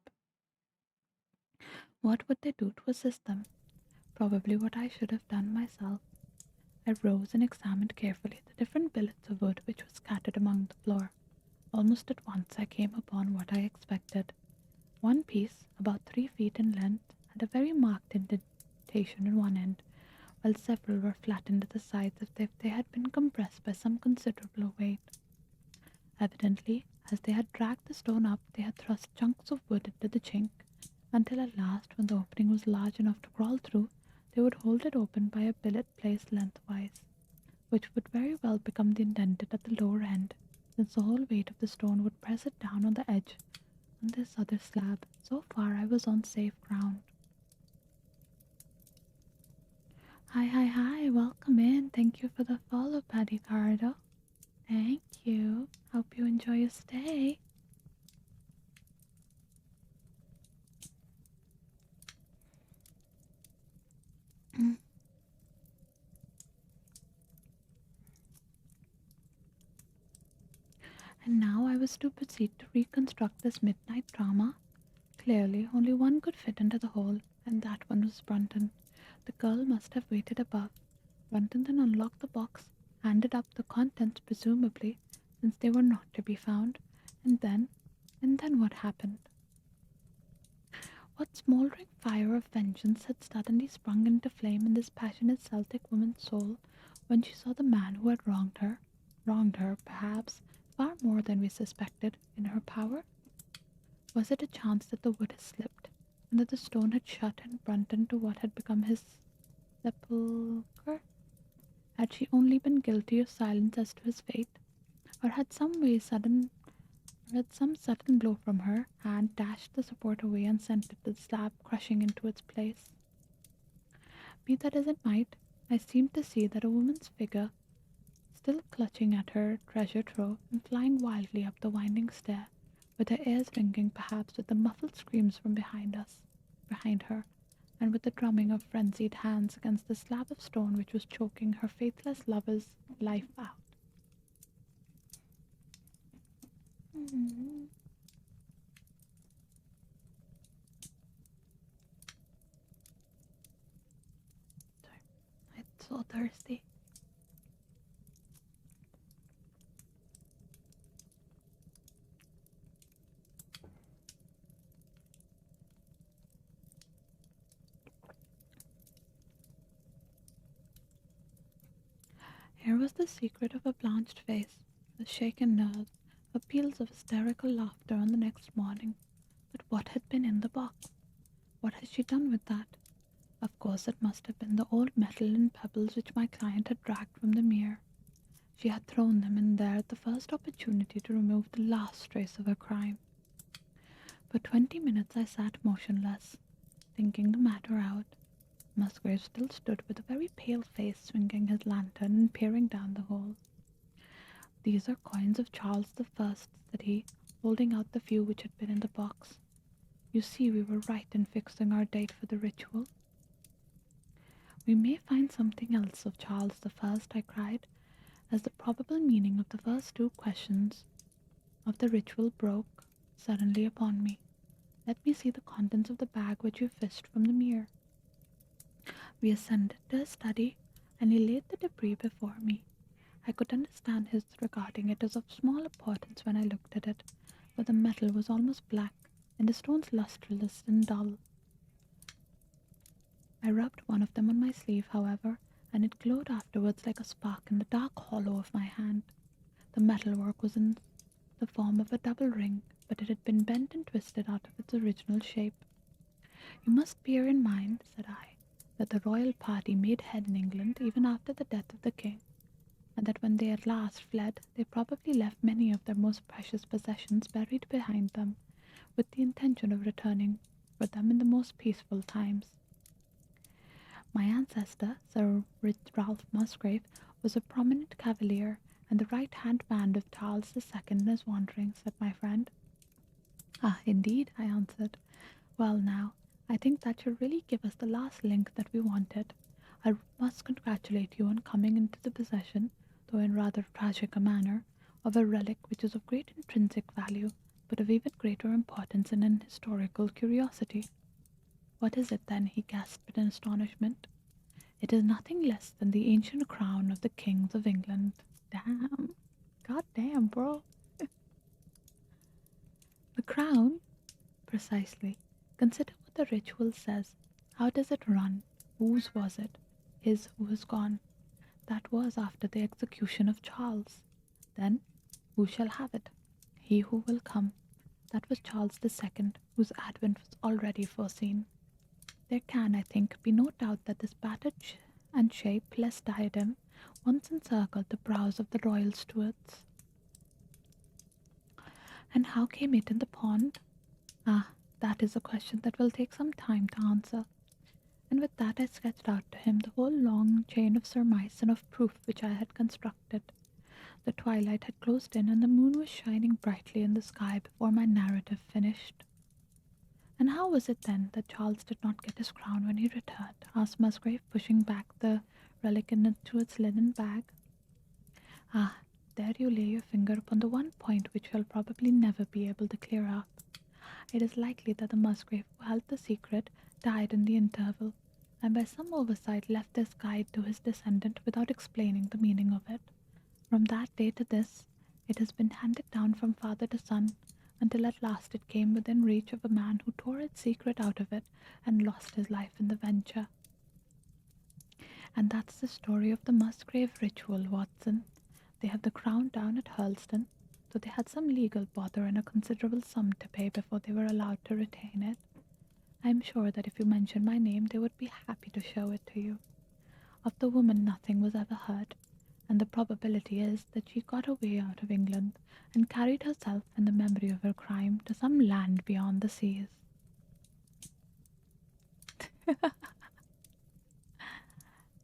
What would they do to assist them? Probably what I should have done myself. I rose and examined carefully the different billets of wood which were scattered among the floor. Almost at once I came upon what I expected. One piece, about 3 feet in length, had a very marked indentation in one end, while several were flattened at the sides as if they had been compressed by some considerable weight. Evidently, As they had dragged the stone up, they had thrust chunks of wood into the chink, until at last, when the opening was large enough to crawl through, they would hold it open by a billet placed lengthwise, which would very well become the indented at the lower end, since the whole weight of the stone would press it down on the edge on this other slab. So far I was on safe ground. Hi, hi, hi, welcome in. Thank you for the follow, Paddy Cardo. Thank you. Hope you enjoy your stay. And now I was to proceed to reconstruct this midnight drama. Clearly, only one could fit into the hole, and that one was Brunton. The girl must have waited above. Brunton then unlocked the box, handed up the contents, presumably, since they were not to be found, and then what happened? What smouldering fire of vengeance had suddenly sprung into flame in this passionate Celtic woman's soul when she saw the man who had wronged her, perhaps, far more than we suspected, in her power? Was it a chance that the wood had slipped, and that the stone had shut in Brunton to what had become his sepulchre? Had she only been guilty of silence as to his fate, or had some sudden blow from her hand dashed the support away and sent it to the slab crushing into its place? Be that as it might, I seemed to see that a woman's figure, still clutching at her treasure trove and flying wildly up the winding stair, with her ears ringing perhaps with the muffled screams from behind her, and with the drumming of frenzied hands against the slab of stone which was choking her faithless lover's life out. Mm. Sorry, I'm so thirsty. Here was the secret of a blanched face, a shaken nerve, appeals of hysterical laughter on the next morning. But what had been in the box? What had she done with that? Of course, it must have been the old metal and pebbles which my client had dragged from the mere. She had thrown them in there at the first opportunity to remove the last trace of her crime. For 20 minutes I sat motionless, thinking the matter out. Musgrave still stood with a very pale face, swinging his lantern and peering down the hole. "These are coins of Charles the First," said he, holding out the few which had been in the box. "You see we were right in fixing our date for the ritual." "We may find something else of Charles the First," I cried, as the probable meaning of the first two questions of the ritual broke suddenly upon me. "Let me see the contents of the bag which you fished from the mere." We ascended to his study, and he laid the debris before me. I could understand his regarding it as of small importance when I looked at it, for the metal was almost black, and the stones lustreless and dull. I rubbed one of them on my sleeve, however, and it glowed afterwards like a spark in the dark hollow of my hand. The metalwork was in the form of a double ring, but it had been bent and twisted out of its original shape. "You must bear in mind," said I, "that the royal party made head in England even after the death of the king, and that when they at last fled they probably left many of their most precious possessions buried behind them, with the intention of returning for them in the most peaceful times. My ancestor, Sir Ralph Musgrave, was a prominent cavalier, and the right-hand man of Charles II in his wanderings," said my friend. "Ah, indeed," I answered. "Well now, I think that should really give us the last link that we wanted. I must congratulate you on coming into the possession, though in rather tragic a manner, of a relic which is of great intrinsic value, but of even greater importance in an historical curiosity." "What is it, then?" he gasped in astonishment. "It is nothing less than the ancient crown of the kings of England." Damn. God damn, bro. The crown? Precisely. Consider what the ritual says. How does it run? Whose was it? His who has gone. That was after the execution of Charles. Then, who shall have it? he who will come. That was Charles II, whose advent was already foreseen. There can, I think, be no doubt that this battered and shapeless diadem once encircled the brows of the royal Stuarts. And how came it in the pond? Ah, that is a question that will take some time to answer. And with that I sketched out to him the whole long chain of surmise and of proof which I had constructed. The twilight had closed in, and the moon was shining brightly in the sky before my narrative finished. "And how was it then that Charles did not get his crown when he returned?" asked Musgrave, pushing back the relic into its linen bag. "Ah, there you lay your finger upon the one point which you'll probably never be able to clear up. It is likely that the Musgrave who held the secret died in the interval, and by some oversight left this guide to his descendant without explaining the meaning of it. From that day to this, it has been handed down from father to son, until at last it came within reach of a man who tore its secret out of it and lost his life in the venture. And that's the story of the Musgrave ritual, Watson. They have the crown down at Hurlston, so they had some legal bother and a considerable sum to pay before they were allowed to retain it. I am sure that if you mentioned my name, they would be happy to show it to you. Of the woman nothing was ever heard, and the probability is that she got away out of England and carried herself and the memory of her crime to some land beyond the seas."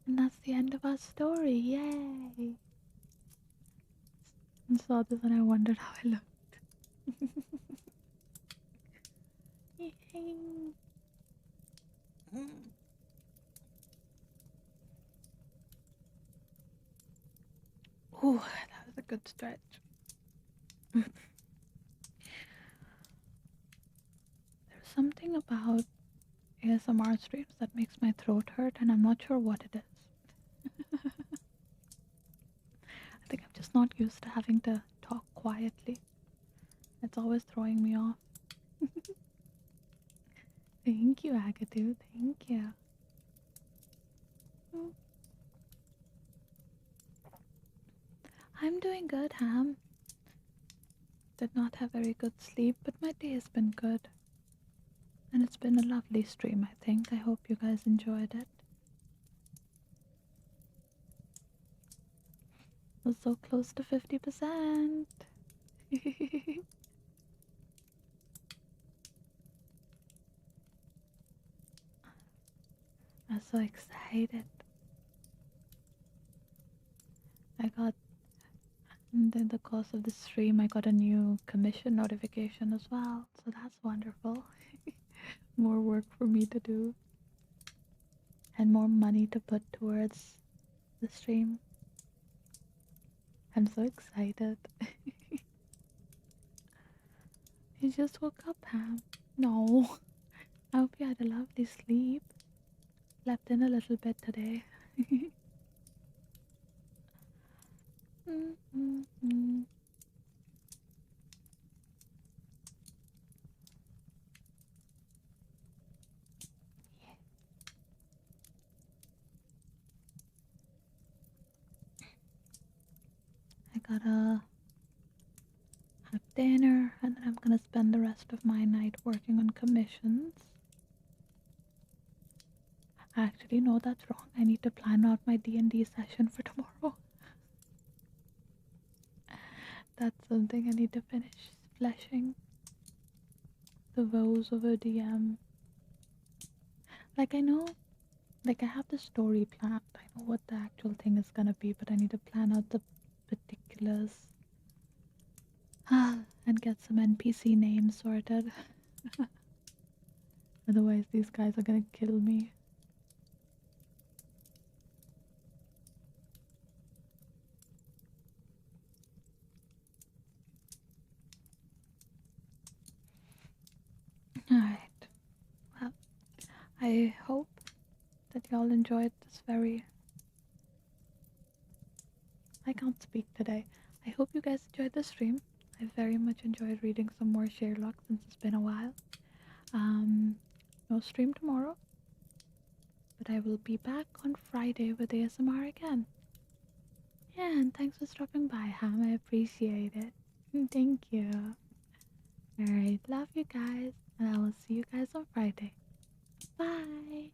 And that's the end of our story. Yay! I saw this and I wondered how I looked. Yay! Ooh, that was a good stretch. There's something about ASMR streams that makes my throat hurt, and I'm not sure what it is. I think I'm just not used to having to talk quietly. It's always throwing me off. Thank you, Agatha. Thank you. Mm. I'm doing good, Ham. Did not have very good sleep, but my day has been good. And it's been a lovely stream, I think. I hope you guys enjoyed it. Was so close to 50%. I'm so excited. I got, in the course of the stream, I got a new commission notification as well. So that's wonderful. More work for me to do. And more money to put towards the stream. I'm so excited. You just woke up, Pam. No. I hope you had a lovely sleep. Slept in a little bit today. Mm, mm, mm. Yeah. I gotta have dinner, and then I'm gonna spend the rest of my night working on commissions. Actually, no, that's wrong. I need to plan out my D&D session for tomorrow. That's something I need to finish fleshing. The woes of a DM. Like, I know, like, I have the story planned. I know what the actual thing is gonna be, but I need to plan out the particulars. And get some NPC names sorted. Otherwise, these guys are gonna kill me. Alright. Well, I hope that y'all enjoyed this very. I can't speak today. I hope you guys enjoyed the stream. I very much enjoyed reading some more Sherlock since it's been a while. No stream tomorrow, but I will be back on Friday with ASMR again. Yeah, and thanks for stopping by, Ham. I appreciate it. Thank you. Alright, love you guys, and I will see you guys on Friday. Bye.